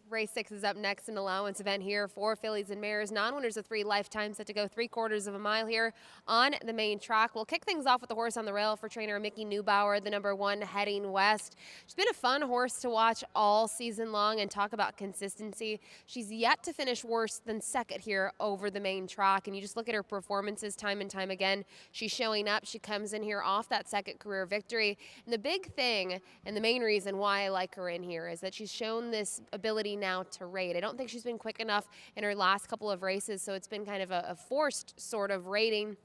Race 6 is up next, an allowance event here for fillies and mares. Non-winners of 3 lifetimes set to go 3/4 of a mile here on the main track. We'll kick things off with the horse on the rail for trainer Mickey Neubauer, the number 1 Heading West. She's been a fun horse to watch all season long, and talk about consistency. She's yet to finish worse than second here over the main track, and you just look at her performances time and time again. She's showing up. She comes in here off that second career victory. And the big thing, and the main reason why I like her in here, is that she's shown this ability now to rate. I don't think she's been quick enough in her last couple of races, so it's been kind of a forced sort of rating.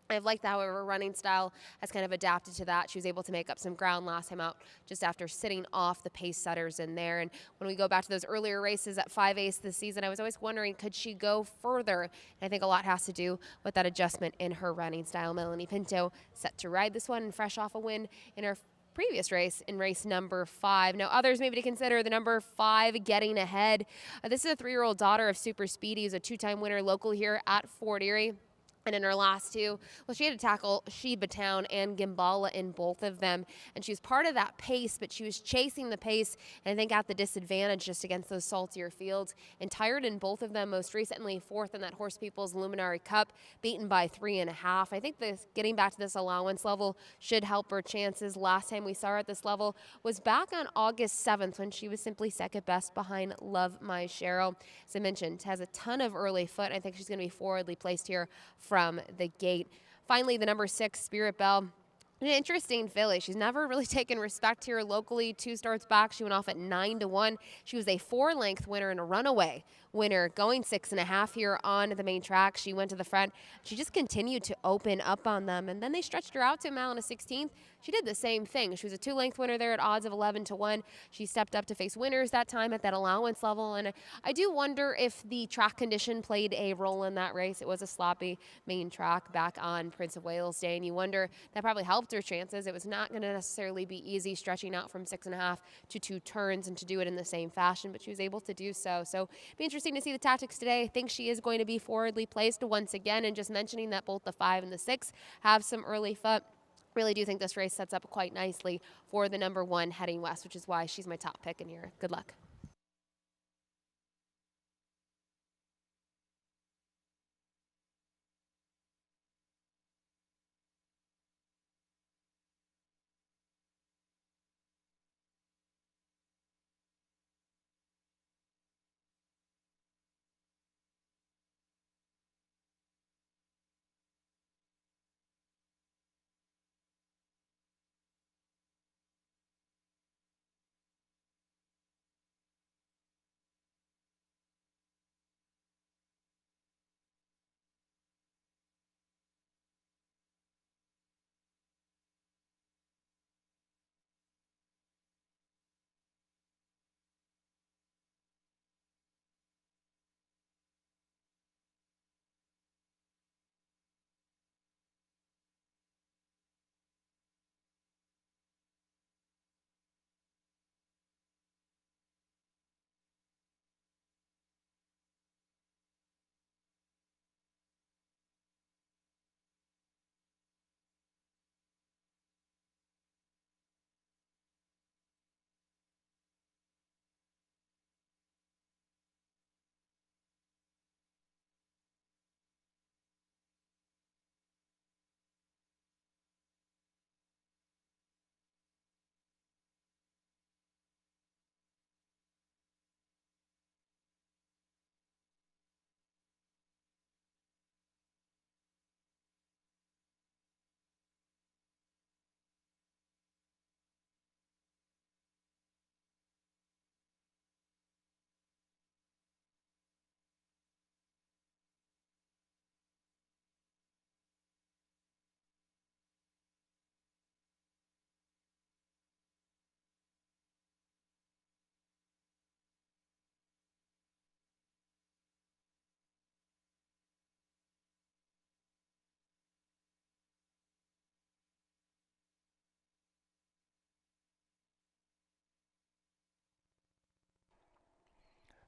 I've liked how her running style has kind of adapted to that. She was able to make up some ground last time out just after sitting off the pace setters in there. And when we go back to those earlier races at 5/8 this season, I was always wondering, could she go further? And I think a lot has to do with that adjustment in her running style. Melanie Pinto set to ride this one and fresh off a win in her previous race in race number 5. Now, others maybe to consider, the number 5 Getting Ahead. This is a 3-year-old daughter of Super Speedy, who's a 2-time winner local here at Fort Erie. And in her last 2, well, she had to tackle Sheba Town and Gimbala in both of them. And she was part of that pace, but she was chasing the pace, and I think at the disadvantage just against those saltier fields. And tired in both of them, most recently 4th in that Horse People's Luminary Cup, beaten by 3.5. I think this getting back to this allowance level should help her chances. Last time we saw her at this level was back on August 7th when she was simply second best behind Love My Cheryl. As I mentioned, has a ton of early foot. I think she's going to be forwardly placed here from the gate. Finally, the number 6, Spirit Belle. An interesting filly. She's never really taken respect here locally. 2 starts back, she went off at 9-1. She was a 4-length winner and a runaway winner, going 6.5 here on the main track. She went to the front. She just continued to open up on them, and then they stretched her out to a mile and a 16th. She did the same thing. She was a 2-length winner there at odds of 11-1. She stepped up to face winners that time at that allowance level, and I do wonder if the track condition played a role in that race. It was a sloppy main track back on Prince of Wales Day, and you wonder that probably helped her chances. It was not going to necessarily be easy stretching out from 6.5 to 2 turns and to do it in the same fashion, but she was able to do so. So it'll be interesting to see the tactics today. I think she is going to be forwardly placed once again, and just mentioning that both the 5 and the 6 have some early foot. Really do think this race sets up quite nicely for the number 1 Heading West, which is why she's my top pick in here. Good luck.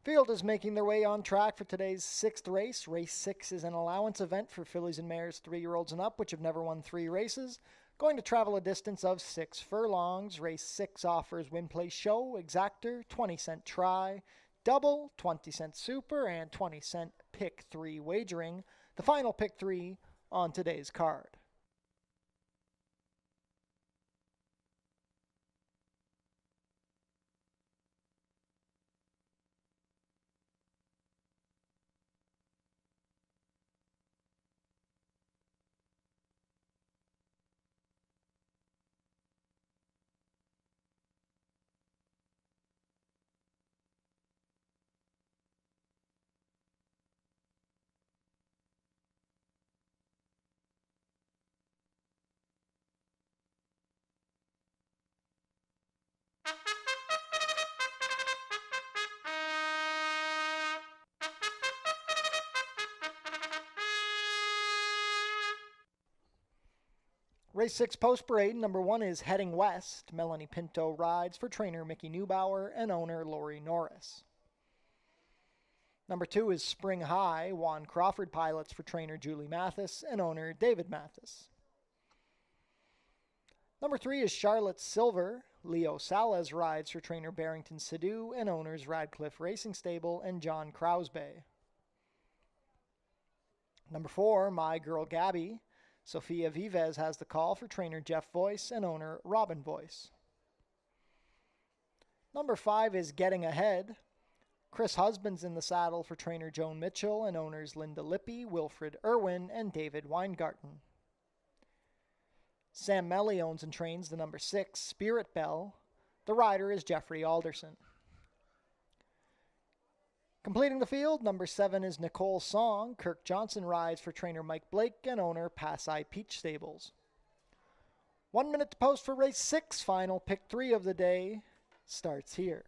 Field is making their way on track for today's 6th race. Race 6 is an allowance event for fillies and mares 3-year-olds and up, which have never won 3 races. Going to travel a distance of 6 furlongs. Race 6 offers win, place, show, exactor, 20-cent try, double, 20-cent super, and 20-cent pick 3 wagering. The final pick 3 on today's card. Race 6 post parade, number 1 is Heading West. Melanie Pinto rides for trainer Mickey Neubauer and owner Lori Norris. Number 2 is Spring High. Juan Crawford pilots for trainer Julie Mathis and owner David Mathis. Number 3 is Charlotte Silver. Leo Salas rides for trainer Barrington Sidhu and owners Radcliffe Racing Stable and John Krausbay. Number 4, My Girl Gabby. Sofia Vives has the call for trainer Jeff Voice and owner Robin Voice. Number 5 is Getting Ahead. Chris Husband's in the saddle for trainer Joan Mitchell and owners Linda Lippy, Wilfred Irwin, and David Weingarten. Sam Melly owns and trains the number 6, Spirit Bell. The rider is Jeffrey Alderson. Completing the field, number 7 is Nicole Song. Kirk Johnson rides for trainer Mike Blake and owner Pass Eye Peach Stables. 1 minute to post for race 6. Final pick 3 of the day starts here.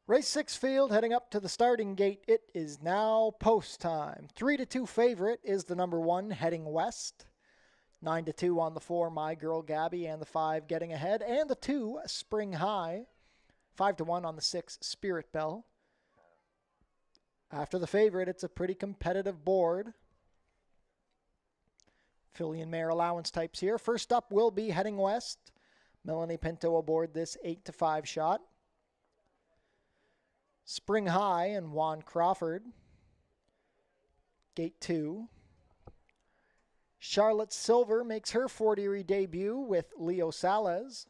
Race 6 field heading up to the starting gate. It is now post time. 3-2 favorite is the number 1 heading west. 9-2 on the 4 My Girl Gabby and the 5 Getting Ahead, and the 2 Spring High. 5-1 on the 6 Spirit Bell. After the favorite, it's a pretty competitive board. Filly and mare allowance types here. First up will be heading west. Melanie Pinto aboard this 8-5 shot. Spring High and Juan Crawford. Gate 2. Charlotte Silver makes her Fort Erie debut with Leo Salez.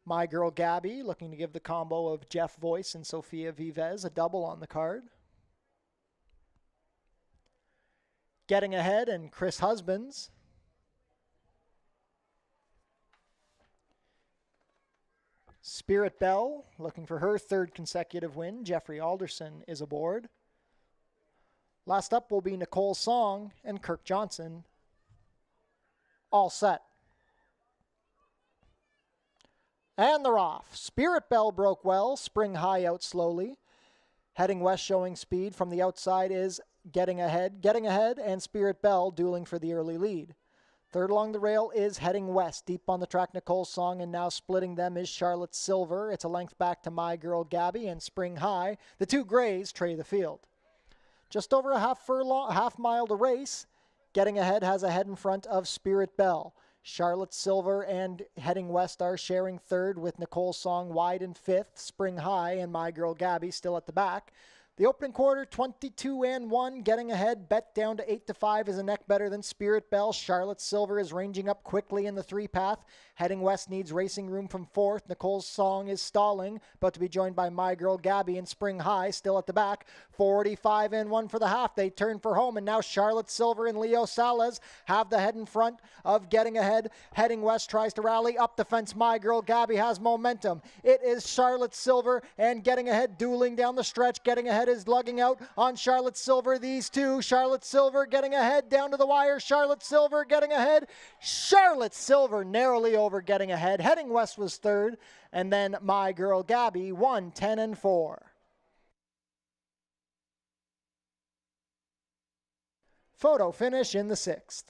My Girl Gabby looking to give the combo of Jeff Voice and Sofia Vives a double on the card. Getting Ahead and Chris Husbands. Spirit Bell looking for her 3rd consecutive win. Jeffrey Alderson is aboard. Last up will be Nicole Song and Kirk Johnson. All set. And they're off. Spirit Bell broke well. Spring High out slowly. Heading west showing speed. From the outside is Getting Ahead. Getting Ahead and Spirit Bell dueling for the early lead. Third along the rail is heading west. Deep on the track, Nicole Song, and now splitting them is Charlotte Silver. It's a length back to My Girl Gabby and Spring High. The 2 grays tray the field. Just over a half mile to race. Getting Ahead has a head in front of Spirit Bell. Charlotte Silver and heading west are sharing 3rd with Nicole Song wide in 5th. Spring High and My Girl Gabby still at the back. The opening quarter, 22-1. Getting Ahead, bet down to 8-5 is a neck better than Spirit Bell. Charlotte Silver is ranging up quickly in the 3-path. Heading west needs racing room from 4th. Nicole's Song is stalling, but to be joined by My Girl Gabby and Spring High still at the back. 45-1 for the half. They turn for home, and now Charlotte Silver and Leo Salez have the head in front of Getting Ahead. Heading west tries to rally up the fence. My Girl Gabby has momentum. It is Charlotte Silver and Getting Ahead dueling down the stretch. Getting Ahead is lugging out on Charlotte Silver. These 2, Charlotte Silver Getting Ahead down to the wire. Charlotte Silver Getting Ahead. Charlotte Silver narrowly over Getting Ahead. Heading west was 3rd, and then My Girl Gabby 1-10-4. Photo finish in the 6th.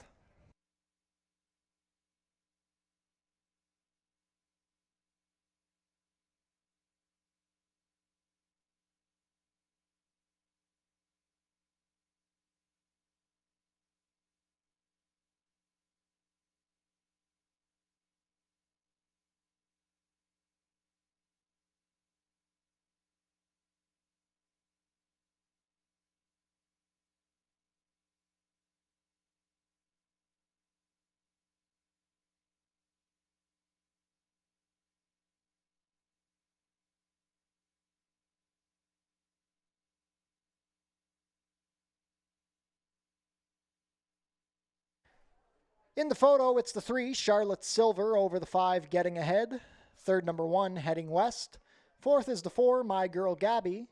In the photo, it's the 3, Charlotte Silver over the 5, Getting Ahead. 3rd, number 1, heading west. 4th is the 4, My Girl Gabby.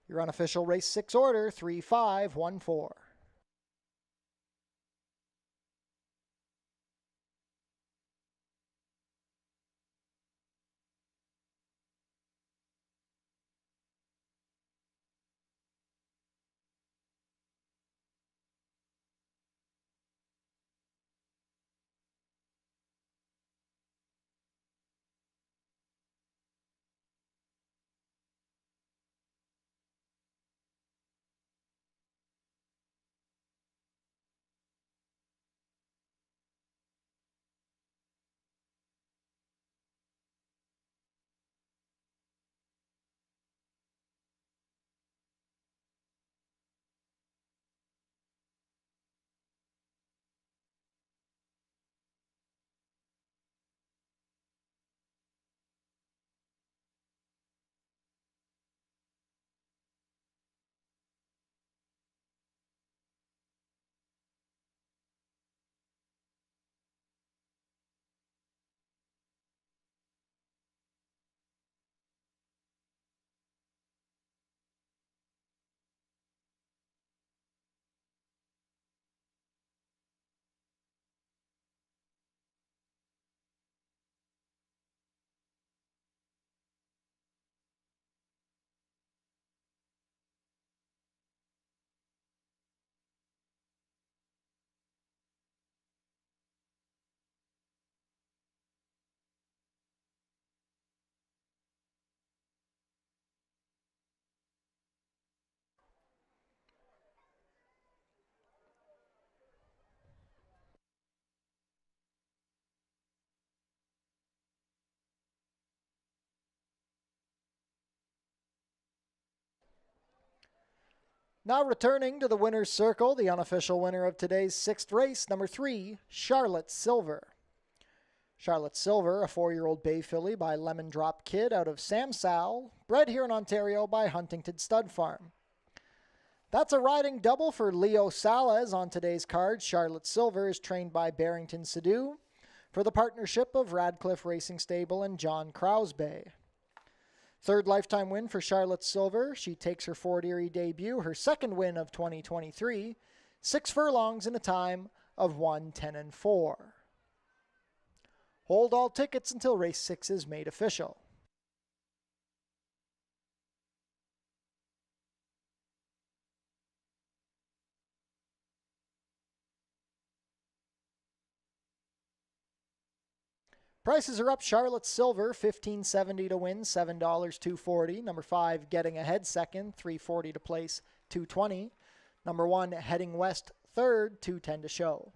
Your unofficial race 6 order, 3-5-1-4. Now returning to the winner's circle, the unofficial winner of today's sixth race, number 3, Charlotte Silver. Charlotte Silver, a 4-year-old bay filly by Lemon Drop Kid out of Samsal, bred here in Ontario by Huntington Stud Farm. That's a riding double for Leo Salas on today's card. Charlotte Silver is trained by Barrington Sadu for the partnership of Radcliffe Racing Stable and John Crowsbay. Third lifetime win for Charlotte Silver. She takes her Fort Erie debut, her second win of 2023, 6 furlongs in a time of 1:10-4. Hold all tickets until race 6 is made official. Prices are up. Charlotte Silver, $15.70 to win, $7 $240. Number 5, Getting Ahead second, $340 to place, $220. Number 1, Heading West third, $210 to show.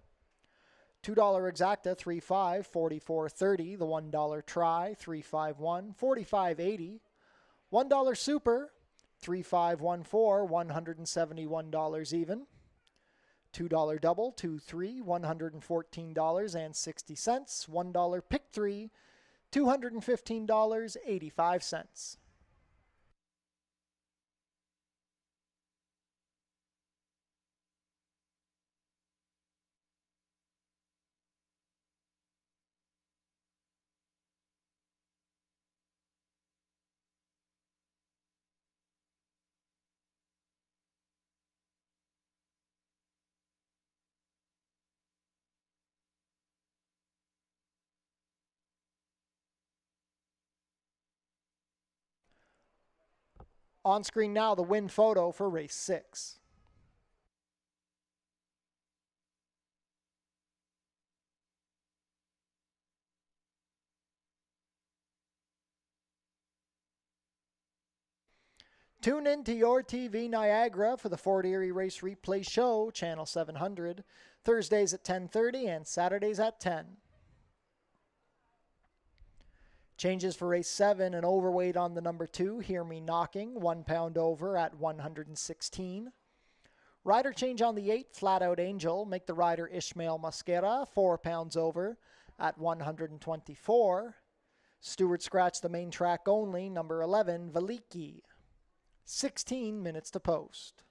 $2 Exacta, $3.5, $44.30. The $1 Try, $3.51, $45.80. $1 Super, $3.514, $171 even. $2 Double, $2.3, $114.60. $1 Pick 3, $215.85. On screen now, the win photo for race 6. Tune in to your TV Niagara for the Fort Erie Race Replay Show, Channel 700, Thursdays at 10:30 and Saturdays at 10. Changes for race 7, an overweight on the number 2, Hear Me Knocking, 1 pound over at 116. Rider change on the 8, Flat Out Angel, make the rider Ishmael Mosquera, 4 pounds over at 124. Stewart scratch the main track only, number 11, Veliki, 16 minutes to post.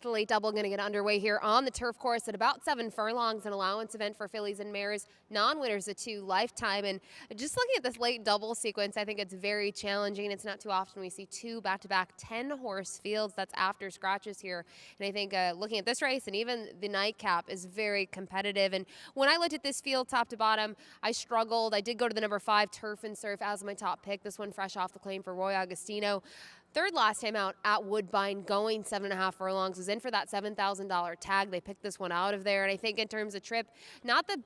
The late double going to get underway here on the turf course at about 7 furlongs, an allowance event for fillies and mares. Non-winners a 2 lifetime. And just looking at this late double sequence, I think it's very challenging. It's not too often we see 2 back-to-back 10-horse fields. That's after scratches here. And I think looking at this race and even the nightcap is very competitive. And when I looked at this field top to bottom, I struggled. I did go to the number 5 Turf and Surf as my top pick. This one fresh off the claim for Roy Agostino. Third last time out at Woodbine, going 7.5 furlongs, was in for that $7,000 tag. They picked this one out of there, and I think in terms of trip, not the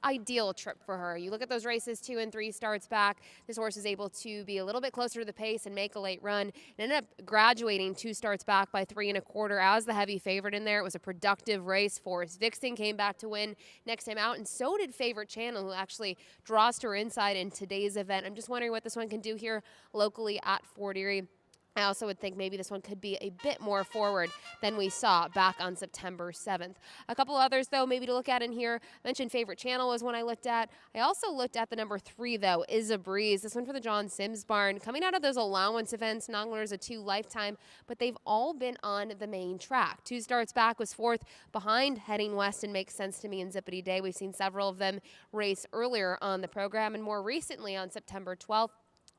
ideal trip for her. You look at those races 2 and 3 starts back, this horse is able to be a little bit closer to the pace and make a late run, and ended up graduating 2 starts back by 3 1/4 as the heavy favorite in there. It was a productive race. Forest Vixen came back to win next time out, and so did Favorite Channel, who actually draws to her inside in today's event. I'm just wondering what this one can do here locally at Fort Erie. I also would think maybe this one could be a bit more forward than we saw back on September 7th. A couple others, though, maybe to look at in here. I mentioned Favorite Channel was one I looked at. I also looked at the number 3, though, Is a Breeze. This one for the John Sims barn. Coming out of those allowance events, non-winners a 2 lifetime, but they've all been on the main track. 2 starts back, was 4th behind Heading West, and Makes Sense to Me in Zippity Day. We've seen several of them race earlier on the program, and more recently on September 12th.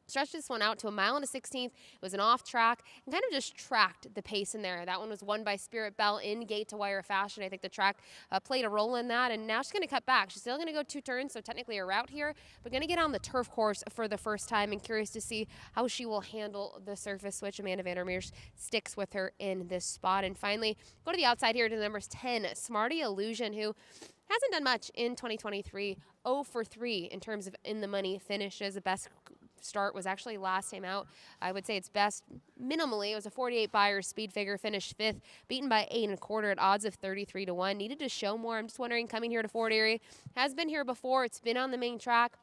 Stretched this one out to 1 1/16. It was an off track and kind of just tracked the pace in there. That one was won by Spirit Bell in gate to wire fashion. I think the track played a role in that, and now she's going to cut back. She's still going to go 2 turns, so technically a route here, but going to get on the turf course for the first time, and curious to see how she will handle the surface switch. Amanda Vandermeer sticks with her in this spot. And finally, go to the outside here to the numbers 10, Smarty Illusion, who hasn't done much in 2023. 0 for 3 in terms of in the money finishes. The best start was actually last time out. I would say it's best minimally. It was a 48 Buyers speed figure, finished 5th, beaten by 8 1/4 at odds of 33 to 1. Needed to show more. I'm just wondering, coming here to Fort Erie, has been here before. It's been on the main track.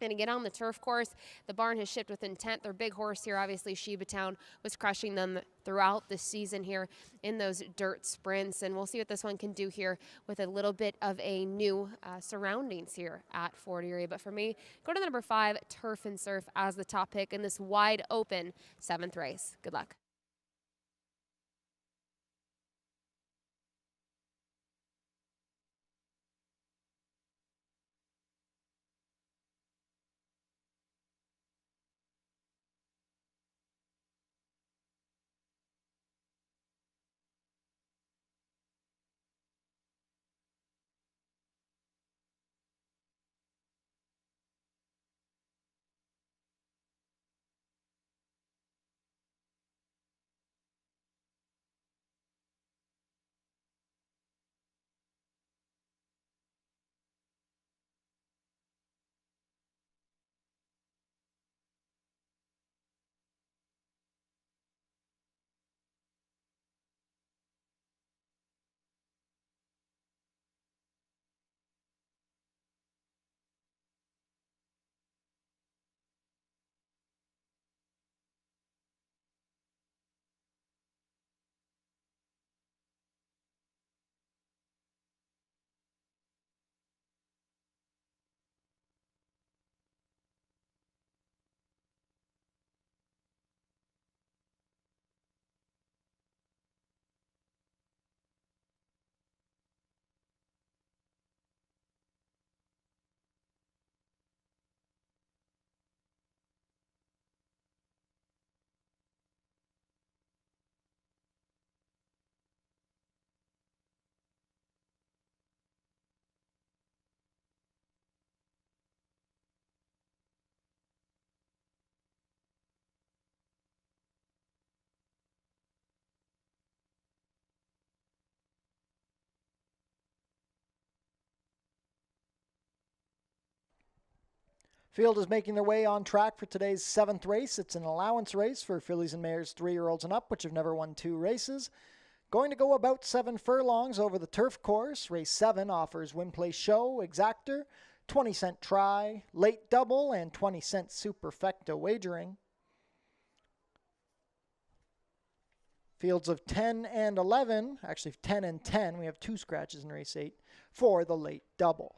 And again, on the turf course, the barn has shipped with intent. Their big horse here, obviously, Sheba Town, was crushing them throughout the season here in those dirt sprints. And we'll see what this one can do here with a little bit of a new surroundings here at Fort Erie. But for me, go to the number 5, Turf and Surf, as the top pick in this wide open 7th race. Good luck. Field is making their way on track for today's 7th race. It's an allowance race for fillies and mares 3-year-olds and up, which have never won 2 races. Going to go about 7 furlongs over the turf course. Race 7 offers win, play, show, exactor, 20-cent try, late double, and 20-cent superfecta wagering. Fields of 10 and 11, actually 10 and 10. We have 2 scratches in race 8 for the late double.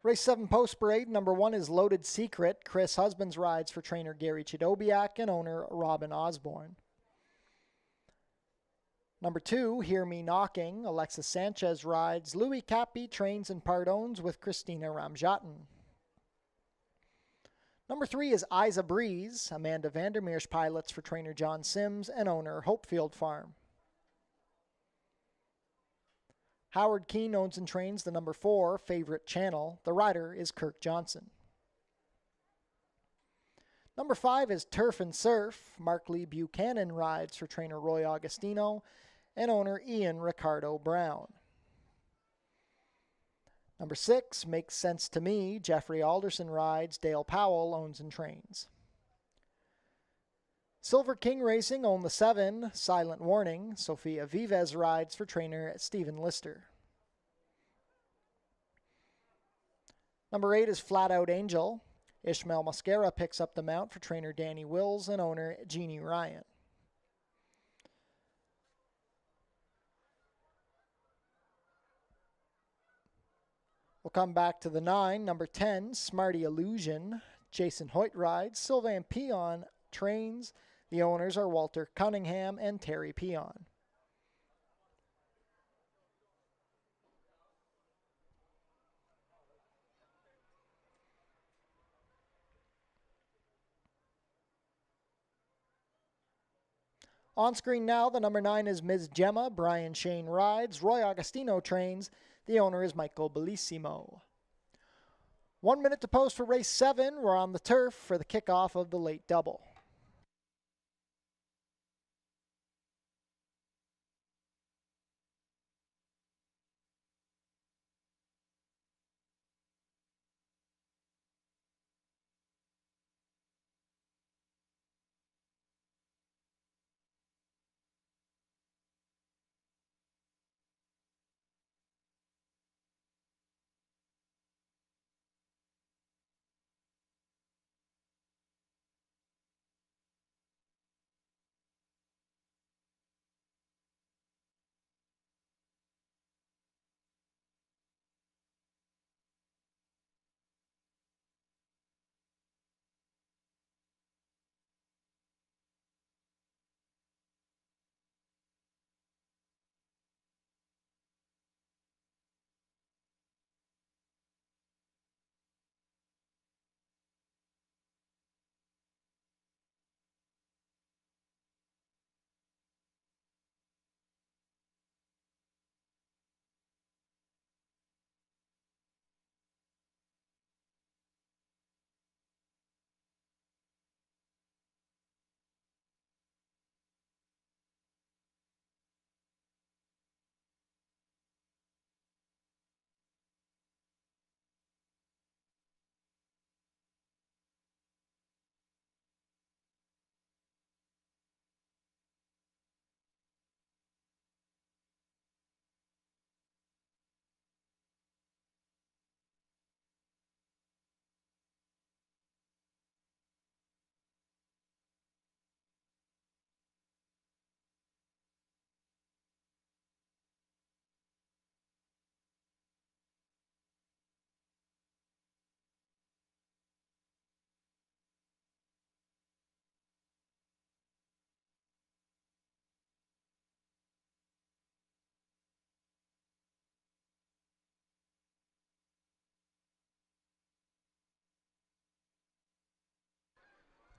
Race 7 Post Parade, number 1 is Loaded Secret. Chris Husbands rides for trainer Gary Chidobiak and owner Robin Osborne. Number 2, Hear Me Knocking. Alexis Sanchez rides. Louis Cappy trains and pardons with Christina Ramjatin. Number 3 is Isa Breeze. Amanda Vandermeer's pilots for trainer John Sims and owner Hopefield Farm. Howard Keane owns and trains the number 4, Favorite Channel. The rider is Kirk Johnson. Number 5 is Turf and Surf. Mark Lee Buchanan rides for trainer Roy Augustino and owner Ian Ricardo Brown. Number 6, Makes Sense to Me. Jeffrey Alderson rides. Dale Powell owns and trains. Silver King Racing own the 7, Silent Warning. Sofia Vives rides for trainer Stephen Lister. Number 8 is Flat Out Angel. Ishmael Mosquera picks up the mount for trainer Danny Wills and owner Jeannie Ryan. We'll come back to the 9. Number 10, Smarty Illusion. Jason Hoyt rides. Sylvain Peon trains. The owners are Walter Cunningham and Terry Peon. On screen now, the number 9 is Ms. Gemma. Brian Shane rides. Roy Augustino trains. The owner is Michael Bellissimo. 1 minute to post for race 7. We're on the turf for the kickoff of the late double.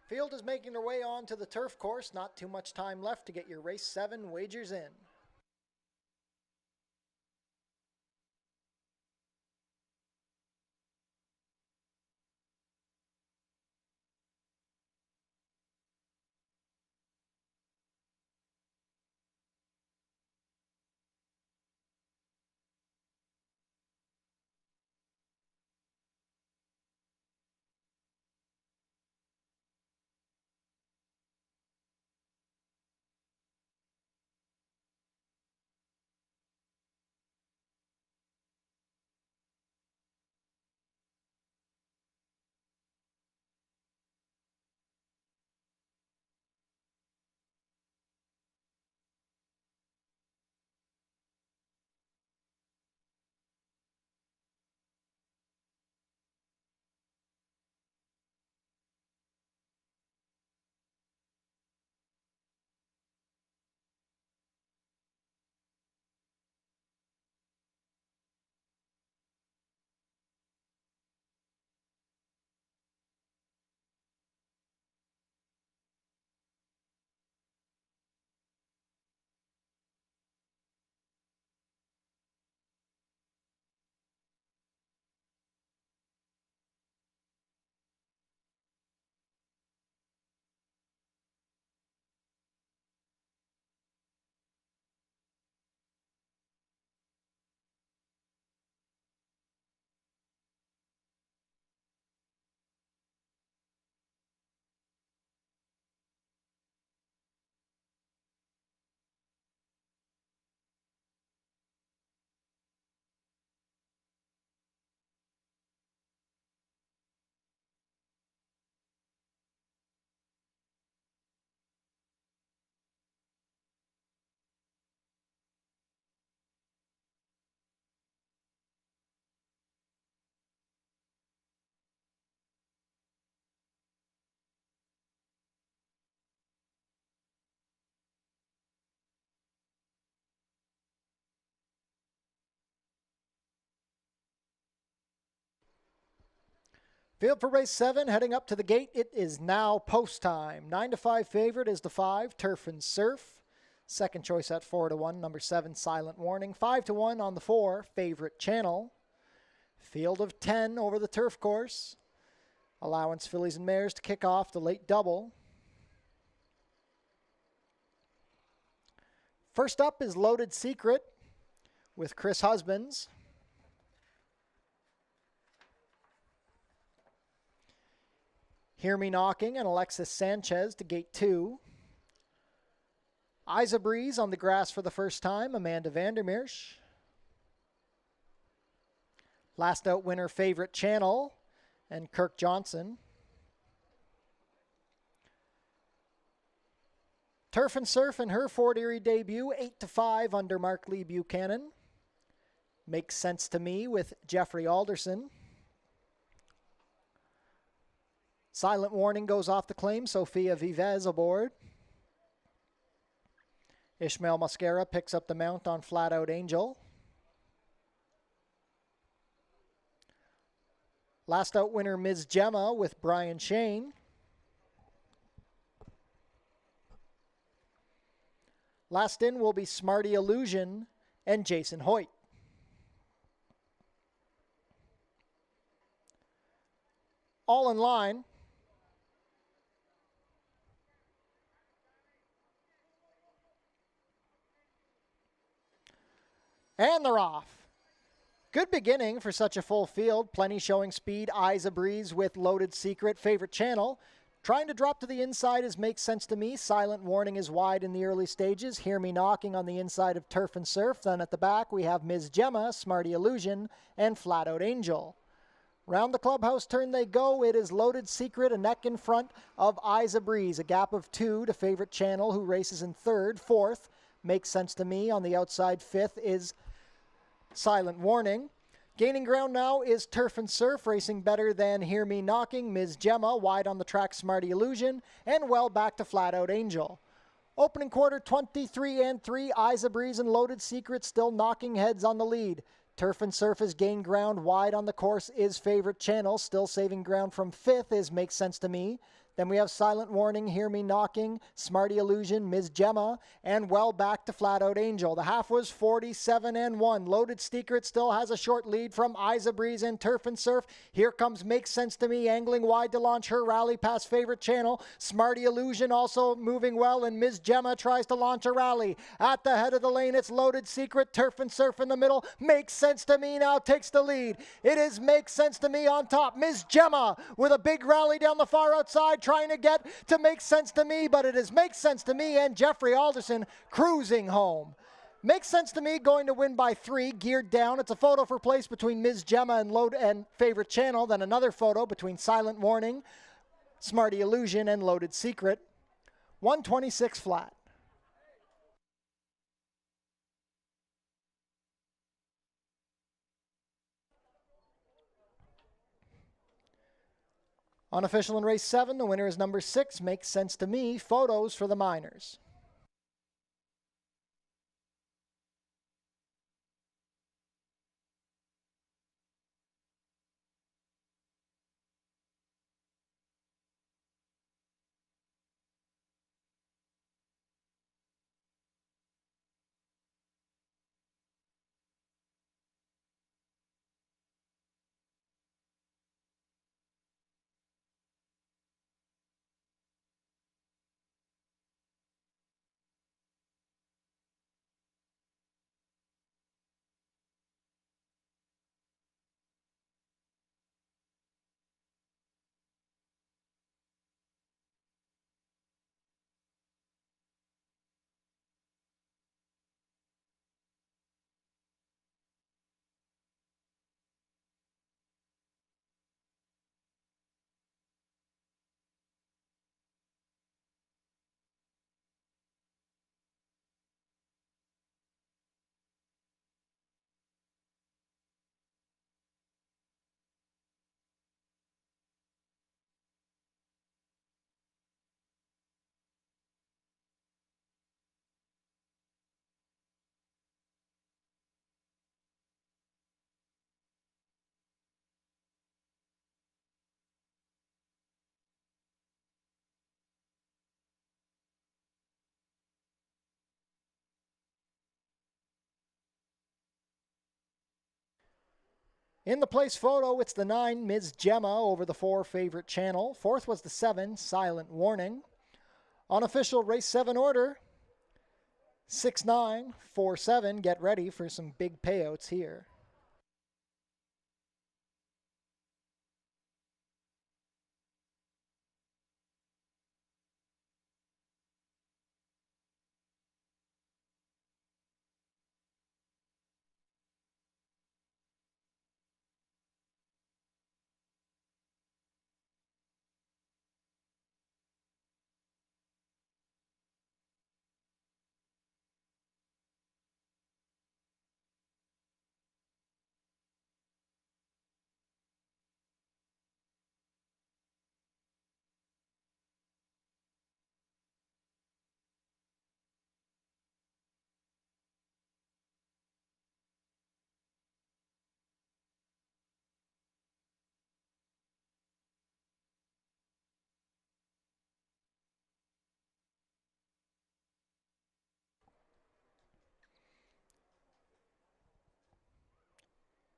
Field is making their way on to the turf course. Not too much time left to get your race 7 wagers in. Field for race 7, heading up to the gate. It is now post time. 9-5 favorite is the 5, Turf and Surf. Second choice at 4-1, number 7, Silent Warning. 5-1 on the 4, Favorite Channel. Field of 10 over the turf course. Allowance fillies and mares to kick off the late double. First up is Loaded Secret with Chris Husbands. Hear Me Knocking and Alexis Sanchez to gate 2. Isa Breeze on the grass for the first time, Amanda Vandermeersch. Last out winner, Favorite Channel and Kirk Johnson. Turf and Surf in her Fort Erie debut, 8-5 under Mark Lee Buchanan. Makes Sense to Me with Jeffrey Alderson. Silent Warning goes off the claim, Sophia Vivez aboard. Ishmael Mascara picks up the mount on Flat Out Angel. Last out winner, Ms. Gemma with Brian Shane. Last in will be Smarty Illusion and Jason Hoyt. All in line. And they're off. Good beginning for such a full field. Plenty showing speed. Isa Breeze with Loaded Secret. Favorite Channel. Trying to drop to the inside is Makes Sense to Me. Silent Warning is wide in the early stages. Hear Me Knocking on the inside of Turf and Surf. Then at the back we have Ms. Gemma, Smarty Illusion, and Flat Out Angel. Round the clubhouse turn they go. It is Loaded Secret, a neck in front of Isa Breeze. A gap of 2 to Favorite Channel, who races in third. Fourth, Makes Sense to Me. On the outside, fifth is Silent Warning. Gaining ground now is Turf and Surf, racing better than Hear Me Knocking. Ms. Gemma, wide on the track, Smarty Illusion, and well back to Flat Out Angel. Opening quarter, 23-3, Isa Breeze and Loaded Secret still knocking heads on the lead. Turf and Surf has gained ground. Wide on the course is Favorite Channel. Still saving ground from fifth is Makes Sense to Me. Then we have Silent Warning, Hear Me Knocking, Smarty Illusion, Ms. Gemma, and well back to Flat Out Angel. The half was 47-1. Loaded Secret still has a short lead from Isa Breeze and Turf and Surf. Here comes Makes Sense to Me, angling wide to launch her rally past Favorite Channel. Smarty Illusion also moving well, and Ms. Gemma tries to launch a rally. At the head of the lane, it's Loaded Secret, Turf and Surf in the middle. Makes Sense to Me now takes the lead. It is Makes Sense to Me on top. Ms. Gemma with a big rally down the far outside, trying to get to Make Sense to Me, but it is Make Sense to Me and Jeffrey Alderson cruising home. Makes Sense to Me going to win by 3, geared down. It's a photo for place between Ms. Gemma and Favorite Channel, then another photo between Silent Warning, Smarty Illusion, and Loaded Secret. 126 flat. Unofficial in race 7, the winner is number 6, Makes Sense to Me. Photos for the minors. In the place photo, it's the 9, Ms. Gemma, over the 4 favorite channel. Fourth was the 7, Silent Warning. Unofficial race 7 order, 6947. Get ready for some big payouts here.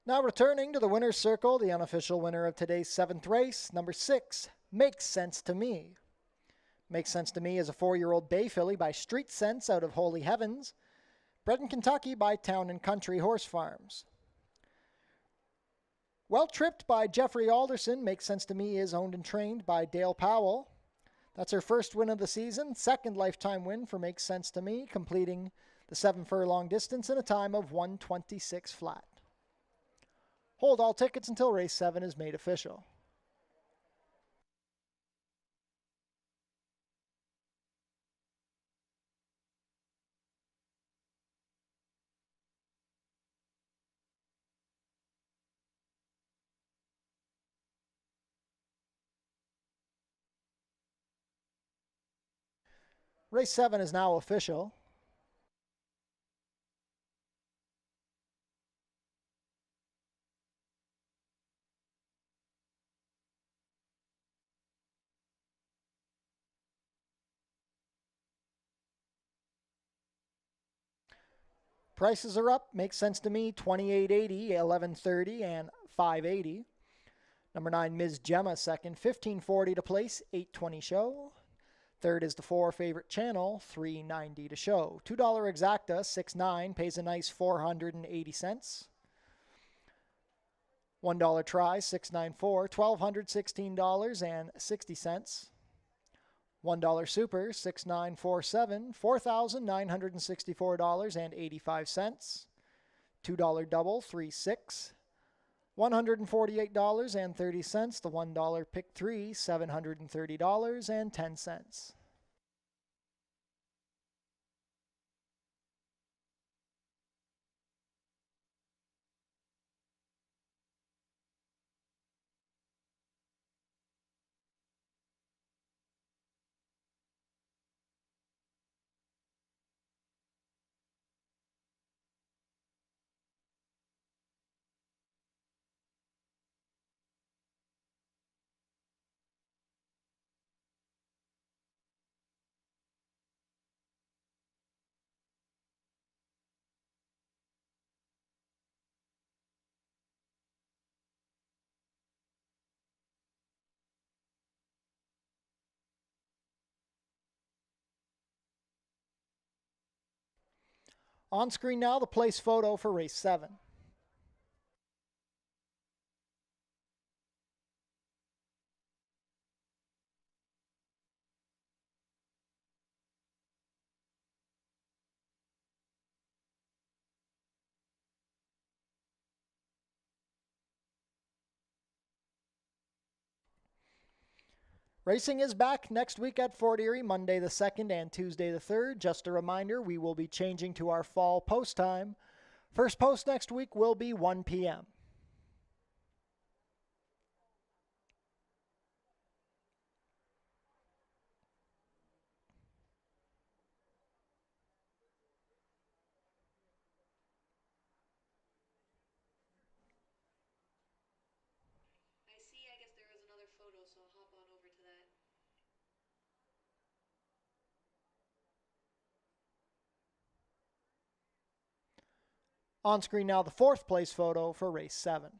Now returning to the winner's circle, the unofficial winner of today's 7th race, number 6, Makes Sense to Me. Makes Sense to Me is a 4-year-old bay filly by Street Sense out of Holy Heavens, bred in Kentucky by Town and Country Horse Farms. Well tripped by Jeffrey Alderson, Makes Sense to Me is owned and trained by Dale Powell. That's her first win of the season, second lifetime win for Makes Sense to Me, completing the 7 furlong distance in a time of 1:26 flat. Hold all tickets until race 7 is made official. Race 7 is now official. Prices are up. Makes Sense to Me, $28.80, $11.30, and $5.80. Number 9, Ms. Gemma, second, $15.40 to place, $8.20 show. Third is the 4 favorite channel, $3.90 to show. $2 exacta, 6.9, pays a nice 480 cents. $1 try, 694, $1,216.60. $1 super, 6947, $4,964.85. $2 double, 36, $148.30. The $1 pick 3, $730.10. On screen now, the place photo for race 7. Racing is back next week at Fort Erie, Monday the 2nd and Tuesday the 3rd. Just a reminder, we will be changing to our fall post time. First post next week will be 1 p.m. I see, I guess there is another photo, so I'll hop on over to that. On screen now, the 4th place photo for race 7.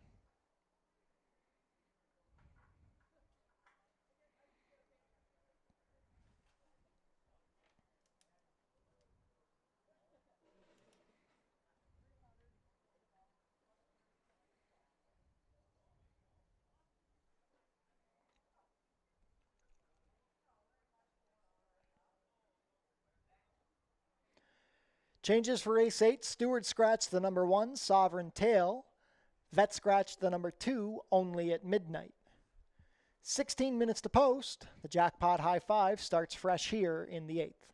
Changes for race 8. Stewart scratched the number 1, Sovereign Tail. Vet scratched the number 2, Only at Midnight. 16 minutes to post. The Jackpot High 5 starts fresh here in the 8th.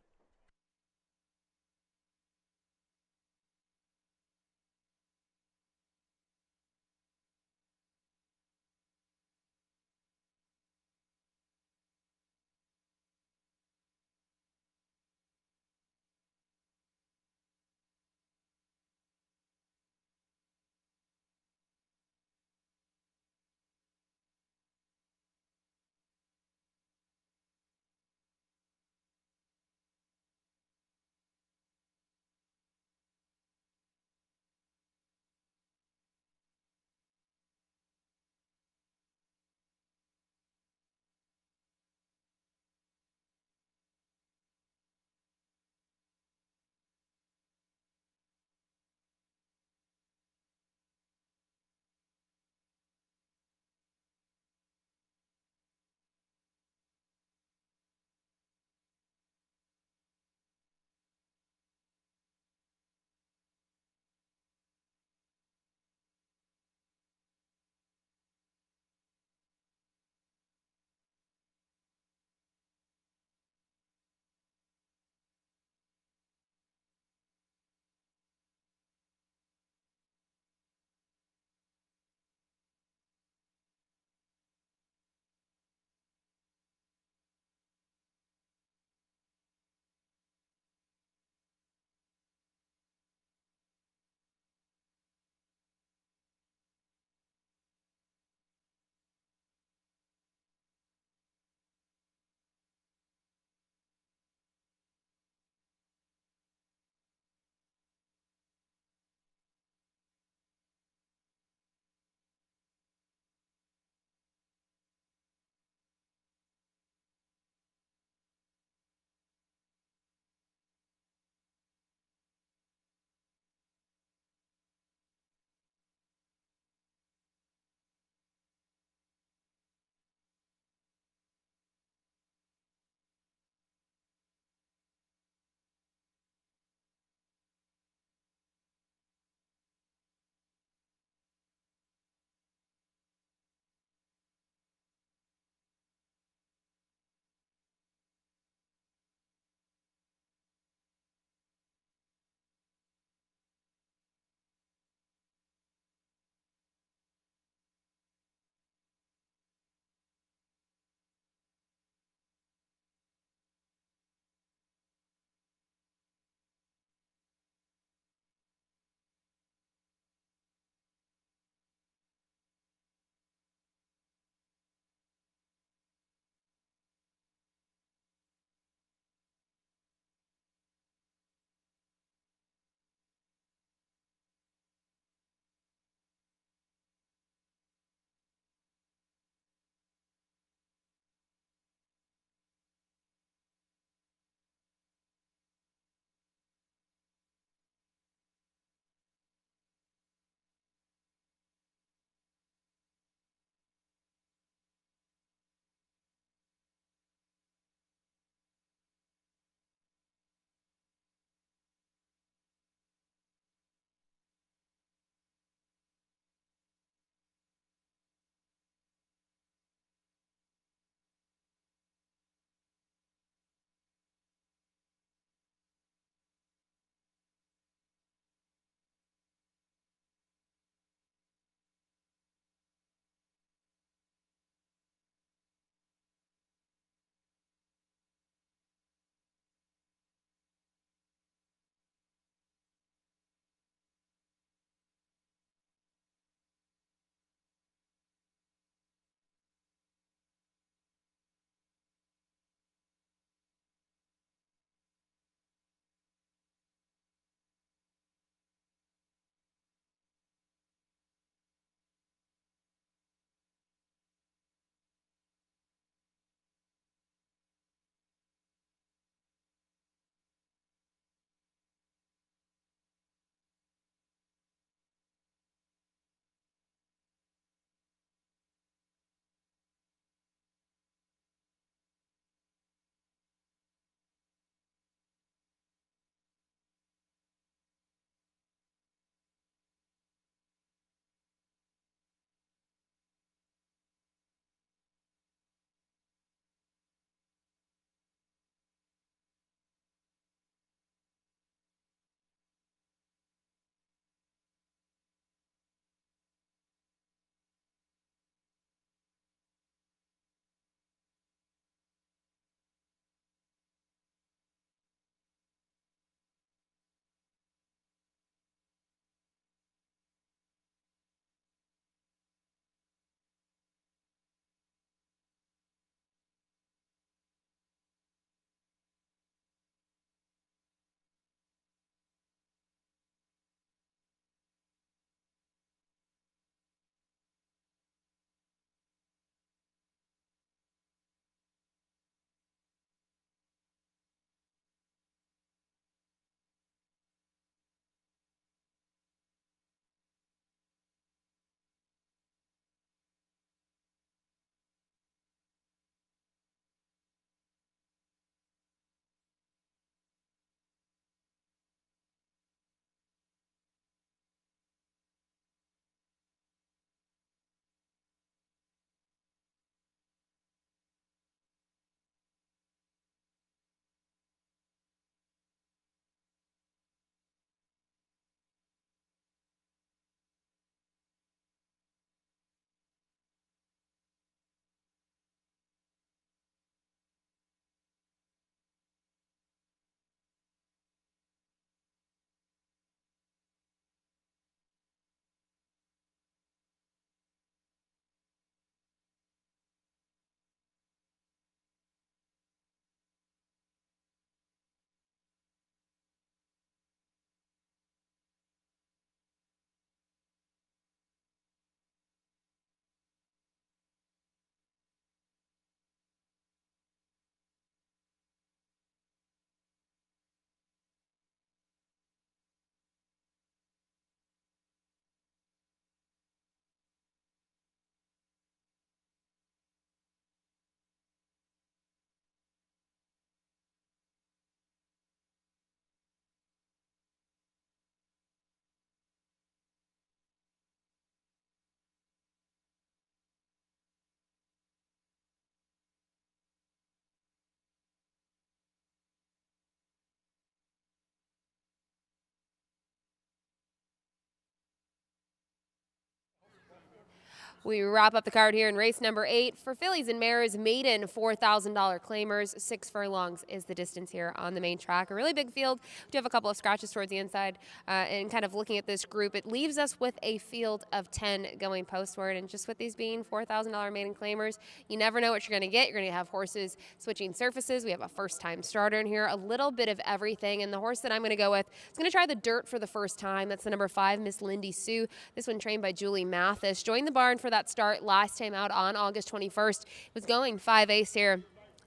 We wrap up the card here in race number 8 for fillies and mares, maiden $4,000 claimers. 6 furlongs is the distance here on the main track. A really big field. We do have a couple of scratches towards the inside. And kind of looking at this group, it leaves us with a field of 10 going postward. And just with these being $4,000 maiden claimers, you never know what you're going to get. You're going to have horses switching surfaces. We have a first-time starter in here, a little bit of everything. And the horse that I'm going to go with is going to try the dirt for the first time. That's the number 5, Miss Lindy Sue. This one trained by Julie Mathis. Joined the barn for that start last time out on August 21st. Was going 5 ace here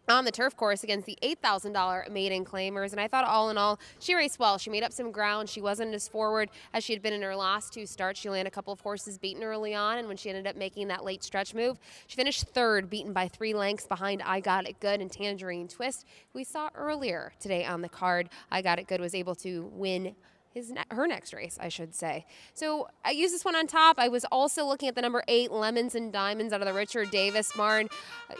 on the turf course against the $8,000 maiden claimers, and I thought all in all she raced well. She made up some ground. She wasn't as forward as she had been in her last 2 starts. She landed a couple of horses beaten early on, and when she ended up making that late stretch move, she finished 3rd, beaten by 3 lengths behind I Got It Good and Tangerine Twist, who we saw earlier today on the card. I Got It Good was able to win her next race, I should say. So I used this one on top. I was also looking at the number 8, Lemons and Diamonds, out of the Richard Davis barn.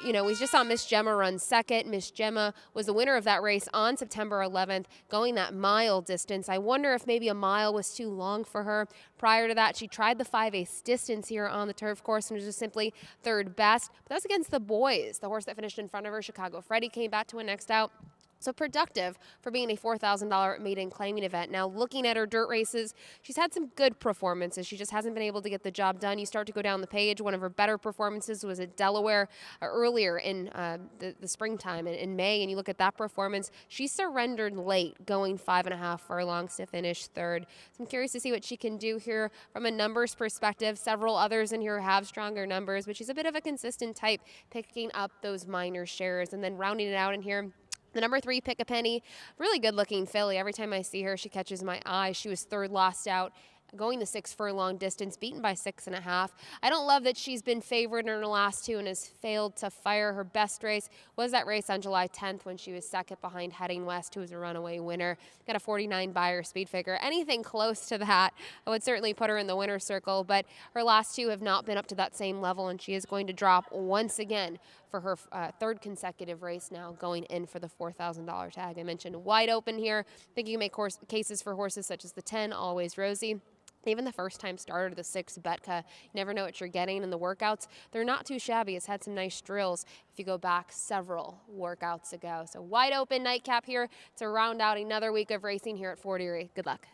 We just saw Miss Gemma run second. Miss Gemma was the winner of that race on September 11th, going that mile distance. I wonder if maybe a mile was too long for her. Prior to that, she tried the 5 ace distance here on the turf course and was just simply 3rd best. But that was against the boys. The horse that finished in front of her, Chicago Freddie, came back to win next out. So productive for being a $4,000 maiden claiming event. Now, looking at her dirt races, she's had some good performances. She just hasn't been able to get the job done. You start to go down the page. One of her better performances was at Delaware earlier in the springtime in May, and you look at that performance. She surrendered late, going 5.5 furlongs to finish 3rd. So I'm curious to see what she can do here from a numbers perspective. Several others in here have stronger numbers, but she's a bit of a consistent type, picking up those minor shares. And then rounding it out in here, the number 3, Pick a Penny, really good-looking filly. Every time I see her, she catches my eye. She was 3rd last out, going the 6 furlong distance, beaten by 6.5. I don't love that she's been favored in her last 2 and has failed to fire. Her best race was that race on July 10th when she was second behind Heading West, who was a runaway winner. Got a 49 Beyer speed figure. Anything close to that, I would certainly put her in the winner's circle, but her last 2 have not been up to that same level, and she is going to drop once again for her 3rd consecutive race now, going in for the $4,000 tag. I mentioned wide open here. I think you can make cases for horses such as the 10, Always Rosie. Even the first-time starter, the 6, Betka. You never know what you're getting in the workouts. They're not too shabby. It's had some nice drills if you go back several workouts ago. So wide open nightcap here to round out another week of racing here at Fort Erie. Good luck.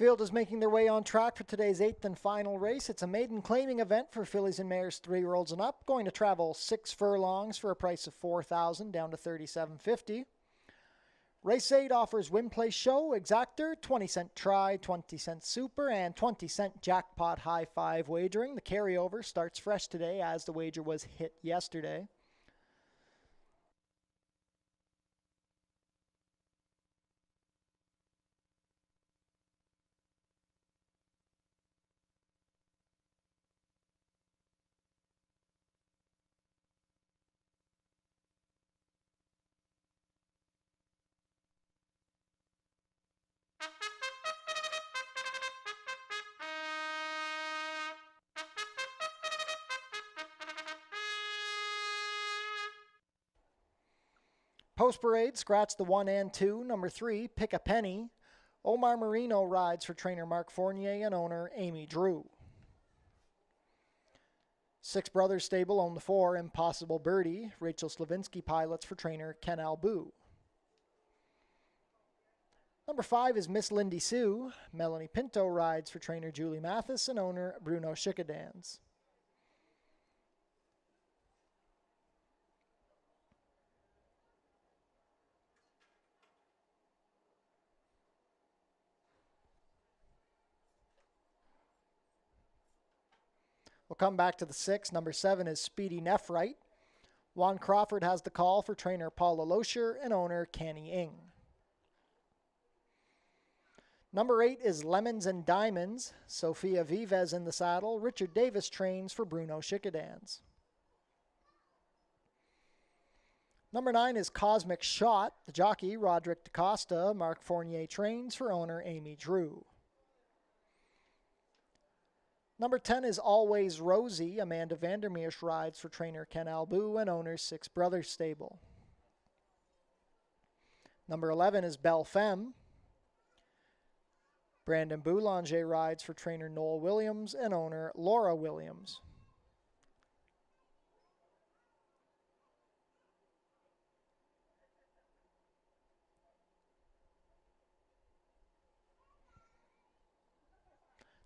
Field is making their way on track for today's 8th and final race. It's a maiden claiming event for fillies and mares 3-year-olds and up, going to travel 6 furlongs for a price of $4,000 down to $3,750. Race 8 offers win, place, show, exactor, 20-cent try, 20-cent super, and 20-cent jackpot high five wagering. The carryover starts fresh today as the wager was hit yesterday. Post parade, scratch the 1 and 2. Number 3, Pick a Penny. Omar Marino rides for trainer Mark Fournier and owner Amy Drew. Six Brothers Stable own the 4, Impossible Birdie. Rachel Slavinsky pilots for trainer Ken Albu. Number 5 is Miss Lindy Sue. Melanie Pinto rides for trainer Julie Mathis and owner Bruno Schickadans. We'll come back to the 6. Number 7 is Speedy Nephrite. Juan Crawford has the call for trainer Paula Loescher and owner Canny Ing. Number 8 is Lemons and Diamonds. Sofia Vives in the saddle. Richard Davis trains for Bruno Schickadans. Number 9 is Cosmic Shot. The jockey, Roderick DaCosta. Mark Fournier trains for owner Amy Drew. Number 10 is Always Rosie. Amanda Vandermeersch rides for trainer Ken Albu and owner Six Brothers Stable. Number 11 is Belle Femme. Brandon Boulanger rides for trainer Noel Williams and owner Laura Williams.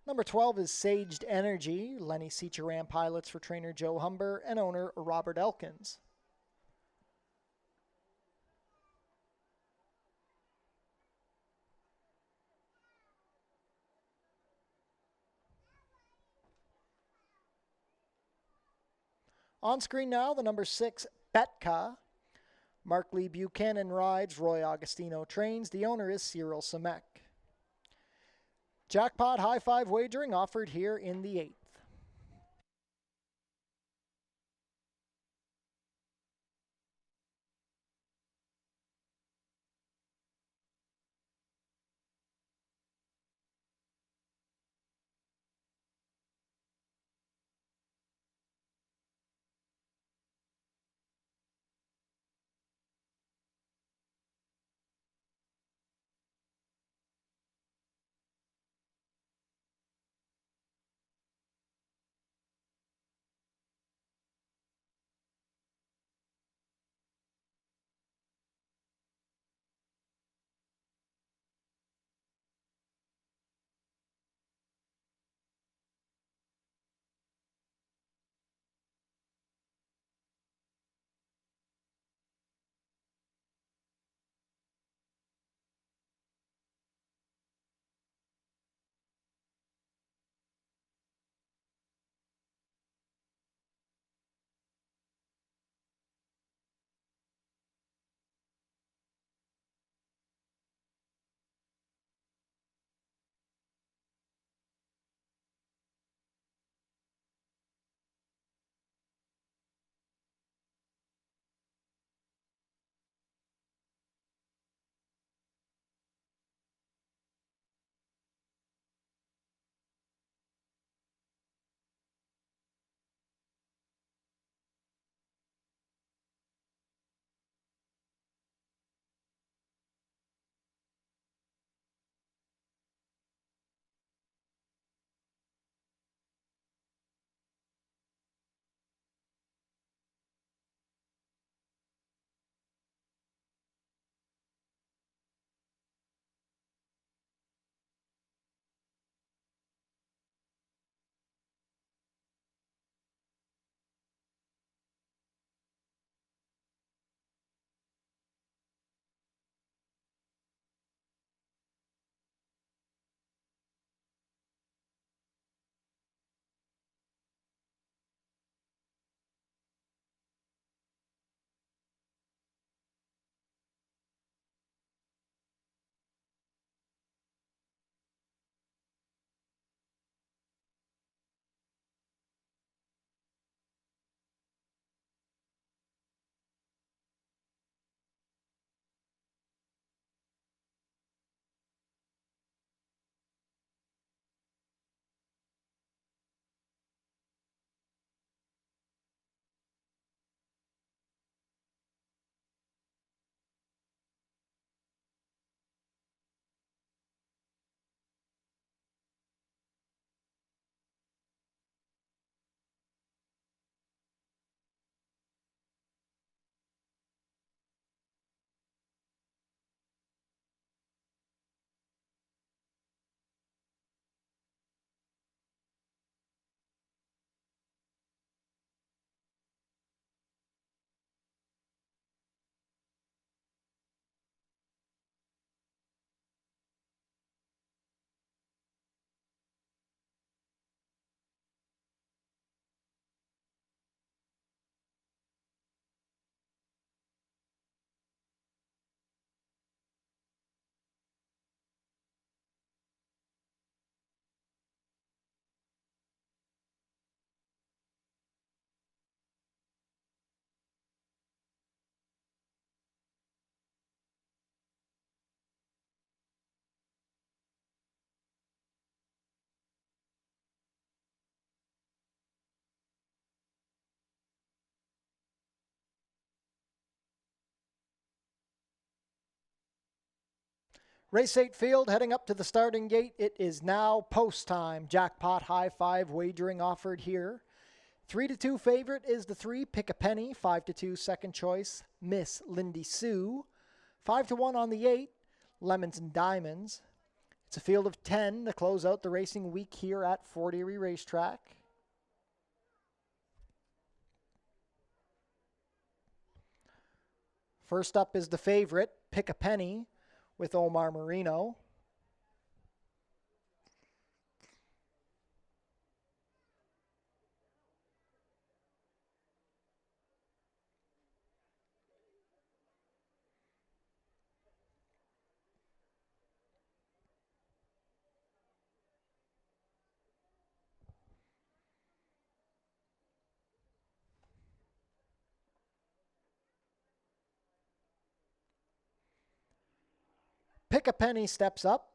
Number 12 is Saged Energy. Lenny Seacharam pilots for trainer Joe Humber and owner Robert Elkins. On screen now, the number 6, Betka. Mark Lee Buchanan rides, Roy Augustino trains. The owner is Cyril Samek. Jackpot high five wagering offered here in the 8th. Race 8 field heading up to the starting gate. It is now post time. Jackpot high five wagering offered here. 3-2 favorite is the 3, Pick a Penny. 5-2 second choice, Miss Lindy Sue. 5-1 on the 8, Lemons and Diamonds. It's a field of 10 to close out the racing week here at Fort Erie Racetrack. First up is the favorite, Pick a Penny, with Omar Marino. Pick a Penny steps up.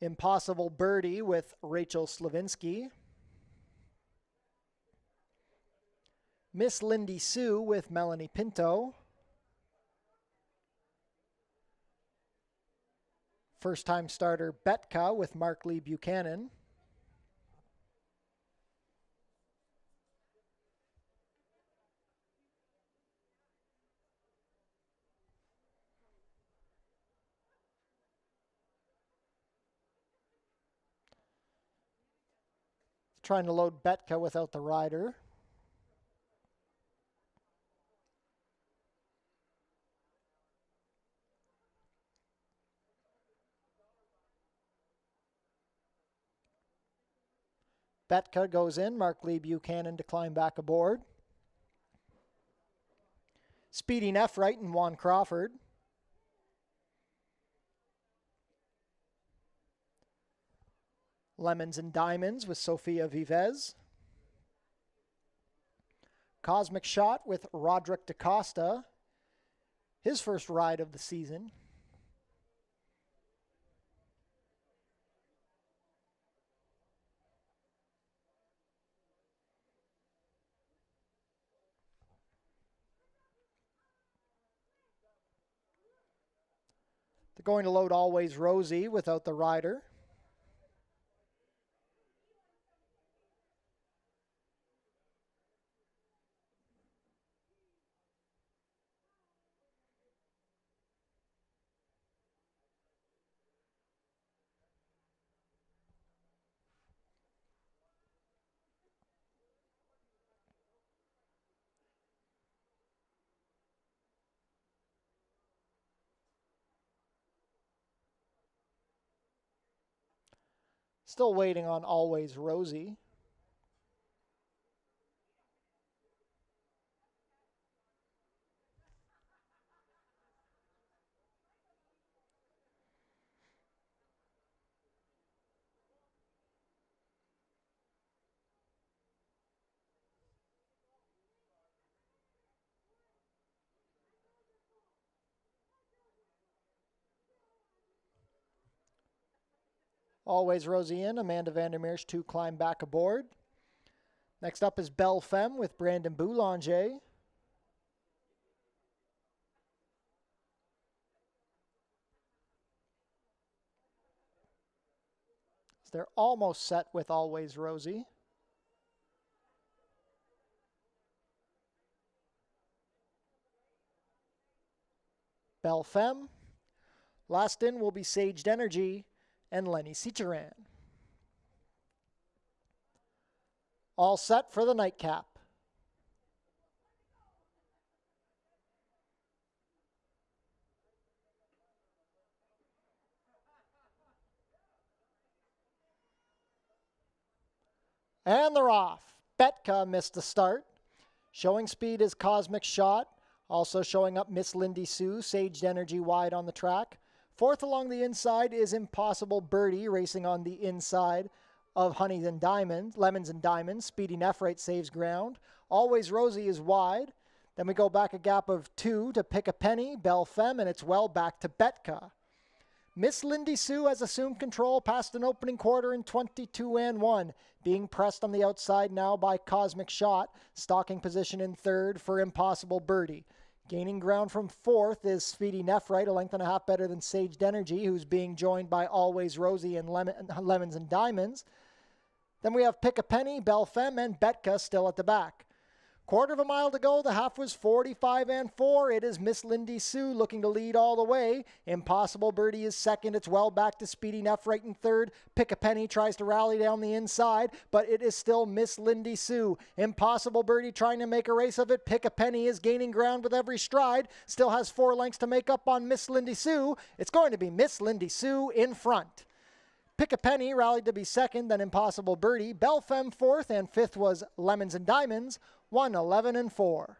Impossible Birdie with Rachel Slavinsky. Miss Lindy Sue with Melanie Pinto. First time starter Betka with Mark Lee Buchanan. Trying to load Betka without the rider. Betka goes in. Mark Lee Buchanan to climb back aboard. Speedy Neffright and Juan Crawford. Lemons and Diamonds with Sofia Vivez. Cosmic Shot with Roderick DaCosta. His first ride of the season. They're going to load Always Rosie without the rider. Still waiting on Always Rosie. Always Rosie in. Amanda Vandermeer's to climb back aboard. Next up is Belle Femme with Brandon Boulanger. They're almost set with Always Rosie. Belle Femme. Last in will be Saged Energy and Lenny Ciceran. All set for the nightcap. And they're off. Betka missed the start. Showing speed is Cosmic Shot. Also showing up Miss Lindy Sue, Saged Energy wide on the track. Fourth along the inside is Impossible Birdie, racing on the inside of Lemons and Diamonds. Speedy Neffright saves ground. Always Rosie is wide. Then we go back a gap of 2 to Pick a Penny, Belle Femme, and it's well back to Betka. Miss Lindy Sue has assumed control past an opening quarter in 22-1. Being pressed on the outside now by Cosmic Shot. Stalking position in third for Impossible Birdie. Gaining ground from fourth is Speedy Nephrite, a length and a half better than Saged Energy, who's being joined by Always Rosie and Lemons and Diamonds. Then we have Pick a Penny, Belle Femme, and Betka still at the back. Quarter of a mile to go. The half was 45-4. It is Miss Lindy Sue looking to lead all the way. Impossible Birdie is second. It's well back to Speedy Nephrite in third. Pick a Penny tries to rally down the inside, but it is still Miss Lindy Sue. Impossible Birdie trying to make a race of it. Pick a Penny is gaining ground with every stride. Still has 4 lengths to make up on Miss Lindy Sue. It's going to be Miss Lindy Sue in front. Pick a Penny rallied to be second, then Impossible Birdie. Belle Femme fourth, and fifth was Lemons and Diamonds. 1-11-4.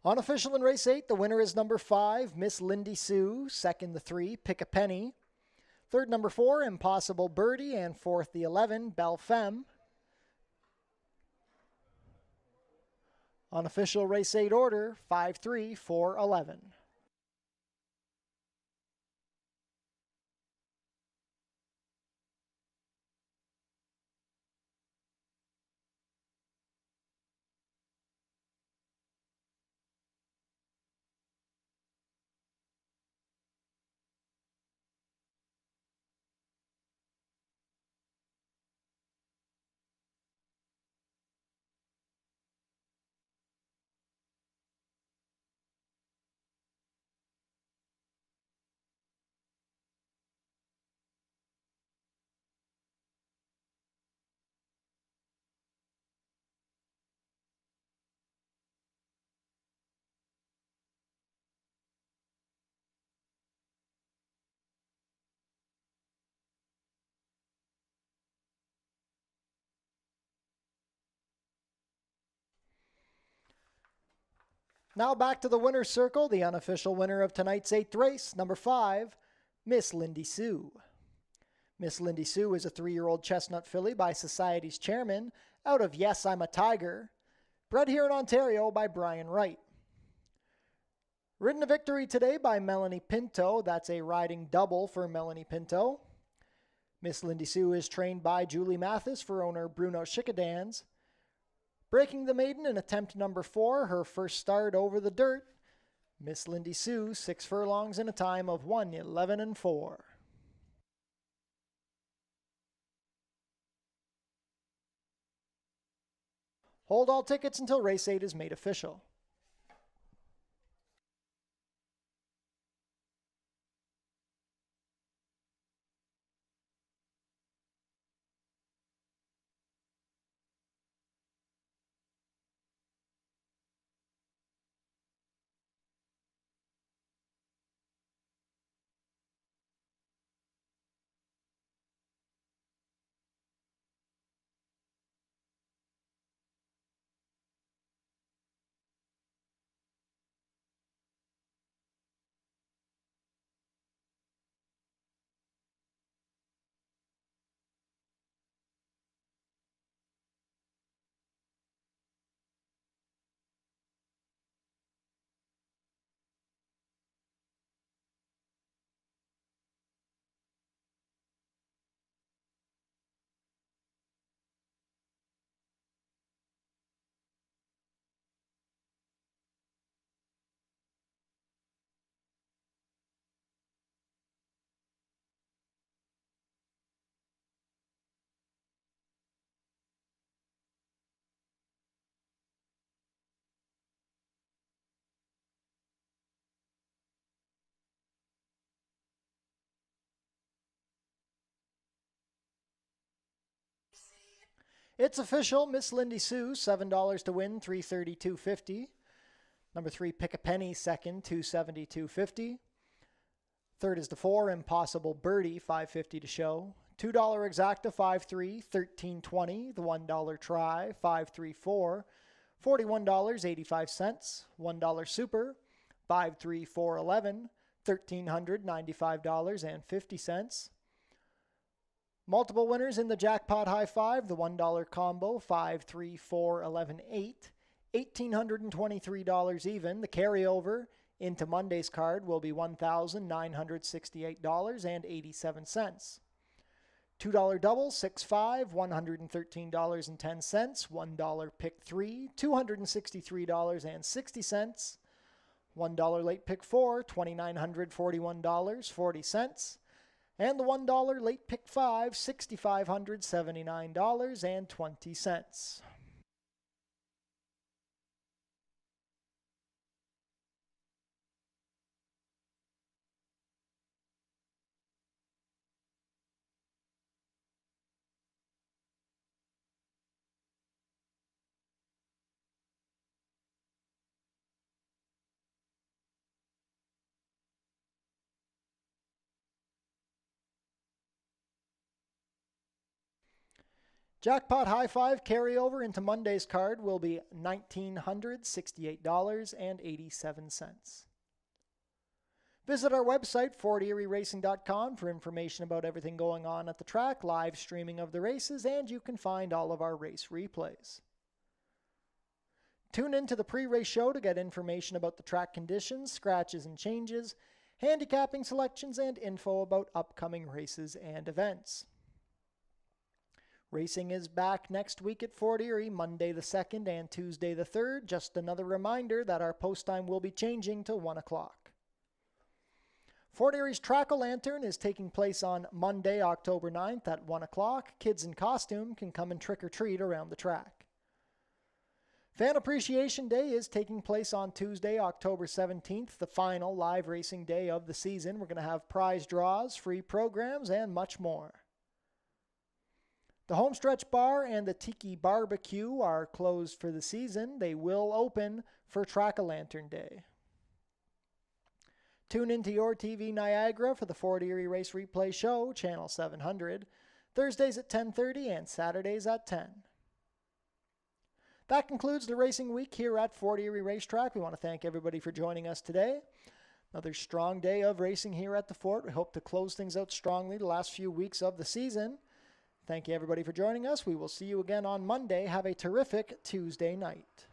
Unofficial in race 8, the winner is number 5, Miss Lindy Sue. Second, the 3, Pick a Penny. Third, number 4, Impossible Birdie. And fourth, the 11, Belle Femme. Unofficial race 8 order, 5-3, 4-11. Now back to the winner's circle, the unofficial winner of tonight's 8th race, number 5, Miss Lindy Sue. Miss Lindy Sue is a 3-year-old chestnut filly by Society's chairman out of Yes, I'm a Tiger, bred here in Ontario by Brian Wright. Ridden to victory today by Melanie Pinto. That's a riding double for Melanie Pinto. Miss Lindy Sue is trained by Julie Mathis for owner Bruno Schickadans. Breaking the maiden in attempt number 4, her first start over the dirt. Miss Lindy Sue, 6 furlongs in a time of 1:11-4. Hold all tickets until race 8 is made official. It's official. Miss Lindy Sue, $7 to win, $332.50. Number 3, Pick a Penny, second, $272.50. Third is the 4, Impossible Birdie, $5.50 to show. $2 Exacta, 5-3, $13.20. The $1 Try, 5-3-4, $41.85. $1 Super, 5-3-4-11, $1,395.50. Multiple winners in the Jackpot High 5, the $1 Combo, 5-3-4-11-8, $1,823 even. The carryover into Monday's card will be $1,968.87. $2 double, 6-5, $113.10. $1 pick 3, $263.60. $1 late pick 4, $2,941.40. And the $1 late pick 5, $6,579.20. Jackpot High 5 carryover into Monday's card will be $1,968.87. Visit our website, FortErieRacing.com, for information about everything going on at the track, live streaming of the races, and you can find all of our race replays. Tune in to the pre-race show to get information about the track conditions, scratches and changes, handicapping selections, and info about upcoming races and events. Racing is back next week at Fort Erie, Monday the 2nd and Tuesday the 3rd. Just another reminder that our post time will be changing to 1 o'clock. Fort Erie's Track-O-Lantern is taking place on Monday, October 9th at 1 o'clock. Kids in costume can come and trick-or-treat around the track. Fan Appreciation Day is taking place on Tuesday, October 17th, the final live racing day of the season. We're going to have prize draws, free programs, and much more. The Homestretch Bar and the Tiki Barbecue are closed for the season. They will open for Track-O-Lantern Day. Tune into your TV Niagara for the Fort Erie Race Replay Show, Channel 700, Thursdays at 10:30 and Saturdays at 10. That concludes the racing week here at Fort Erie Racetrack. We want to thank everybody for joining us today. Another strong day of racing here at the Fort. We hope to close things out strongly the last few weeks of the season. Thank you, everybody, for joining us. We will see you again on Monday. Have a terrific Tuesday night.